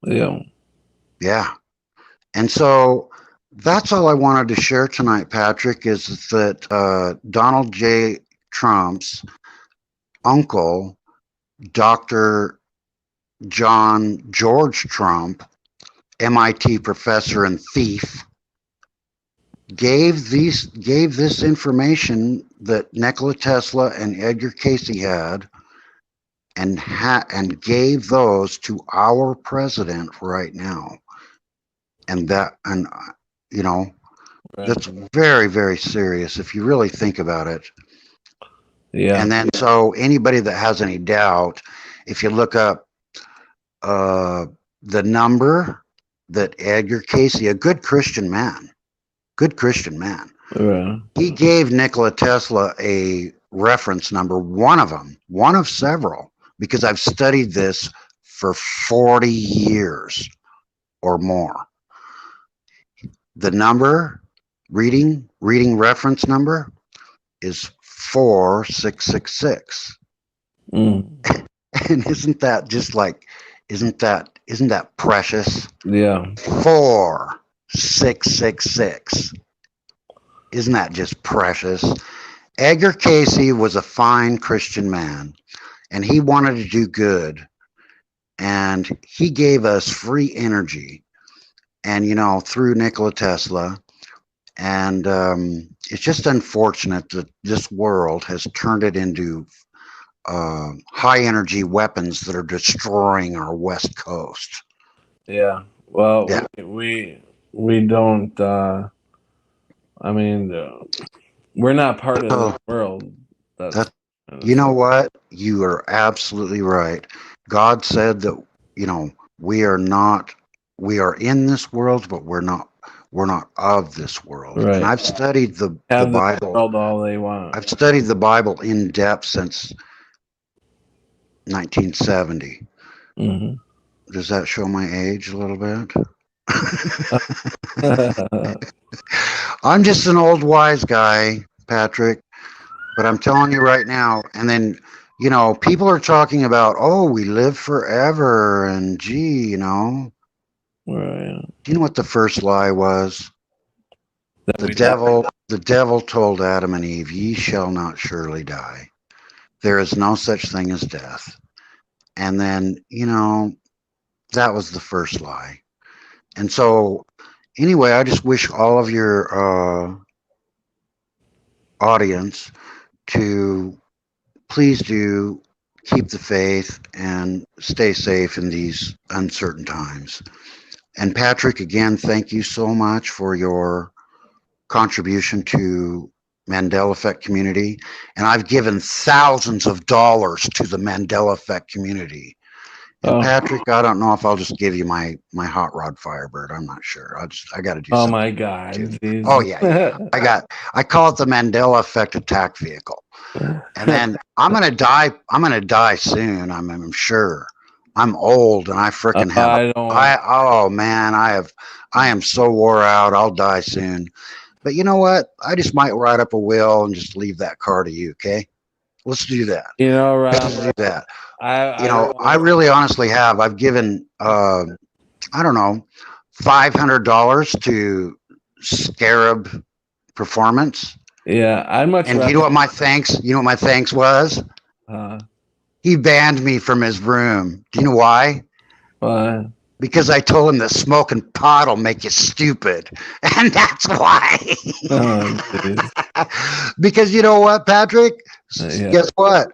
Yeah. Yeah. And so that's all I wanted to share tonight, Patrick, is that Donald J. Trump's uncle, Dr. John George Trump, MIT professor and thief, gave this information that Nikola Tesla and Edgar Casey had, and gave those to our president right now. And you know, Right. that's very, very serious if you really think about it. Yeah. And then, so anybody that has any doubt, if you look up the number that Edgar Casey, a good Christian man, Right. he gave Nikola Tesla a reference number, one of several, because I've studied this for 40 years or more. The number, reading reference number is 4666. Mm. And isn't that just like, isn't that precious? Yeah. 4666. Isn't that just precious? Edgar Casey was a fine Christian man, and he wanted to do good, and he gave us free energy, and through Nikola Tesla. And it's just unfortunate that this world has turned it into high energy weapons that are destroying our West Coast. Yeah. Well, Yeah. we don't. I mean, we're not part of the world. That you know what? You are absolutely right. God said that we are not. We are in this world, but we're not of this world. Right. And I've studied the Bible. World all they want. I've studied the Bible in depth since 1970. Mm-hmm. Does that show my age a little bit? I'm just an old wise guy, Patrick, but I'm telling you right now. And then, people are talking about, oh, we live forever, and gee, Right. Do you know what the first lie was? The devil told Adam and Eve, ye shall not surely die. There is no such thing as death. And then, that was the first lie. And so, anyway, I just wish all of your audience to please do keep the faith and stay safe in these uncertain times. And Patrick, again, thank you so much for your contribution to Mandela Effect community. And I've given thousands of dollars to the Mandela Effect community. And Patrick, I don't know if I'll just give you my hot rod Firebird. I'm not sure. I got to do something. Oh my God. Oh yeah. I call it the Mandela Effect attack vehicle. And then I'm gonna die. I'm gonna die soon. I'm sure. I'm old and I freaking have. Oh man, I am so wore out. I'll die soon. But you know what? I just might write up a will and just leave that car to you. Okay, let's do that. Let's do that. I really honestly have. I've given I don't know, $500 to Scarab Performance. Yeah, I'd much. And you know what my thanks? You know what my thanks was? He banned me from his room. Do you know why? Why? because I told him that smoking pot will make you stupid, and that's why. Oh, geez. Because you know what, Patrick? Yeah. Guess what?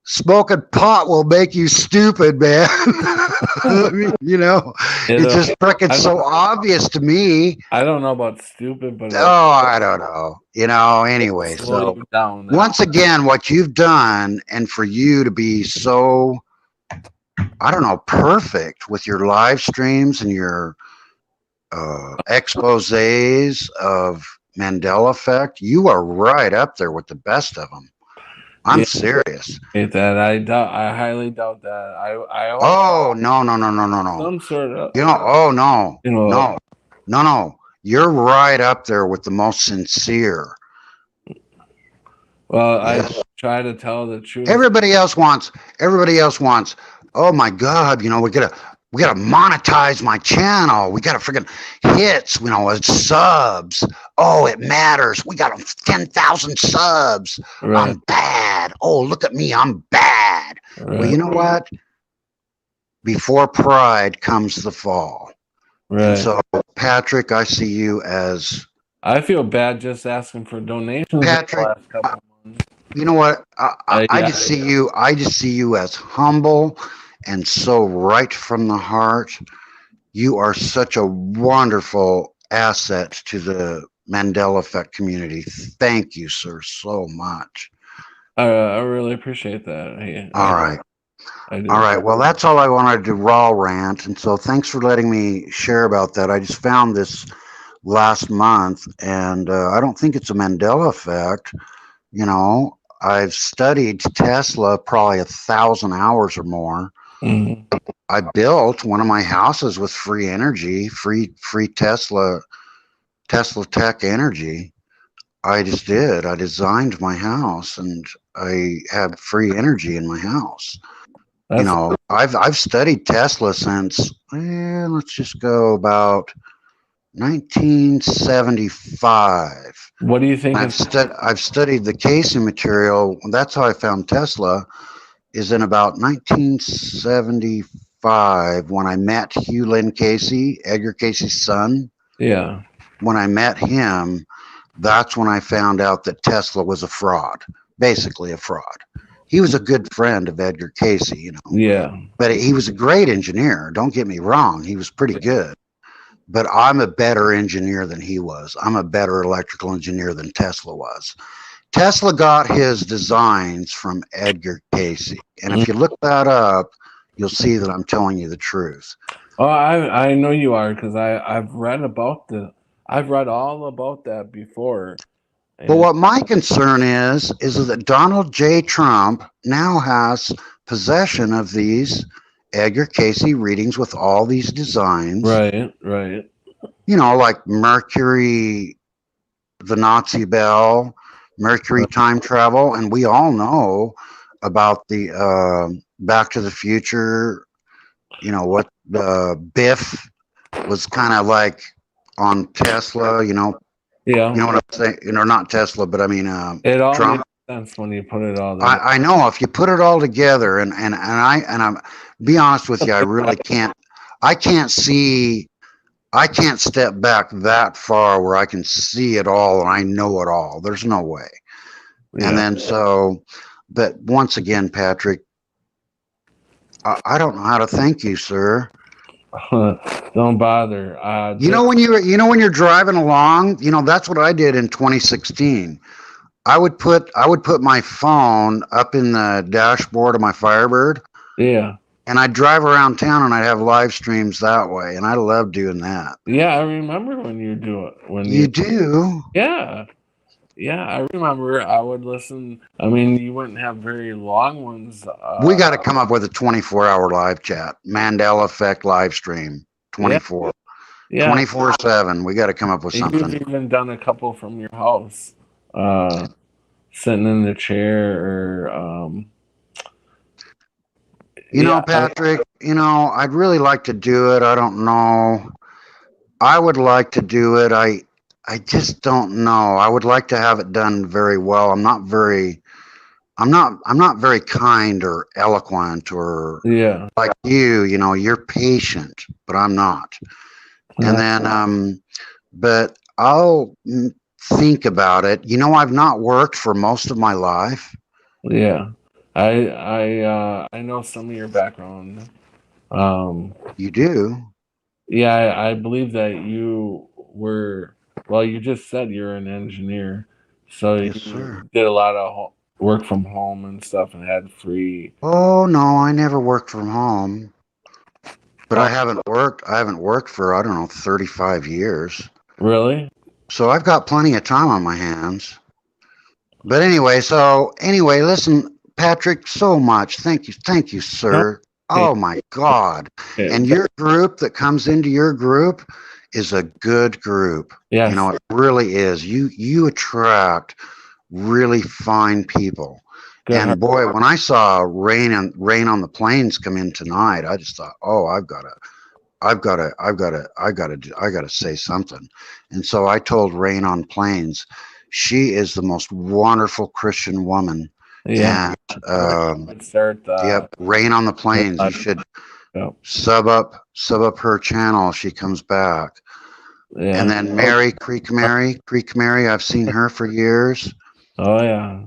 Smoking pot will make you stupid, man. I mean, it's It'll, just freaking I so don't, obvious to me. I don't know about stupid, but it'll Oh, I don't know. Anyway, slow so you down. once again, what you've done, and for you to be so, I don't know, perfect with your live streams and your exposés of Mandela Effect, you are right up there with the best of them. I'm Yeah, serious. that I highly doubt that. I hope Oh, no, no, no, no, no, no. some sort of, Oh, no, you know, no, no, no. You're right up there with the most sincere. well, I Yes. try to tell the truth. Everybody else wants, oh my God, we gotta monetize my channel. We gotta freaking hits, subs. Oh, it matters. We got 10,000 subs. Right, I'm bad. Oh, look at me. I'm bad. Well, right, you know what? Before pride comes the fall. And right. so, Patrick, I see you as I feel bad just asking for donations in the Patrick. last couple months. You know what? I Yeah, just see you. I just see you as humble and so right from the heart. You are such a wonderful asset to the Mandela Effect community. Thank you, sir, so much. I really appreciate that. All right. I do. All right. Well, that's all I wanted to raw rant. And so thanks for letting me share about that. I just found this last month, and I don't think it's a Mandela Effect. I've studied Tesla probably 1,000 hours or more. Mhm. I built one of my houses with free energy, free Tesla Tech energy. I just did. I designed my house, and I have free energy in my house. That's I've studied Tesla since let's just go about 1975. what do you think I've studied the casing material. That's how I found Tesla. Is in about 1975 when I met Hugh Lynn Casey, Edgar Casey's son. yeah. When I met him, that's when I found out that Tesla was a fraud, basically a fraud. He was a good friend of Edgar Casey, Yeah. but he was a great engineer. Don't get me wrong, he was pretty good. But I'm a better engineer than he was. I'm a better electrical engineer than Tesla was. Tesla got his designs from Edgar Casey. And if you look that up, you'll see that I'm telling you the truth. Oh, I know you are because I've read I've read all about that before. But what my concern is that Donald J. Trump now has possession of these Edgar Casey readings with all these designs. Right. Like Mercury, the Nazi bell, Mercury time travel, and we all know about the Back to the Future. What Biff was kind of like on Tesla. Yeah. You know what I'm saying? Not Tesla, but I mean It all Trump. makes sense when you put it all together. I know if you put it all together, and I'm be honest with you, I really can't. I can't step back that far where I can see it all and I know it all. There's no way. Yeah. And then but once again, Patrick, I don't know how to thank you, sir. Don't bother. When you're driving along, that's what I did in 2016. I would put my phone up in the dashboard of my Firebird. Yeah. And I'd drive around town and I'd have live streams that way, and I love doing that. Yeah, I remember when you do it. You do? Yeah. Yeah, I remember I would listen. I mean, you wouldn't have very long ones. We got to come up with a 24-hour live chat. Mandela Effect live stream. 24. Yeah. 24/7. We got to come up with something. You've even done a couple from your house. Sitting in the chair or Patrick, I'd really like to do it. I don't know. I would like to do it. I just don't know. I would like to have it done very well. I'm not very I'm not very kind or eloquent or Yeah. like you. You know, you're patient, but I'm not. And Uh, then, but I'll think about it. You know, I've not worked for most of my life. yeah. I know some of your background. Um, You do? yeah, I believe that you were, well, you just said you're an engineer, so Yes, sir. you did a lot of work from home and stuff and had free. Oh no, I never worked from home, but Oh, I haven't worked for, I don't know, 35 years. really? So I've got plenty of time on my hands. But anyway, so anyway, listen, Patrick, so much. Thank you, No. sir. Hey, Oh my God. okay. And your group that comes into your group is a good group. You Yes. know, it really is. You attract really fine people. Good heart. And boy, when I saw Rain on the Plains come in tonight, I just thought, oh, I gotta say something. And so I told Rain on Plains, she is the most wonderful Christian woman. Yeah. And Right. Let's start. yep, Rain on the Plains. You should Yeah. sub up her channel if she comes back. And Yeah. then Oh, Creek Mary, I've seen her for years. oh yeah.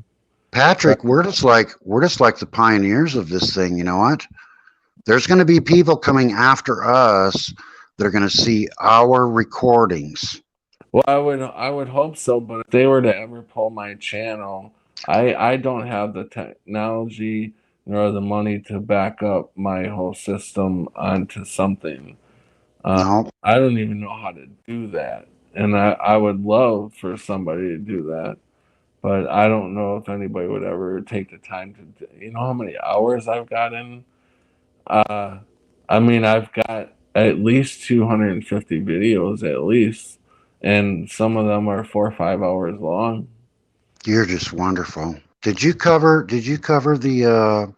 Patrick, we're just like the pioneers of this thing. You know what? There's going to be people coming after us that are going to see our recordings. Well, I would hope so, but if they were to ever pull my channel, I don't have the technology nor the money to back up my whole system onto something. Uh, No, I don't even know how to do that, and I would love for somebody to do that, but I don't know if anybody would ever take the time to. You know how many hours I've got in. Uh, I mean, I've got at least 250 videos at least, and some of them are 4 or 5 hours long. you're just wonderful. Did you cover the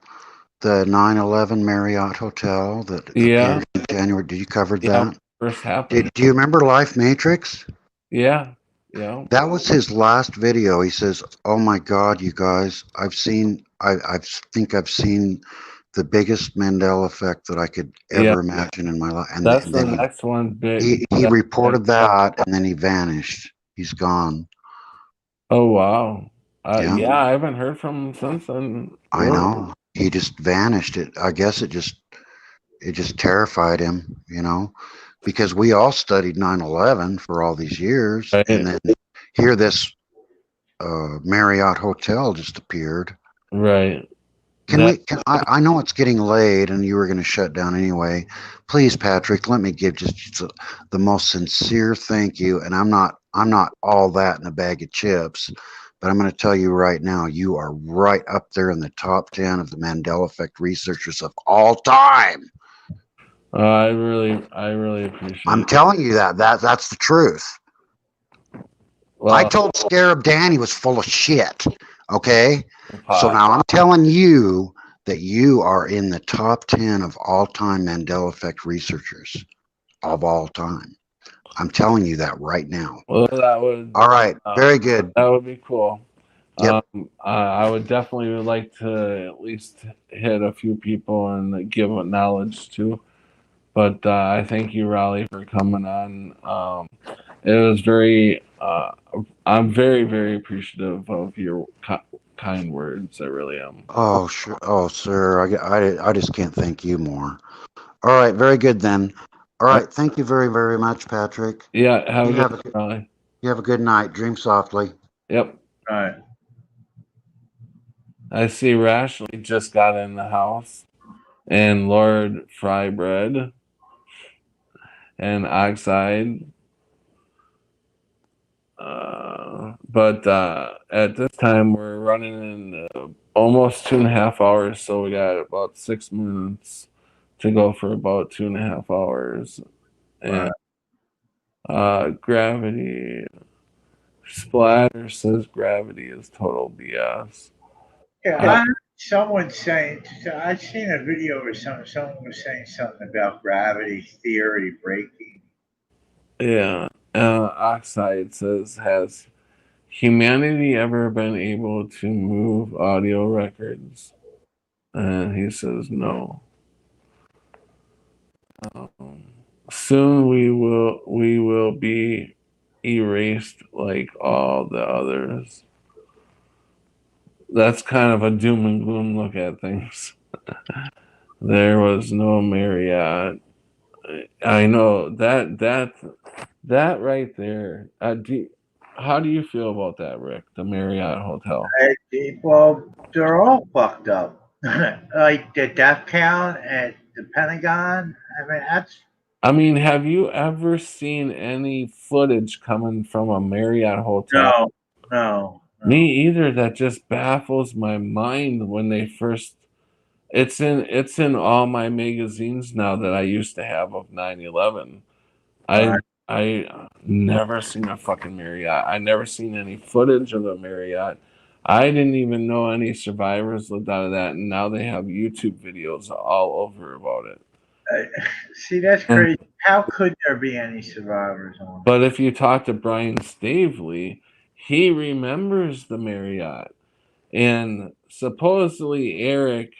9/11 Marriott Hotel that Yeah, appeared in January? Did you cover yeah. When that? it first happened. Do you remember Life Matrix? Yeah, yeah, That was his last video. He says, "Oh my God, you guys, I think I've seen the biggest Mandela effect that I could yeah. ever imagine in my life." That's And the then next one. Big. he That, reported that, and then he vanished. He's gone. oh wow. Yeah, Yeah, I haven't heard from him since then. I Really? know. He just vanished. I guess it just terrified him, you know, because we all studied 9/11 for all these years, and Right, then here this Marriott Hotel just appeared. right. Can That. we? I know it's getting late, and you were going to shut down anyway. Please, Patrick, let me give just the most sincere thank you. And I'm not all that in a bag of chips, but I'm going to tell you right now, you are right up there in the top 10 of the Mandela Effect researchers of all time. I really appreciate I'm it. telling you that's the truth. I Well, told Scarab Dan he was full of shit. Okay. So pot. now I'm telling you that you are in the top 10 of all time Mandela Effect researchers of all time. I'm telling you that right now. Well, that would. All right. Uh, Very good. that would be cool. Yep. I would definitely would like to at least hit a few people and give knowledge to. But I thank you, Raleigh, for coming on. It was very. I'm very, very appreciative of your kind words. I really am. Oh, sure. Oh, sir. I just can't thank you more. All right. Very good then. All Uh, right. Thank you very, very much, Patrick. yeah. Have a You good have a, Raleigh. you have a good night. Dream softly. Yep. All right. I see Rashley just got in the house, and Lord Frybread and Oxide. But at this time, we're running in almost 2.5 hours, so we got about 6 minutes to go for about 2.5 hours. All And right. gravity splatter says gravity is total BS. Yeah, Uh, I heard someone saying, I seen a video where someone was saying something about gravity theory breaking. yeah, oxide says has humanity ever been able to move audio records? And he says no. Um, Soon we will be erased like all the others. That's kind of a doom and gloom look at things. There was no Marriott. I know that right there. How do you feel about that, Rick? The Marriott Hotel. Well, they're all fucked up. Like the death count at the Pentagon. I mean, that's I mean, have you ever seen any footage coming from a Marriott hotel? no, no, Me no. either. That just baffles my mind when they first. It's in all my magazines now that I used to have of 9/11. Right. I never seen a fucking Marriott. I never seen any footage of the Marriott. I didn't even know any survivors lived out of that, and now they have YouTube videos all over about it. See, that's And crazy. How could there be any survivors on it? but if you talk to Brian Stavely, he remembers the Marriott. And supposedly Eric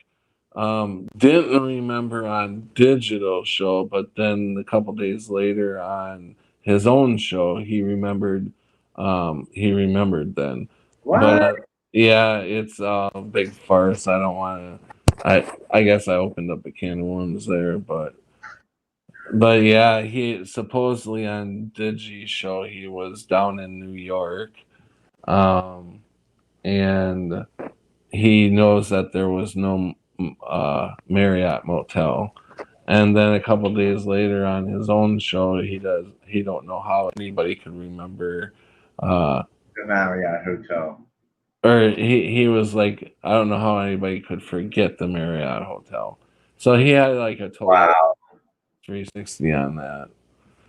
didn't remember on digital show, but then a couple days later on his own show, he remembered. He remembered then, but What? yeah, it's a big farce. I don't want to. I guess I opened up a can of worms there, but yeah, he supposedly on Digi show he was down in New York, um, and he knows that there was no Marriott motel. And then a couple days later on his own show, he don't know how anybody could remember, uh, The Marriott Hotel. or he was like, I don't know how anybody could forget the Marriott hotel. So he had like a total Wow. 360 on that.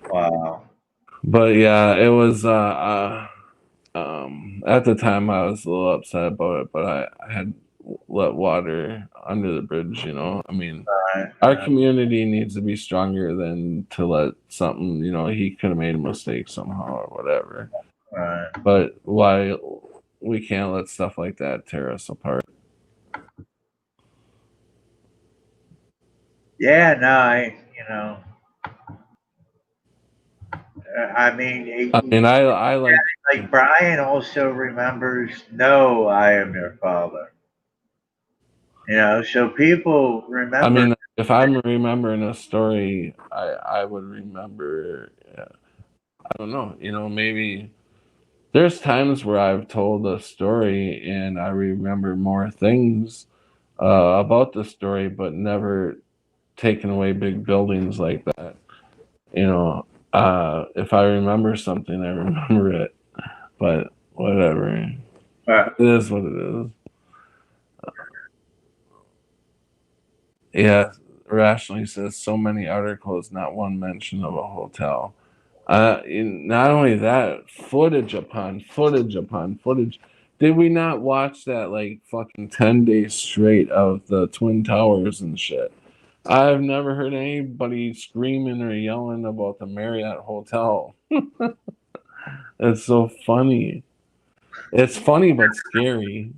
Wow. But yeah, it was at the time I was a little upset about it, but I had let water under the bridge, you know. I mean, Right. our community needs to be stronger than to let something, you know, he could have made a mistake somehow or whatever. Right. But why we can't let stuff like that tear us apart. Yeah. No. You know. I mean, I mean, I like. like Brian also remembers. No, I am your father. You know, so people I remember. mean, if I'm remembering a story, I would remember. I don't know. You know, maybe there's times where I've told a story and I remember more things about the story, but never taken away big buildings like that. You know, if I remember something, I remember it. But whatever, it Uh, is what it is. Yeah, rationally says so many articles, not one mention of a hotel. Not only that, footage upon footage upon footage. Did we not watch that like fucking 10 days straight of the Twin Towers and shit? I've never heard anybody screaming or yelling about the Marriott Hotel. It's so funny. It's funny but scary.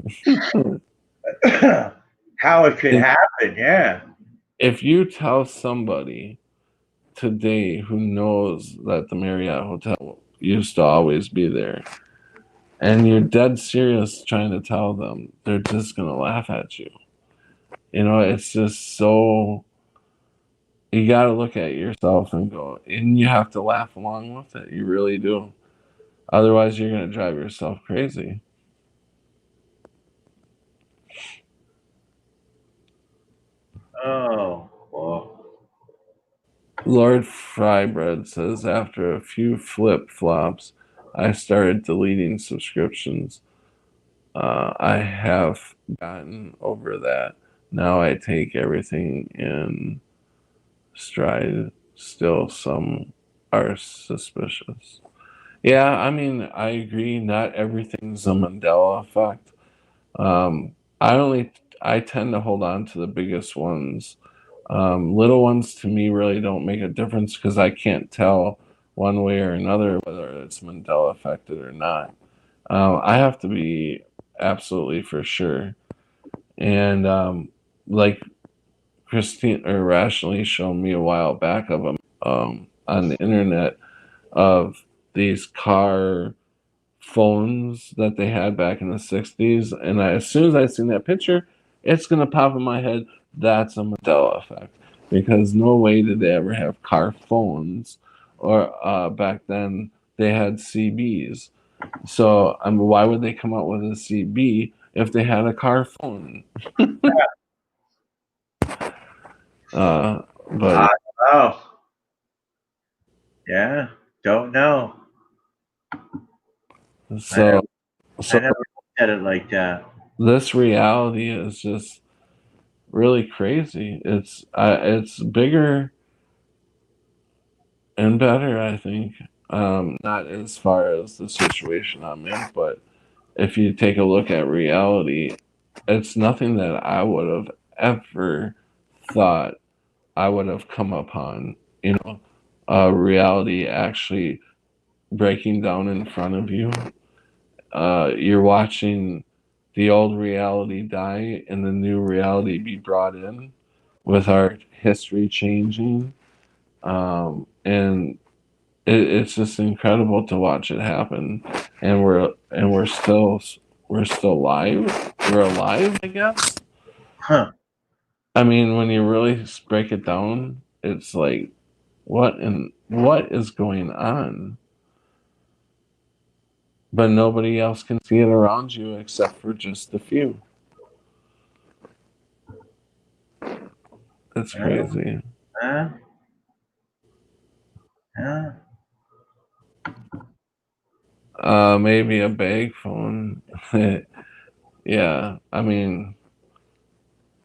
how it could happen? Yeah. If you tell somebody today who knows that the Marriott Hotel used to always be there, and you're dead serious trying to tell them, they're just gonna laugh at you. You know, it's just so you got to look at yourself and go, and you have to laugh along with it. You really do. Otherwise, you're gonna drive yourself crazy. Oh. Well. Lord Frybread says after a few flip flops, I started deleting subscriptions. I have gotten over that. Now I take everything in stride. Still, some are suspicious. Yeah, I mean, I agree. Not everything's a Mandela effect. I only I tend to hold on to the biggest ones. Little ones to me really don't make a difference because I can't tell one way or another whether it's Mandela affected or not. I have to be absolutely for sure. And like Christine or Rationally showed me a while back of them on the internet of these car phones that they had back in the 60s. And as soon as I seen that picture, it's going to pop in my head that's a Mandela effect. Because no way did they ever have car phones, or back then they had CBs. So, I mean, why would they come out with a CB if they had a car phone? But I don't know. Yeah, don't know. I so, never, I so never looked at it like that. this reality is just really crazy. It's bigger and better, I think. Not as far as the situation I'm in, but if you take a look at reality, it's nothing that I would have ever thought I would have come upon. You know, reality actually breaking down in front of you. You're watching the old reality die and the new reality be brought in with our history changing. And it's just incredible to watch it happen. And we're still alive. We're alive, I guess. Huh. I mean, when you really break it down, it's like, what is going on? But nobody else can see it around you except for just a few. That's Yeah, crazy. yeah, yeah. Maybe a bag phone. Yeah, I mean,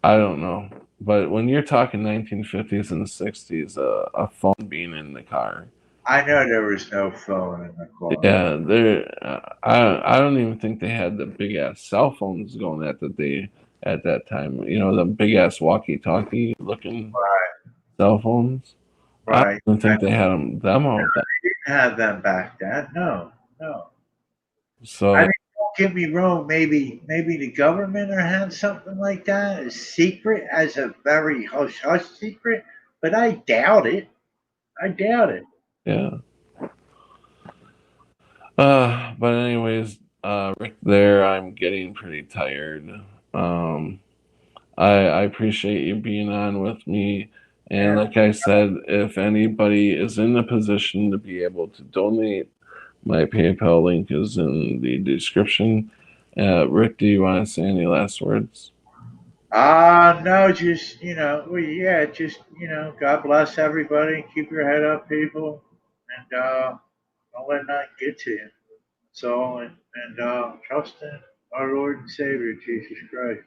I don't know. But when you're talking 1950s and 60s, a phone being in the car. I know there was no phone in the car. Yeah, I don't even think they had the big ass cell phones going at that time. You know, the big ass walkie-talkie looking Right, cell phones. I right. don't I think they had them out back. didn't have them back then. No, no. I So mean, don't get me wrong. Maybe the government or had something like that, a secret, as a very hush hush secret. But I doubt it. I doubt it. yeah. But anyways, Rick, there I'm getting pretty tired. Um, I appreciate you being on with me. And Yeah. like I said, if anybody is in the position to be able to donate, my PayPal link is in the description. Rick, do you want to say any last words? No, just well, yeah, just God bless everybody. Keep your head up, people, and don't let nothing get to you. That's all, and trust in our Lord and Savior Jesus Christ.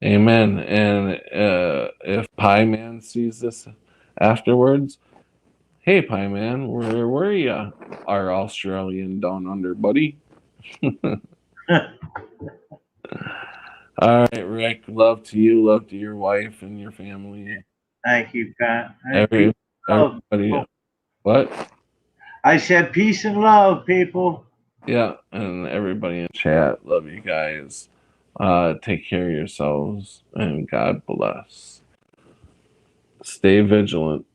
Amen. And if Pie Man sees this afterwards, hey Pie Man, where were you? Our Australian down under buddy. All right, Rick. Love to you. Love to your wife and your family. Thank you, Pat. Hey, peace Every and love, everybody. people. What? I said peace and love, people. Yeah, and everybody in chat. Love you guys. Take care of yourselves and God bless. Stay vigilant.